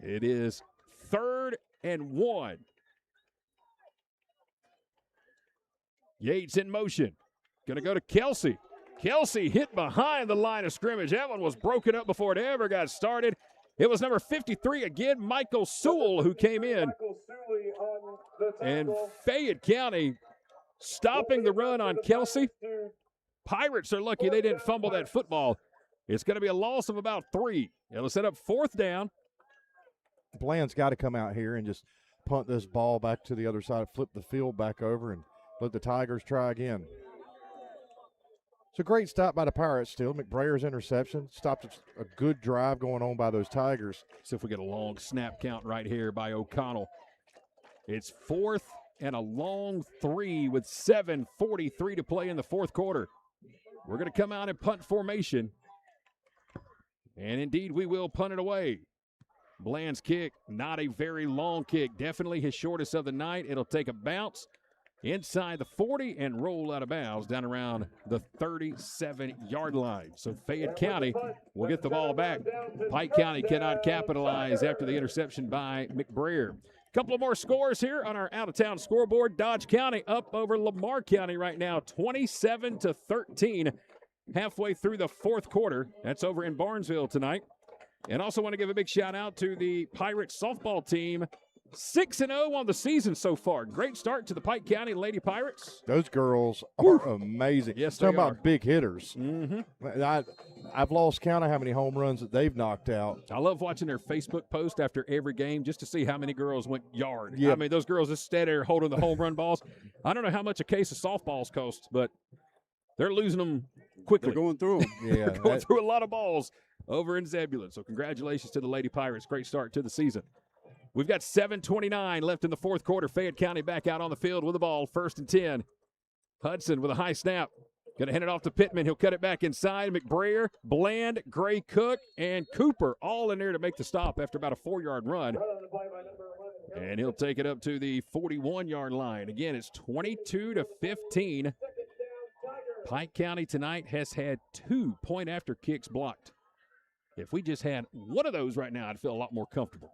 It is 3rd and 1. Yates in motion. Going to go to Kelsey. Kelsey hit behind the line of scrimmage. That one was broken up before it ever got started. It was number 53 again, Michael Sewell, who came in. And Fayette County stopping the run on Kelsey. Pirates are lucky they didn't fumble that football. It's going to be a loss of about 3. It'll set up 4th down. Bland's got to come out here and just punt this ball back to the other side, flip the field back over, and let the Tigers try again. It's a great stop by the Pirates still. McBrayer's interception stopped a good drive going on by those Tigers. See if we get a long snap count right here by O'Connell. It's 4th and a long 3 with 7:43 to play in the fourth quarter. We're going to come out in punt formation. And indeed, we will punt it away. Bland's kick, not a very long kick. Definitely his shortest of the night. It'll take a bounce inside the 40 and roll out of bounds down around the 37-yard line. So Fayette County will get the ball back. Pike County cannot capitalize after the interception by McBrayer. A couple of more scores here on our out-of-town scoreboard. Dodge County up over Lamar County right now, 27-13, halfway through the fourth quarter. That's over in Barnesville tonight. And also want to give a big shout-out to the Pirates softball team, 6-0 on the season so far. Great start to the Pike County Lady Pirates. Those girls are amazing. Yes, Talking they are. about big hitters. Mm-hmm. I've lost count of how many home runs that they've knocked out. I love watching their Facebook post after every game just to see how many girls went yard. Yep. I mean, those girls just stand there holding the home run balls. I don't know how much a case of softballs costs, but they're losing them quickly. They're going through them. Yeah, They're going through a lot of balls over in Zebulon. So congratulations to the Lady Pirates. Great start to the season. We've got 7:29 left in the fourth quarter. Fayette County back out on the field with the ball, 1st and 10. Hudson with a high snap. Going to hand it off to Pittman. He'll cut it back inside. McBrayer, Bland, Gray Cook, and Cooper all in there to make the stop after about a 4-yard run. And he'll take it up to the 41-yard line. Again, it's 22-15. Pike County tonight has had 2 point-after kicks blocked. If we just had one of those right now, I'd feel a lot more comfortable.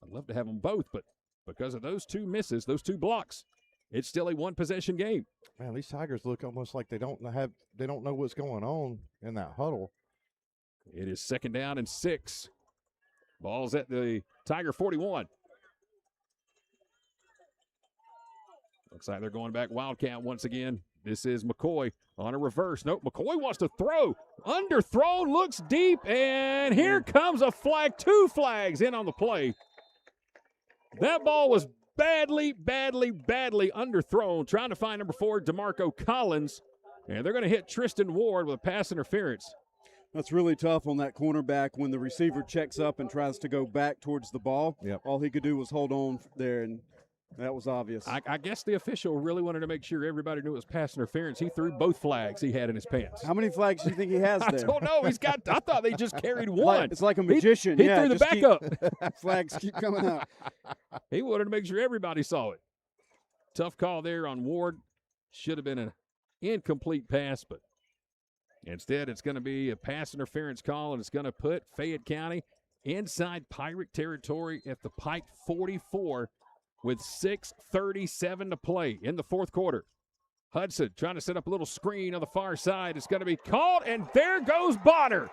I'd love to have them both, but because of those 2 misses, those 2 blocks, it's still a one-possession game. Man, these Tigers look almost like they don't know what's going on in that huddle. It is 2nd down and 6. Ball's at the Tiger 41. Looks like they're going back Wildcat once again. This is McCoy on a reverse. Nope, McCoy wants to throw. Underthrown, looks deep, and here comes a flag. 2 flags in on the play. That ball was badly underthrown. Trying to find number 4, DeMarco Collins, and they're going to hit Tristan Ward with a pass interference. That's really tough on that cornerback when the receiver checks up and tries to go back towards the ball. Yep. All he could do was hold on there, and that was obvious. I guess the official really wanted to make sure everybody knew it was pass interference. He threw both flags he had in his pants. How many flags do you think he has there? I don't know. I thought they just carried one. It's like a magician. He threw the backup. Flags keep coming out. He wanted to make sure everybody saw it. Tough call there on Ward. Should have been an incomplete pass, but Instead, it's going to be a pass interference call, and it's going to put Fayette County inside Pirate territory at the Pike 44 with 6:37 to play in the fourth quarter. Hudson trying to set up a little screen on the far side. It's going to be called, and there goes Bonner.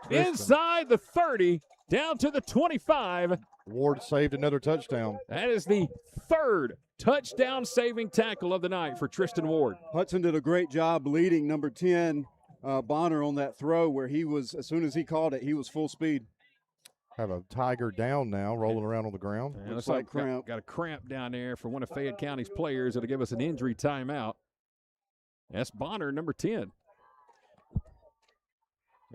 Inside the 30, down to the 25. Ward saved another touchdown. That is the third touchdown-saving tackle of the night for Tristan Ward. Hudson did a great job leading number 10, Bonner, on that throw where he was, as soon as he called it, he was full speed. Have a Tiger down now, rolling around on the ground. Yeah, looks like cramp. Got a cramp down there for one of Fayette County's players. It'll give us an injury timeout. That's Bonner, number 10.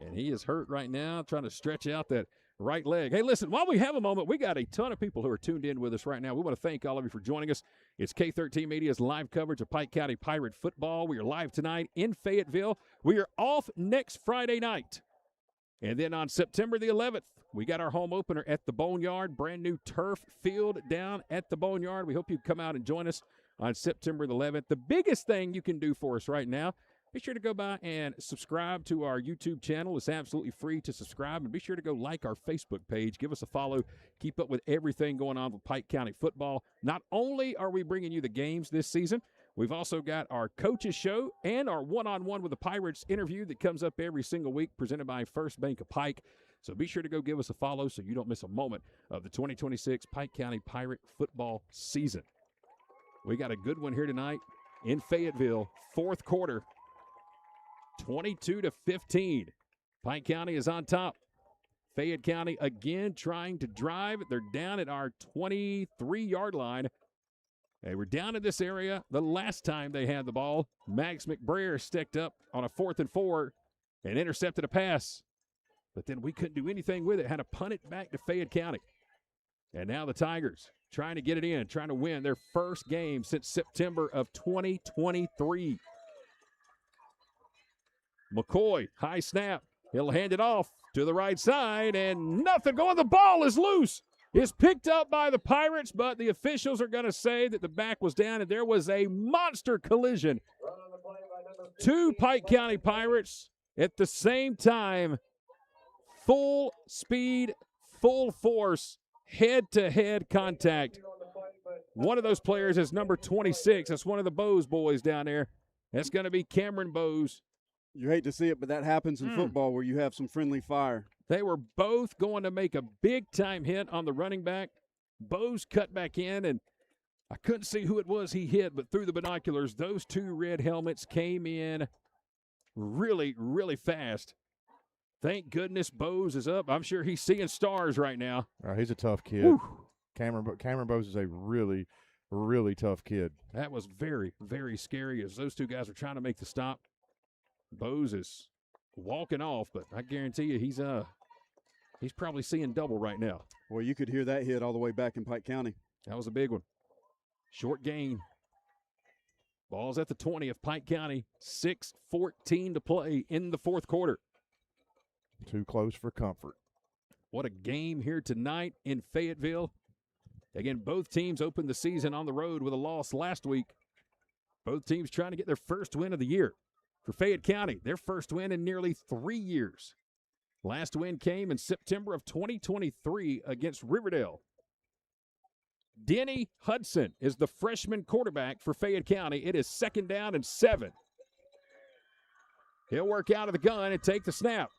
And he is hurt right now, trying to stretch out that right leg. Hey, listen, while we have a moment, we got a ton of people who are tuned in with us right now. We want to thank all of you for joining us. It's K13 Media's live coverage of Pike County Pirate football. We are live tonight in Fayetteville. We are off next Friday night. And then on September the 11th, we got our home opener at the Boneyard, brand new turf field down at the Boneyard. We hope you come out and join us on September the 11th. The biggest thing you can do for us right now, be sure to go by and subscribe to our YouTube channel. It's absolutely free to subscribe. And be sure to go like our Facebook page. Give us a follow. Keep up with everything going on with Pike County football. Not only are we bringing you the games this season, we've also got our coaches show and our one-on-one with the Pirates interview that comes up every single week, presented by First Bank of Pike. So be sure to go give us a follow so you don't miss a moment of the 2026 Pike County Pirate football season. We got a good one here tonight in Fayetteville, fourth quarter, 22-15. Pike County is on top. Fayette County again trying to drive. They're down at our 23-yard line. They were down in this area the last time they had the ball. Max McBrayer sticked up on a 4th and 4 and intercepted a pass. But then we couldn't do anything with it. Had to punt it back to Fayette County. And now the Tigers trying to get it in, trying to win their first game since September of 2023. McCoy, high snap. He'll hand it off to the right side, and nothing going. The ball is loose. It's picked up by the Pirates, but the officials are going to say that the back was down, and there was a monster collision. Two Pike County Pirates at the same time. Full speed, full force, head-to-head contact. One of those players is number 26. That's one of the Bose boys down there. That's going to be Cameron Bose. You hate to see it, but that happens in football where you have some friendly fire. They were both going to make a big-time hit on the running back. Bose cut back in, and I couldn't see who it was he hit, but through the binoculars, those two red helmets came in really, really fast. Thank goodness Bose is up. I'm sure he's seeing stars right now. He's a tough kid. Whew. Cameron Bose is a really, really tough kid. That was very, very scary as those two guys are trying to make the stop. Bose is walking off, but I guarantee you he's probably seeing double right now. Well, you could hear that hit all the way back in Pike County. That was a big one. Short gain. Ball's at the 20 of Pike County. 6:14 to play in the fourth quarter. Too close for comfort. What a game here tonight in Fayetteville. Again, both teams opened the season on the road with a loss last week. Both teams trying to get their first win of the year. For Fayette County, their first win in nearly 3 years. Last win came in September of 2023 against Riverdale. Denny Hudson is the freshman quarterback for Fayette County. It is 2nd down and 7. He'll work out of the gun and take the snap.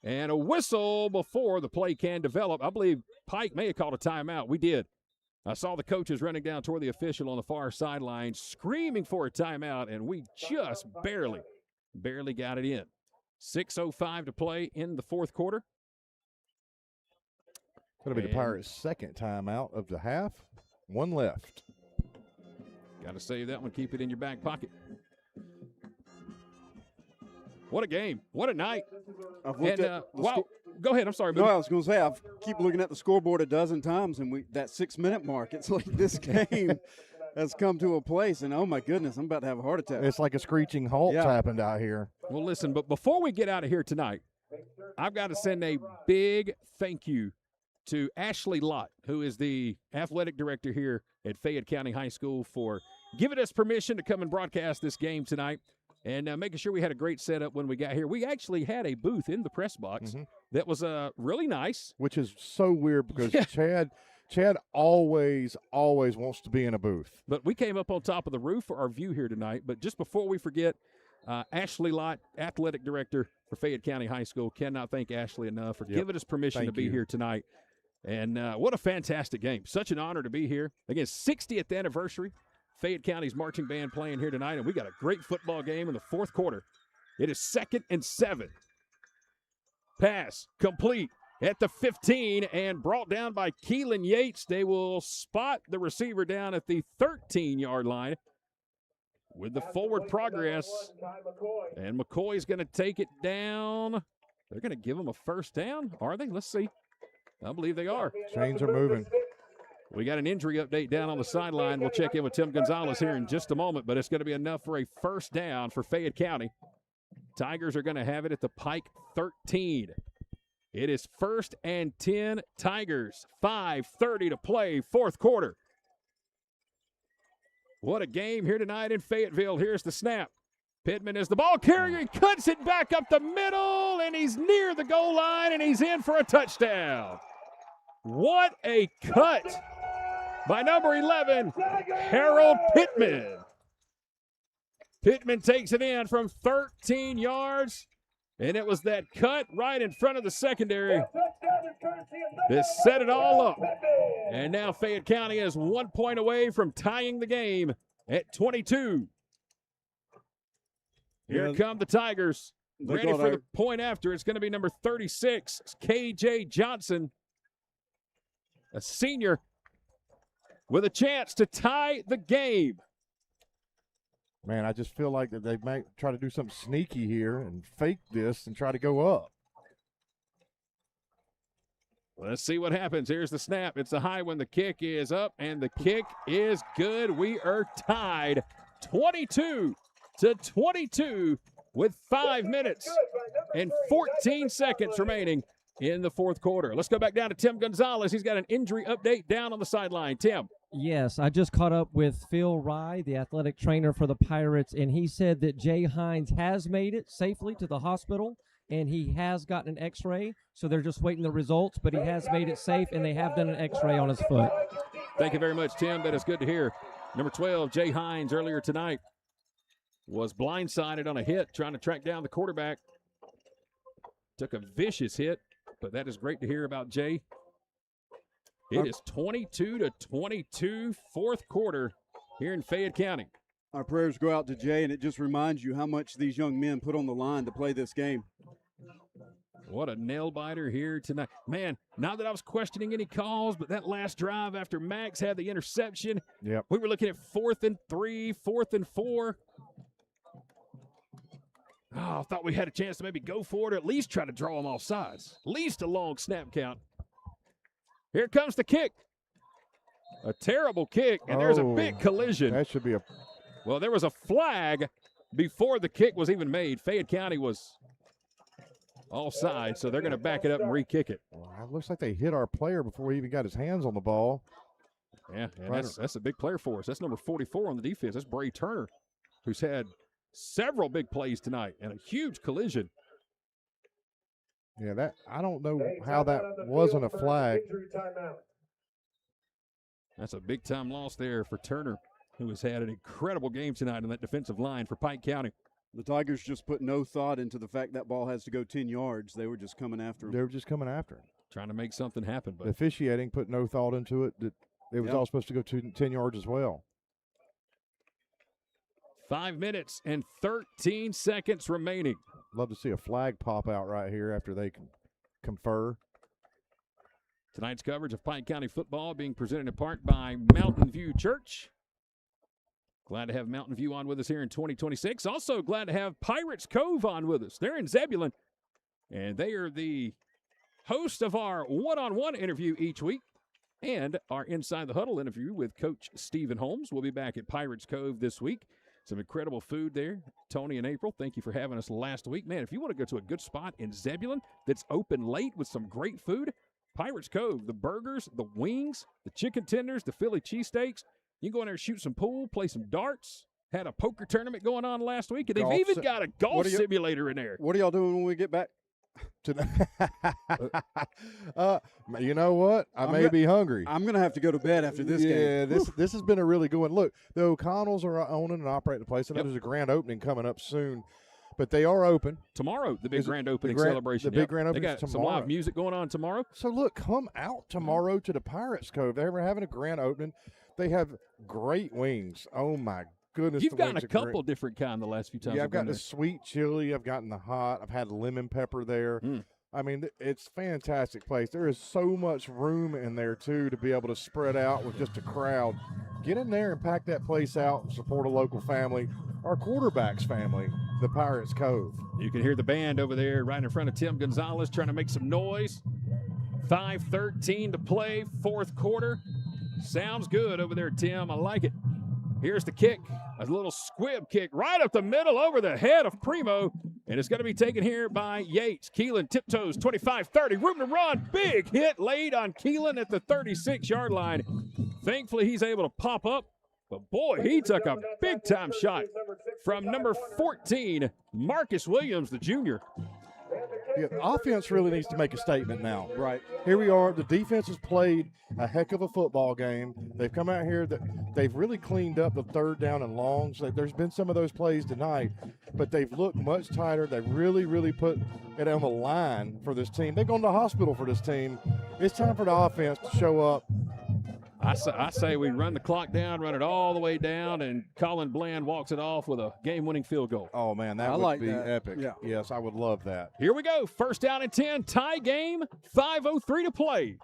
And a whistle before the play can develop. I believe Pike may have called a timeout. We did. I saw the coaches running down toward the official on the far sideline, screaming for a timeout, and we just barely got it in. 6:05 to play in the fourth quarter. Going to be the Pirates' second timeout of the half. One left. Got to save that one. Keep it in your back pocket. What a game. What a night. Go ahead. I'm sorry. No, I was going to say, I keep looking at the scoreboard a dozen times, and that 6-minute mark, it's like this game has come to a place, and oh, my goodness, I'm about to have a heart attack. It's like a screeching halt happened out here. Well, listen, but before we get out of here tonight, I've got to send a big thank you to Ashley Lott, who is the athletic director here at Fayette County High School, for giving us permission to come and broadcast this game tonight. and making sure we had a great setup when we got here. We actually had a booth in the press box that was really nice. Which is so weird because Chad always wants to be in a booth. But we came up on top of the roof for our view here tonight. But just before we forget, Ashley Lott, athletic director for Fayette County High School, cannot thank Ashley enough for giving us permission to be here tonight. And what a fantastic game. Such an honor to be here. Again, 60th anniversary. Fayette County's marching band playing here tonight, and we got a great football game in the fourth quarter. It is 2nd and 7. Pass complete at the 15 and brought down by Keelan Yates. They will spot the receiver down at the 13-yard line with the forward progress. And McCoy's going to take it down. They're going to give him a first down, are they? Let's see. I believe they are. Chains are moving. We got an injury update down on the sideline. We'll check in with Tim Gonzalez here in just a moment, but it's going to be enough for a first down for Fayette County. Tigers are going to have it at the Pike 13. It is 1st and 10 Tigers. 5:30 to play, fourth quarter. What a game here tonight in Fayetteville. Here's the snap. Pittman is the ball carrier. He cuts it back up the middle, and he's near the goal line, and he's in for a touchdown. What a cut by number 11, Harold Pittman. Pittman takes it in from 13 yards, and it was that cut right in front of the secondary that set it all up. And now Fayette County is 1 point away from tying the game at 22. Here come the Tigers. Ready for the point after. It's going to be number 36, K.J. Johnson, a senior, with a chance to tie the game. Man, I just feel like that they might try to do something sneaky here and fake this and try to go up. Let's see what happens. Here's the snap. It's a high one. The kick is up, and the kick is good. We are tied 22-22 with 5 minutes and 14 seconds remaining in the fourth quarter. Let's go back down to Tim Gonzalez. He's got an injury update down on the sideline. Tim. Yes, I just caught up with Phil Rye, the athletic trainer for the Pirates, and he said that Jay Hines has made it safely to the hospital, and he has gotten an x-ray, so they're just waiting the results, but he has made it safe, and they have done an x-ray on his foot. Thank you very much, Tim. That is good to hear. Number 12, Jay Hines, earlier tonight, was blindsided on a hit, trying to track down the quarterback. Took a vicious hit, but that is great to hear about Jay. It is 22-22, fourth quarter here in Fayette County. Our prayers go out to Jay, and it just reminds you how much these young men put on the line to play this game. What a nail-biter here tonight. Man, not that I was questioning any calls, but that last drive after Max had the interception, we were looking at 4th and 3, 4th and 4. Oh, I thought we had a chance to maybe go for it or at least try to draw them off sides. At least a long snap count. Here comes the kick. A terrible kick, and there's a big collision. That should be a... Well, there was a flag before the kick was even made. Fayette County was offside, so they're going to back it up and re-kick it. Well, it looks like they hit our player before he even got his hands on the ball. Yeah, and that's a big player for us. That's number 44 on the defense. That's Bray Turner, who's had several big plays tonight and a huge collision. Yeah, that I don't know how that wasn't a flag. That's a big-time loss there for Turner, who has had an incredible game tonight on that defensive line for Pike County. The Tigers just put no thought into the fact that ball has to go 10 yards. They were just coming after him. They were just coming after him. Trying to make something happen. But the officiating put no thought into it. That it was all supposed to go 10 yards as well. 5 minutes and 13 seconds remaining. Love to see a flag pop out right here after they can confer. Tonight's coverage of Pike County football being presented in part by Mountain View Church. Glad to have Mountain View on with us here in 2026. Also glad to have Pirates Cove on with us. They're in Zebulon, and they are the host of our one-on-one interview each week and our Inside the Huddle interview with Coach Stephen Holmes. We'll be back at Pirates Cove this week. Some incredible food there. Tony and April, thank you for having us last week. Man, if you want to go to a good spot in Zebulon that's open late with some great food, Pirates Cove, the burgers, the wings, the chicken tenders, the Philly cheesesteaks. You can go in there and shoot some pool, play some darts, had a poker tournament going on last week, and they've Golf even si- got a golf simulator in there. What are y'all doing when we get back? You know what? I may be hungry. I'm going to have to go to bed after this game. Yeah, this has been a really good one. Look, the O'Connells are owning and operating the place. I know there's a grand opening coming up soon, but they are open. Tomorrow, the big grand opening grand- celebration. the big grand opening They is got some tomorrow. live music going on tomorrow. So, look, come out tomorrow to the Pirates Cove. They're having a grand opening. They have great wings. Oh, my goodness. You've the gotten wings a are great. couple different kind the last few times. Yeah, I've I've been gotten the there. sweet chili. I've gotten the hot. I've had lemon pepper there. I mean, it's a fantastic place. There is so much room in there, too, to be able to spread out with just a crowd. Get in there and pack that place out and support a local family, our quarterback's family, the Pirates Cove. You can hear the band over there right in front of Tim Gonzalez trying to make some noise. 5:13 to play, fourth quarter. Sounds good over there, Tim. I like it. Here's the kick. A little squib kick right up the middle over the head of Primo. And it's going to be taken here by Yates. Keelan tiptoes 25-30. Room to run. Big hit laid on Keelan at the 36-yard line. Thankfully, he's able to pop up. But, boy, he took a big-time shot from number 14, Marcus Williams, the junior. Yeah, the offense really needs to make a statement now. Right. Here we are. The defense has played a heck of a football game. They've come out here. They've really cleaned up the third down and longs. There's been some of those plays tonight, but they've looked much tighter. They've really, really put it on the line for this team. They've gone to the hospital for this team. It's time for the offense to show up. I say we run the clock down, run it all the way down, and Colin Bland walks it off with a game-winning field goal. Oh, man, that would be epic. Yeah. Yes, I would love that. Here we go. First down and 10. Tie game. 5:03 to play.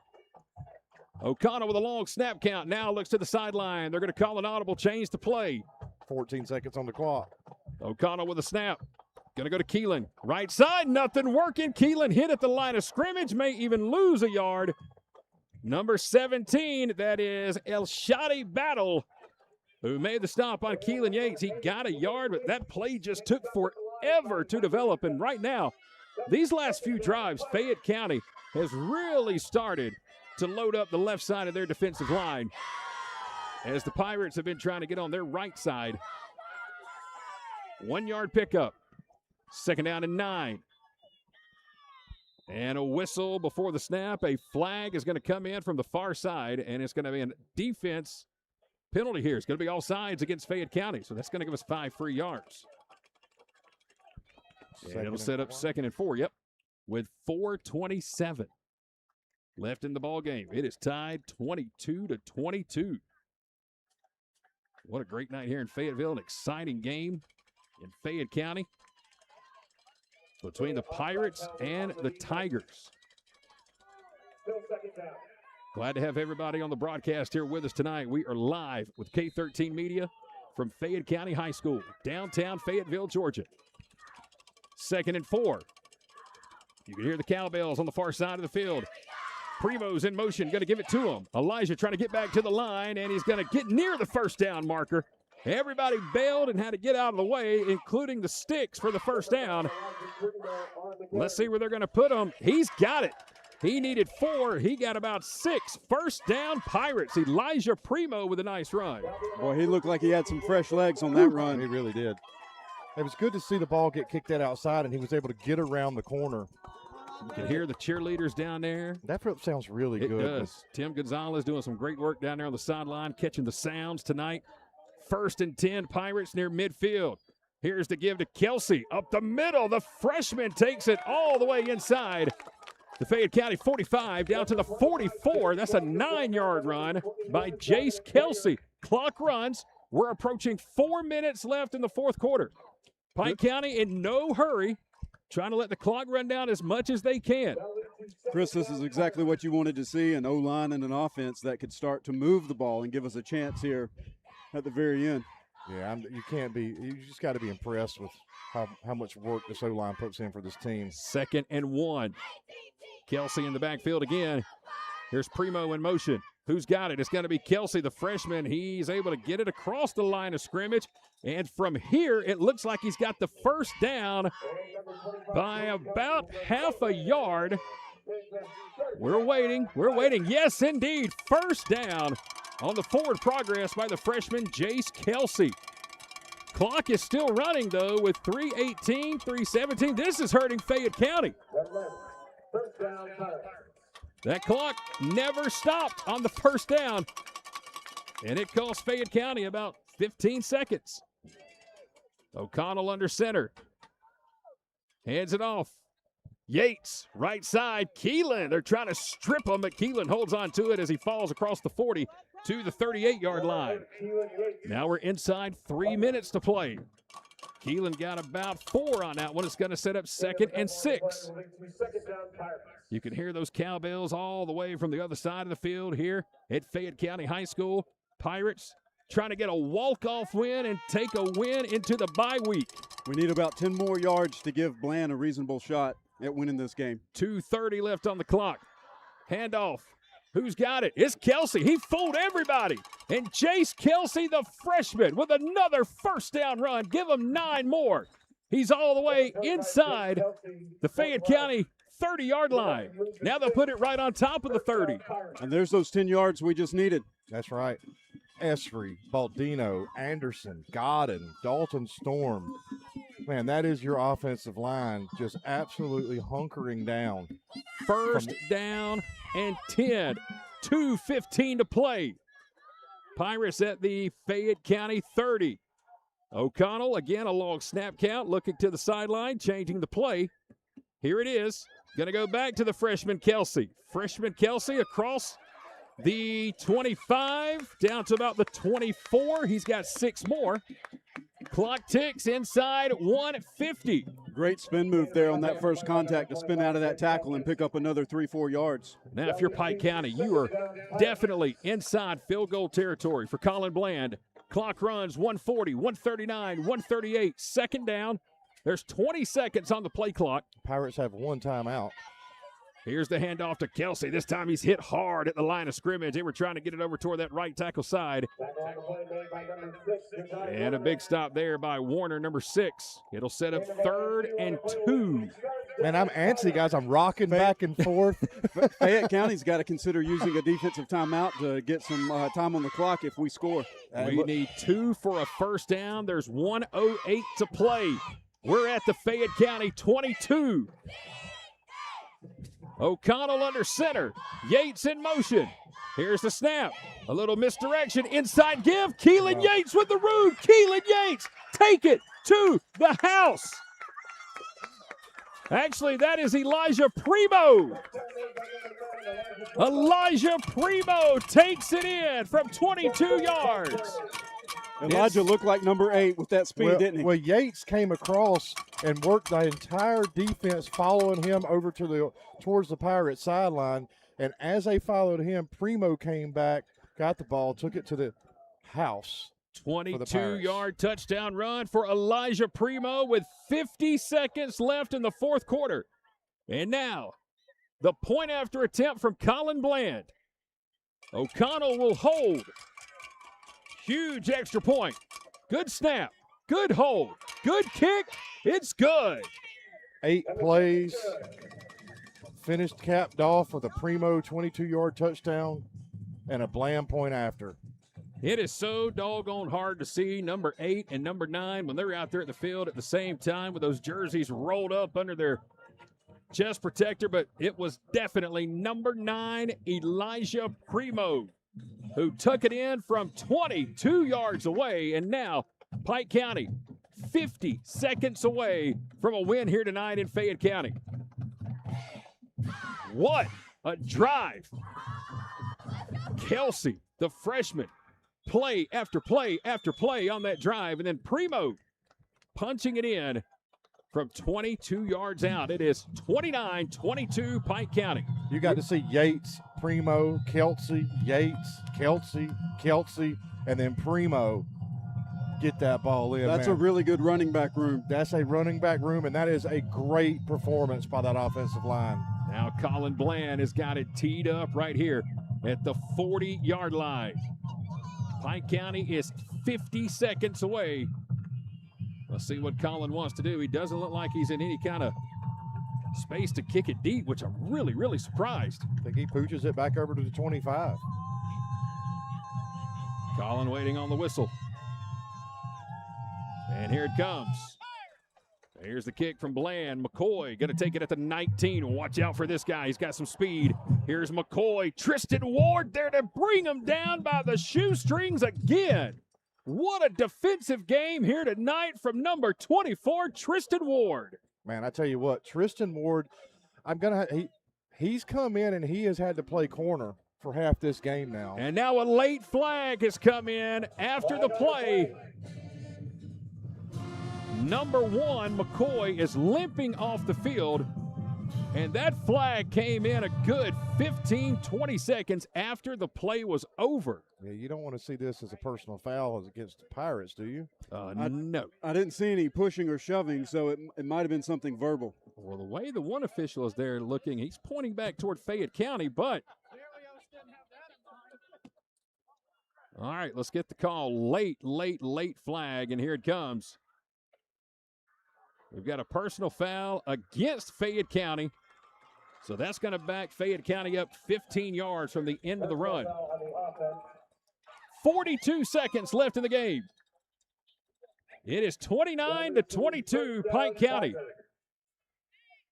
O'Connell with a long snap count. Now looks to the sideline. They're going to call an audible change to play. 14 seconds on the clock. O'Connell with a snap. Going to go to Keelan. Right side, nothing working. Keelan hit at the line of scrimmage. May even lose a yard. Number 17, that is El Shadi Battle, who made the stop on Keelan Yates. He got a yard, but that play just took forever to develop. And right now, these last few drives, Fayette County has really started to load up the left side of their defensive line as the Pirates have been trying to get on their right side. 1 yard pickup. Second down and 9. And a whistle before the snap. A flag is going to come in from the far side, and it's going to be a defense penalty here. It's going to be all sides against Fayette County, so that's going to give us 5 free yards. And it'll set up 2nd and 4, with 4:27 left in the ball game. It is tied 22-22. What a great night here in Fayetteville. An exciting game in Fayette County between the Pirates and the Tigers. Glad to have everybody on the broadcast here with us tonight. We are live with K13 Media from Fayette County High School, downtown Fayetteville, Georgia. 2nd and 4. You can hear the cowbells on the far side of the field. Primo's in motion, going to give it to him. Elijah trying to get back to the line, and he's going to get near the first down marker. Everybody bailed and had to get out of the way, including the sticks for the first down. Let's see where they're going to put him. He's got it. He needed 4. He got about 6. First down, Pirates. Elijah Primo with a nice run. Boy, he looked like he had some fresh legs on that run. He really did. It was good to see the ball get kicked out outside, and he was able to get around the corner. You can hear the cheerleaders down there. That sounds really good. It does. Tim Gonzalez doing some great work down there on the sideline, catching the sounds tonight. 1st and 10, Pirates near midfield. Here's the give to Kelsey. Up the middle, the freshman takes it all the way inside. The Fayette County 45 down to the 44. That's a 9-yard run by Jace Kelsey. Clock runs. We're approaching 4 minutes left in the fourth quarter. Pike County in no hurry, trying to let the clock run down as much as they can. Chris, this is exactly what you wanted to see, an O-line and an offense that could start to move the ball and give us a chance here at the very end. Yeah, you just got to be impressed with how much work this O-line puts in for this team. 2nd and 1. Kelsey in the backfield again. Here's Primo in motion. Who's got it? It's going to be Kelsey, the freshman. He's able to get it across the line of scrimmage. And from here, it looks like he's got the first down by about half a yard. We're waiting. Yes, indeed. First down on the forward progress by the freshman, Jace Kelsey. Clock is still running, though, with 3:18, 3:17. This is hurting Fayette County. That clock never stopped on the first down, and it cost Fayette County about 15 seconds. O'Connell under center. Hands it off. Yates, right side. Keelan, they're trying to strip him, but Keelan holds on to it as he falls across the 40 to the 38-yard line. Now we're inside 3 minutes to play. Keelan got about 4 on that one. It's going to set up 2nd and 6. You can hear those cowbells all the way from the other side of the field here at Fayette County High School. Pirates trying to get a walk-off win and take a win into the bye week. We need about 10 more yards to give Bland a reasonable shot at winning this game. 2:30 left on the clock. Handoff. Who's got it? It's Kelsey. He fooled everybody. And Chase Kelsey, the freshman, with another first down run. Give him 9 more. He's all the way inside the Fayette County 30-yard line. Now they'll put it right on top of the 30. And there's those 10 yards we just needed. That's right. Esri, Baldino, Anderson, Godden, Dalton Storm. Man, that is your offensive line just absolutely hunkering down. First down and 10. 2:15 to play. Pirates at the Fayette County 30. O'Connell, again, a long snap count, looking to the sideline, changing the play. Here it is. Going to go back to the freshman Kelsey. Freshman Kelsey across the 25, down to about the 24. He's got 6 more. Clock ticks inside 150. Great spin move there on that first contact to spin out of that tackle and pick up another 3-4 yards. Now, if you're Pike County, you are definitely inside field goal territory for Colin Bland. Clock runs 140, 139, 138. Second down. There's 20 seconds on the play clock. Pirates have 1 timeout. Here's the handoff to Kelsey. This time he's hit hard at the line of scrimmage. They were trying to get it over toward that right tackle side. And a big stop there by Warner, number 6. It'll set up 3rd and 2. Man, I'm antsy, guys. I'm rocking back and forth. Fayette County's got to consider using a defensive timeout to get some time on the clock if we score. We need 2 for a first down. There's 1:08 to play. We're at the Fayette County 22. O'Connell under center. Yates in motion. Here's the snap. A little misdirection. Inside give. Keelan Yates with the root. Keelan Yates. Take it to the house. Actually, that is Elijah Primo. Elijah Primo takes it in from 22 yards. Elijah looked like number 8 with that speed, didn't he? Well, Yates came across and worked the entire defense following him over to towards the Pirates sideline. And as they followed him, Primo came back, got the ball, took it to the house. 22-yard touchdown run for Elijah Primo with 50 seconds left in the 4th quarter. And now, the point after attempt from Colin Bland. O'Connell will hold. Huge extra point. Good snap. Good hold. Good kick. It's good. 8 plays. Finished capped off with a Primo 22-yard touchdown and a Bland point after. It is so doggone hard to see number 8 and number 9 when they're out there at the field at the same time with those jerseys rolled up under their chest protector, but it was definitely number 9, Elijah Primo, who took it in from 22 yards away, and now Pike County 50 seconds away from a win here tonight in Fayette County. What a drive. Kelsey, the freshman, play after play after play on that drive, and then Primo punching it in from 22 yards out. It is 29-22 Pike County. You got to see Yates, Primo, Kelsey, Yates, Kelsey, and then Primo get that ball in. That's a really good running back room. That's a running back room, and that is a great performance by that offensive line. Now Colin Bland has got it teed up right here at the 40-yard line. Pike County is 50 seconds away. Let's see what Colin wants to do. He doesn't look like he's in any kind of space to kick it deep, which I'm really, really surprised. I think he pooches it back over to the 25. Colin waiting on the whistle. And here it comes. Here's the kick from Bland. McCoy going to take it at the 19. Watch out for this guy. He's got some speed. Here's McCoy. Tristan Ward there to bring him down by the shoestrings again. What a defensive game here tonight from number 24, Tristan Ward. Man, I tell you what, Tristan Ward, he's come in and he has had to play corner for half this game now. And now a late flag has come in after the play. Number 1, McCoy, is limping off the field, and that flag came in a good 15, 20 seconds after the play was over. Yeah, you don't want to see this as a personal foul as against the Pirates, do you? No. I didn't see any pushing or shoving, so it might have been something verbal. Well, the way the one official is there looking, he's pointing back toward Fayette County, but all right, let's get the call. Late flag, and here it comes. We've got a personal foul against Fayette County. So that's going to back Fayette County up 15 yards from the end of the run. 42 seconds left in the game. It is 29-22, Pike County.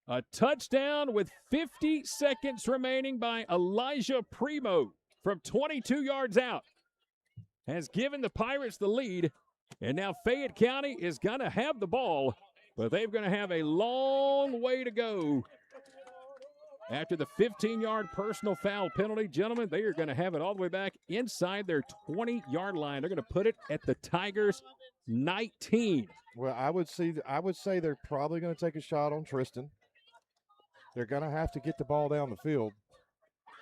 A touchdown with 50 seconds remaining by Elijah Primo from 22 yards out has given the Pirates the lead. And now Fayette County is going to have the ball, but they're going to have a long way to go. After the 15-yard personal foul penalty, gentlemen, they are going to have it all the way back inside their 20-yard line. They're going to put it at the Tigers' 19. Well, I would say they're probably going to take a shot on Tristan. They're going to have to get the ball down the field.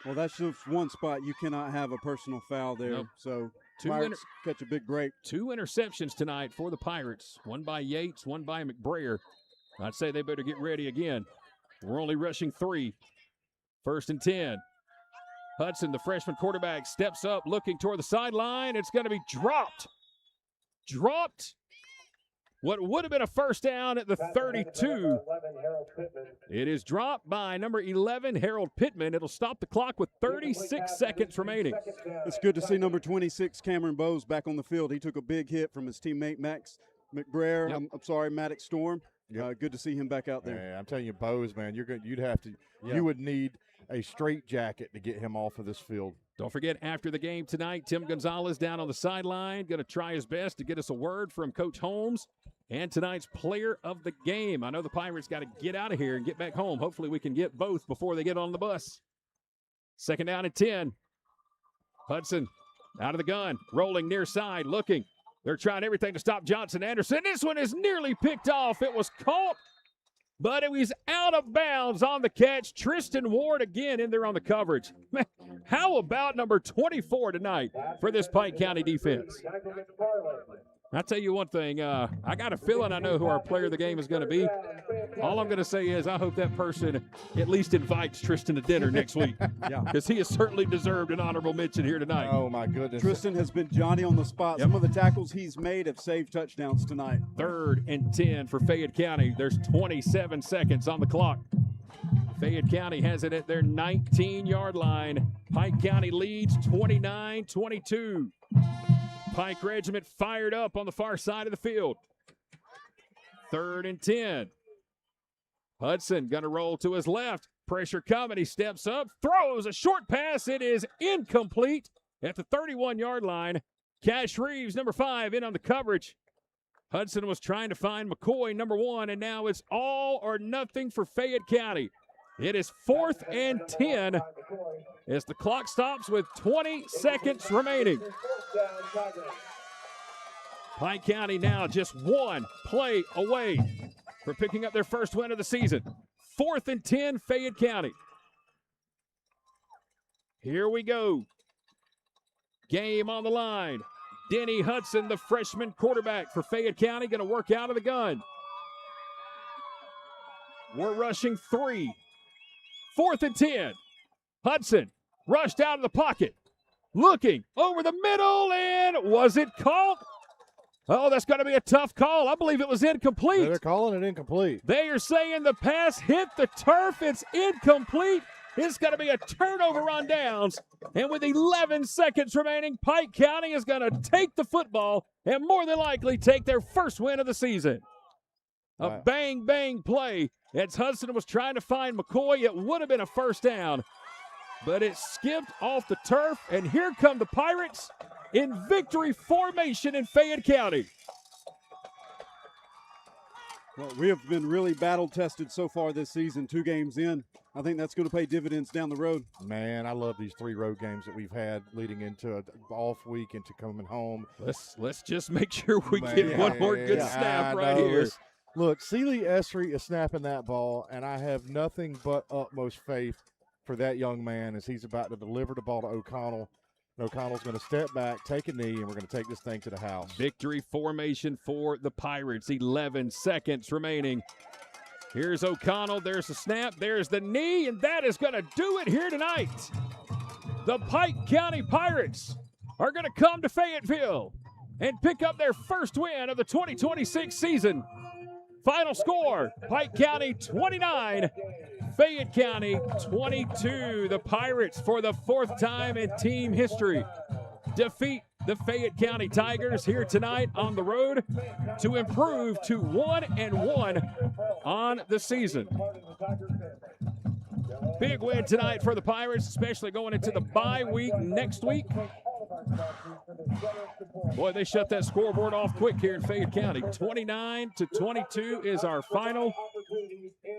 Well, that's just one spot. You cannot have a personal foul there. Nope. So Pirates catch a big break. 2 interceptions tonight for the Pirates. One by Yates, one by McBrayer. I'd say they better get ready again. We're only rushing 3. 1st and 10. Hudson, the freshman quarterback, steps up looking toward the sideline. It's going to be dropped. What would have been a first down at the 32. It is dropped by number 11, Harold Pittman. It'll stop the clock with 36 seconds remaining. It's good to see number 26, Cameron Bowes, back on the field. He took a big hit from his teammate Max McBrayer. Yep. Maddox Storm. Good to see him back out there. Yeah, I'm telling you, Bowes, man, you would need a straight jacket to get him off of this field. Don't forget, after the game tonight, Tim Gonzalez down on the sideline, going to try his best to get us a word from Coach Holmes and tonight's player of the game. I know the Pirates got to get out of here and get back home. Hopefully we can get both before they get on the bus. 2nd down and 10. Hudson out of the gun, rolling near side, looking. They're trying everything to stop Johnson Anderson. This one is nearly picked off. It was caught, but it was out of bounds on the catch. Tristan Ward again in there on the coverage. Man, how about number 24 tonight for this Pike County defense? I'll tell you one thing. I got a feeling I know who our player of the game is going to be. All I'm going to say is I hope that person at least invites Tristan to dinner next week. Yeah. Because he has certainly deserved an honorable mention here tonight. Oh, my goodness. Tristan has been Johnny on the spot. Yep. Some of the tackles he's made have saved touchdowns tonight. 3rd and 10 for Fayette County. There's 27 seconds on the clock. Fayette County has it at their 19-yard line. Pike County leads 29-22. Pike Regiment fired up on the far side of the field. 3rd and 10. Hudson going to roll to his left. Pressure coming. He steps up, throws a short pass. It is incomplete at the 31-yard line. Cash Reeves, number 5, in on the coverage. Hudson was trying to find McCoy, number 1, and now it's all or nothing for Fayette County. It is 4th and 10 as the clock stops with 20 seconds remaining. Pike County now just 1 play away from picking up their first win of the season. 4th and 10, Fayette County. Here we go. Game on the line. Denny Hudson, the freshman quarterback for Fayette County, going to work out of the gun. We're rushing 3. 4th and 10. Hudson rushed out of the pocket. Looking over the middle, and was it caught? Oh, that's going to be a tough call. I believe it was incomplete. They're calling it incomplete. They are saying the pass hit the turf. It's incomplete. It's going to be a turnover on downs. And with 11 seconds remaining, Pike County is going to take the football and more than likely take their first win of the season. A bang, bang play as Hudson was trying to find McCoy. It would have been a first down, but it skipped off the turf. And here come the Pirates in victory formation in Fayette County. Well, we have been really battle-tested so far this season, 2 games in. I think that's going to pay dividends down the road. Man, I love these 3 road games that we've had leading into an off week, into coming home. Let's just make sure we get one more good snap right here. Look, Sealy Essery is snapping that ball, and I have nothing but utmost faith for that young man as he's about to deliver the ball to O'Connell. O'Connell's going to step back, take a knee, and we're going to take this thing to the house. Victory formation for the Pirates. 11 seconds remaining. Here's O'Connell. There's the snap. There's the knee, and that is going to do it here tonight. The Pike County Pirates are going to come to Fayetteville and pick up their first win of the 2026 season. Final score, Pike County 29, Fayette County 22. The Pirates, for the 4th time in team history, defeat the Fayette County Tigers here tonight on the road to improve to 1-1 on the season. Big win tonight for the Pirates, especially going into the bye week next week. Boy, they shut that scoreboard off quick here in Fayette County. 29-22 is our final.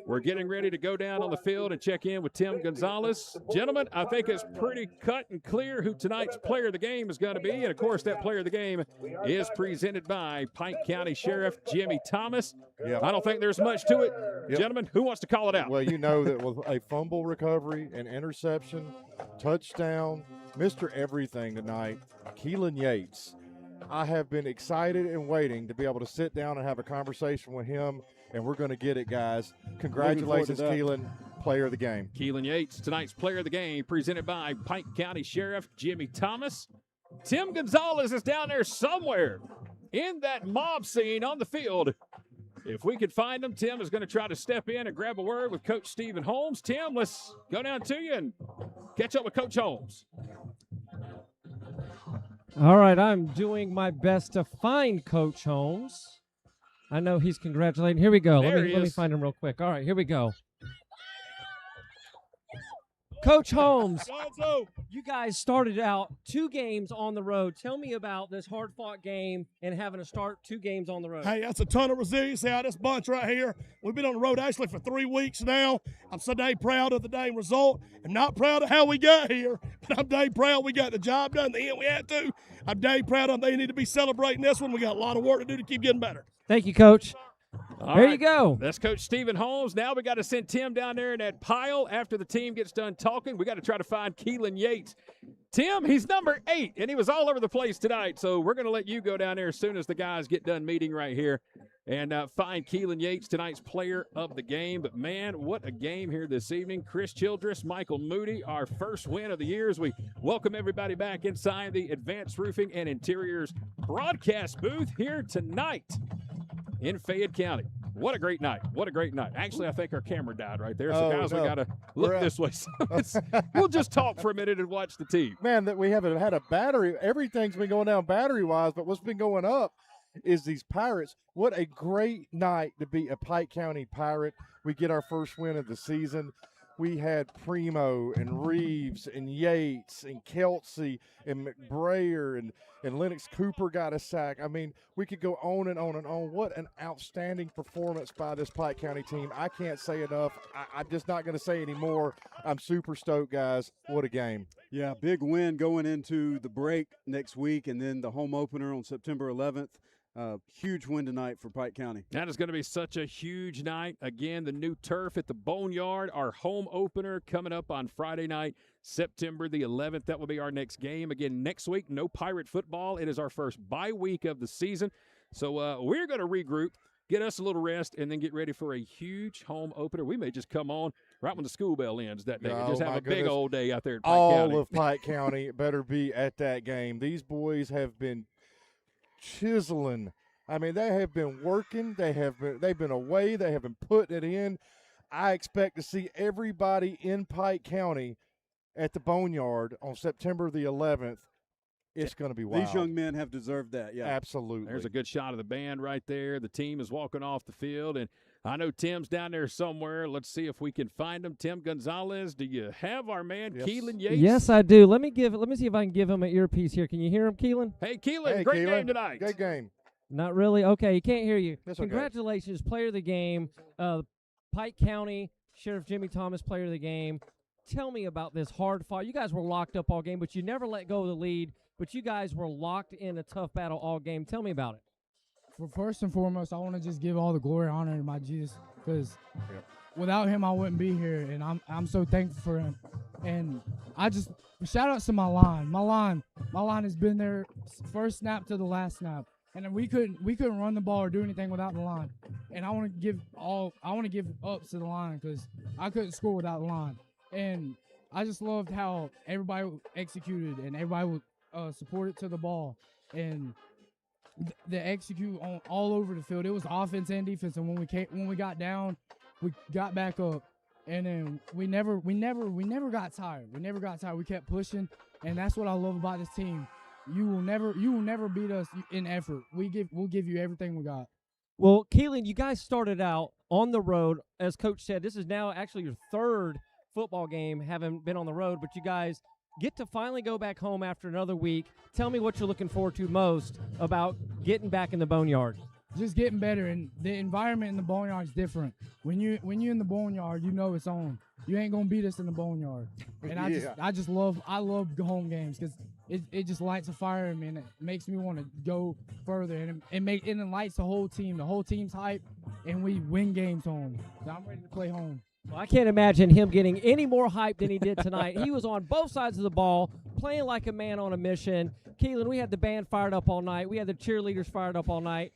We're getting ready to go down on the field and check in with Tim Gonzalez. Gentlemen, I think it's pretty cut and clear who tonight's player of the game is going to be. And, of course, that player of the game is presented by Pike County Sheriff Jimmy Thomas. Yep. I don't think there's much to it. Yep. Gentlemen, who wants to call it out? Well, you know that with a fumble recovery, an interception, touchdown, Mr. Everything tonight, Keelan Yates. I have been excited and waiting to be able to sit down and have a conversation with him, and we're going to get it, guys. Congratulations, Keelan, player of the game. Keelan Yates, tonight's player of the game, presented by Pike County Sheriff Jimmy Thomas. Tim Gonzalez is down there somewhere in that mob scene on the field. If we could find him, Tim is going to try to step in and grab a word with Coach Stephen Holmes. Tim, let's go down to you and catch up with Coach Holmes. All right, I'm doing my best to find Coach Holmes. I know he's congratulating. Here we go. Let me find him real quick. All right, here we go. Coach Holmes, you guys started out 2 games on the road. Tell me about this hard-fought game and having to start 2 games on the road. Hey, that's a ton of resilience out of this bunch right here. We've been on the road actually for 3 weeks now. I'm so dang proud of the dang result. I'm not proud of how we got here, but I'm dang proud we got the job done. The end we had to. I'm dang proud of them. They need to be celebrating this one. We got a lot of work to do to keep getting better. Thank you, Coach. There you go. That's Coach Stephen Holmes. Now we got to send Tim down there in that pile after the team gets done talking. We got to try to find Keelan Yates. Tim, he's number 8, and he was all over the place tonight. So we're going to let you go down there as soon as the guys get done meeting right here and find Keelan Yates, tonight's player of the game. But, man, what a game here this evening. Chris Childress, Michael Moody, our first win of the year as we welcome everybody back inside the Advanced Roofing and Interiors broadcast booth here tonight in Fayette County. What a great night. What a great night. Actually, I think our camera died right there. So, guys, we got to look this way. So we'll just talk for a minute and watch the team. Man, that we haven't had a battery. Everything's been going down battery-wise, but what's been going up is these Pirates. What a great night to be a Pike County Pirate. We get our first win of the season. We had Primo and Reeves and Yates and Kelsey and McBrayer and Lennox Cooper got a sack. I mean, we could go on and on and on. What an outstanding performance by this Pike County team. I can't say enough. I'm just not going to say any more. I'm super stoked, guys. What a game. Yeah, big win going into the break next week and then the home opener on September 11th. Huge win tonight for Pike County. That is going to be such a huge night. Again, the new turf at the Boneyard, our home opener coming up on Friday night, September the 11th. That will be our next game. Again, next week, no Pirate football. It is our first bye week of the season. So we're going to regroup, get us a little rest, and then get ready for a huge home opener. We may just come on right when the school bell ends that day and just have a big old day out there at Pike County. All of Pike County better be at that game. These boys have been chiseling. I mean, they have been working. They've been away. They have been putting it in. I expect to see everybody in Pike County at the Boneyard on September the 11th. It's going to be wild. These young men have deserved that, yeah. Absolutely. There's a good shot of the band right there. The team is walking off the field, and I know Tim's down there somewhere. Let's see if we can find him. Tim Gonzalez, do you have our man Keelan Yates? Yes, I do. Let me see if I can give him an earpiece here. Can you hear him, Keelan? Hey, Keelan, great game tonight. Great game. Not really? Okay, he can't hear you. That's okay. Congratulations, player of the game. Pike County Sheriff Jimmy Thomas, player of the game. Tell me about this hard fight. You guys were locked up all game, but you never let go of the lead. But you guys were locked in a tough battle all game. Tell me about it. Well, first and foremost, I want to just give all the glory and honor to my Jesus, because without him, I wouldn't be here, and I'm so thankful for him. And I just shout out to my line. My line has been there first snap to the last snap, and we couldn't run the ball or do anything without the line. And I want to give ups to the line because I couldn't score without the line. And I just loved how everybody executed and everybody would support it to the ball, and they execute on all over the field. It was offense and defense, and when we got down, we got back up, and then we never got tired. We kept pushing, and that's what I love about this team. You will never beat us in effort. We'll give you everything we got. Well, Keelan, you guys started out on the road. As Coach said, this is now actually your third football game having been on the road, but you guys get to finally go back home after another week. Tell me what you're looking forward to most about getting back in the Boneyard. Just getting better, and the environment in the Boneyard is different. When you're in the Boneyard, you know it's on. You ain't gonna beat us in the Boneyard. And I love home games because it just lights a fire in me, and it makes me want to go further, and it lights the whole team. The whole team's hype, and we win games home. So I'm ready to play home. Well, I can't imagine him getting any more hype than he did tonight. He was on both sides of the ball, playing like a man on a mission. Keelan, we had the band fired up all night. We had the cheerleaders fired up all night.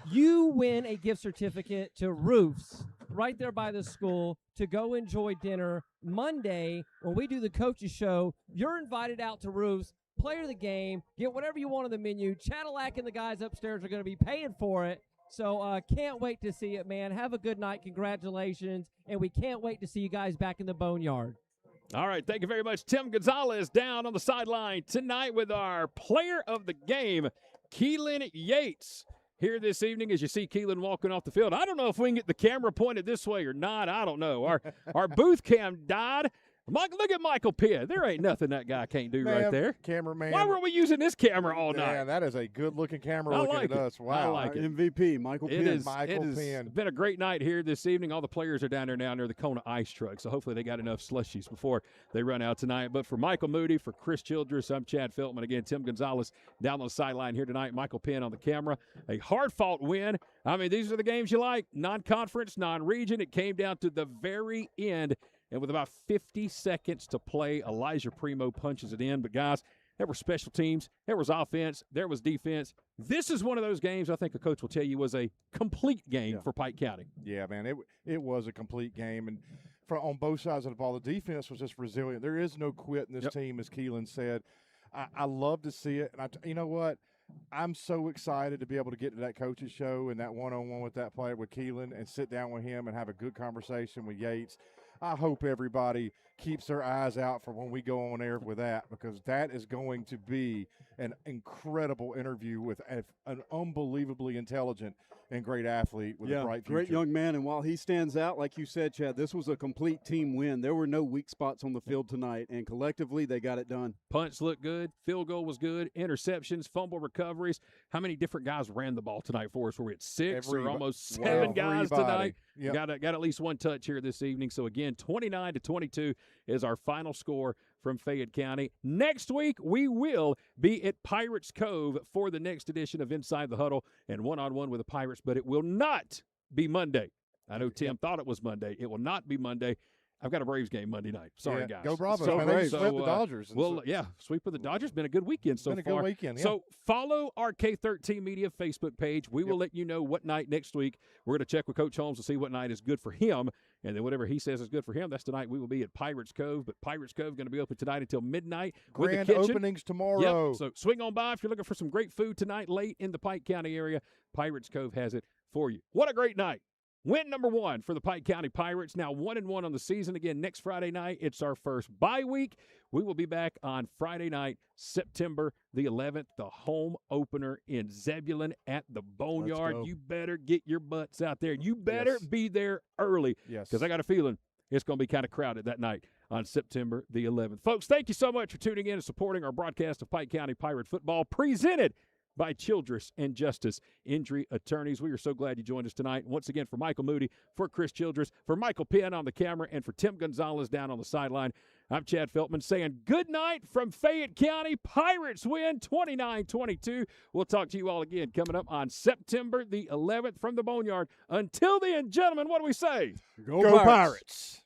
You win a gift certificate to Roofs right there by the school to go enjoy dinner. Monday, when we do the coaches show, you're invited out to Roofs, player of the game, get whatever you want on the menu. Cadillac and the guys upstairs are going to be paying for it. So can't wait to see it, man. Have a good night. Congratulations. And we can't wait to see you guys back in the Boneyard. All right, thank you very much. Tim Gonzalez down on the sideline tonight with our player of the game, Keelan Yates. Here this evening as you see Keelan walking off the field. I don't know if we can get the camera pointed this way or not. I don't know. Our booth cam died. Look at Michael Penn. There ain't nothing that guy can't do right there. Cameraman. Why weren't we using this camera all night? Yeah, that is a good-looking camera looking at us. Wow. I like it. MVP, Michael Penn. It has been a great night here this evening. All the players are down there now near the Kona ice truck, so hopefully they got enough slushies before they run out tonight. But for Michael Moody, for Chris Childress, I'm Chad Feltman. Again, Tim Gonzalez down on the sideline here tonight. Michael Penn on the camera. A hard-fought win. I mean, these are the games you like. Non-conference, non-region. It came down to the very end. And with about 50 seconds to play, Elijah Primo punches it in. But, guys, there were special teams. There was offense. There was defense. This is one of those games I think a coach will tell you was a complete game for Pike County. Yeah, man, it was a complete game. And on both sides of the ball, the defense was just resilient. There is no quit in this team, as Keelan said. I love to see it. And you know what? I'm so excited to be able to get to that coach's show and that one-on-one with that player, with Keelan, and sit down with him and have a good conversation with Yates. I hope everybody keeps their eyes out for when we go on air with that, because that is going to be an incredible interview with an unbelievably intelligent and great athlete with a bright future. Great young man, and while he stands out, like you said, Chad, this was a complete team win. There were no weak spots on the field tonight, and collectively they got it done. Punch looked good. Field goal was good. Interceptions, fumble recoveries. How many different guys ran the ball tonight for us? Were we at 6 or almost 7 guys tonight? Yep. Got at least one touch here this evening. So, again, 29-22 is our final score from Fayette County. Next week, we will be at Pirates Cove for the next edition of Inside the Huddle and one-on-one with the Pirates, but it will not be Monday. I know Tim thought it was Monday. It will not be Monday. I've got a Braves game Monday night. Sorry, guys. Go Bravos, man. They swept the Dodgers. Sweep of the Dodgers. Been a good weekend so far. Been a good weekend, yeah. So follow our K13 Media Facebook page. We will let you know what night next week. We're going to check with Coach Holmes to see what night is good for him. And then whatever he says is good for him, that's tonight we will be at Pirates Cove. But Pirates Cove is going to be open tonight until midnight. Grand with the kitchen. openings tomorrow. Yep. So swing on by if you're looking for some great food tonight late in the Pike County area. Pirates Cove has it for you. What a great night. Win number 1 for the Pike County Pirates, now 1-1 on the season. Again, next Friday night, it's our first bye week. We will be back on Friday night, September the 11th, the home opener in Zebulon at the Boneyard. You better get your butts out there. You better be there early because I got a feeling it's going to be kind of crowded that night on September the 11th. Folks, thank you so much for tuning in and supporting our broadcast of Pike County Pirate football, presented by Childress and Justice Injury Attorneys. We are so glad you joined us tonight. Once again, for Michael Moody, for Chris Childress, for Michael Penn on the camera, and for Tim Gonzalez down on the sideline, I'm Chad Feltman saying good night from Fayette County. Pirates win 29-22. We'll talk to you all again coming up on September the 11th from the Boneyard. Until then, gentlemen, what do we say? Go Pirates.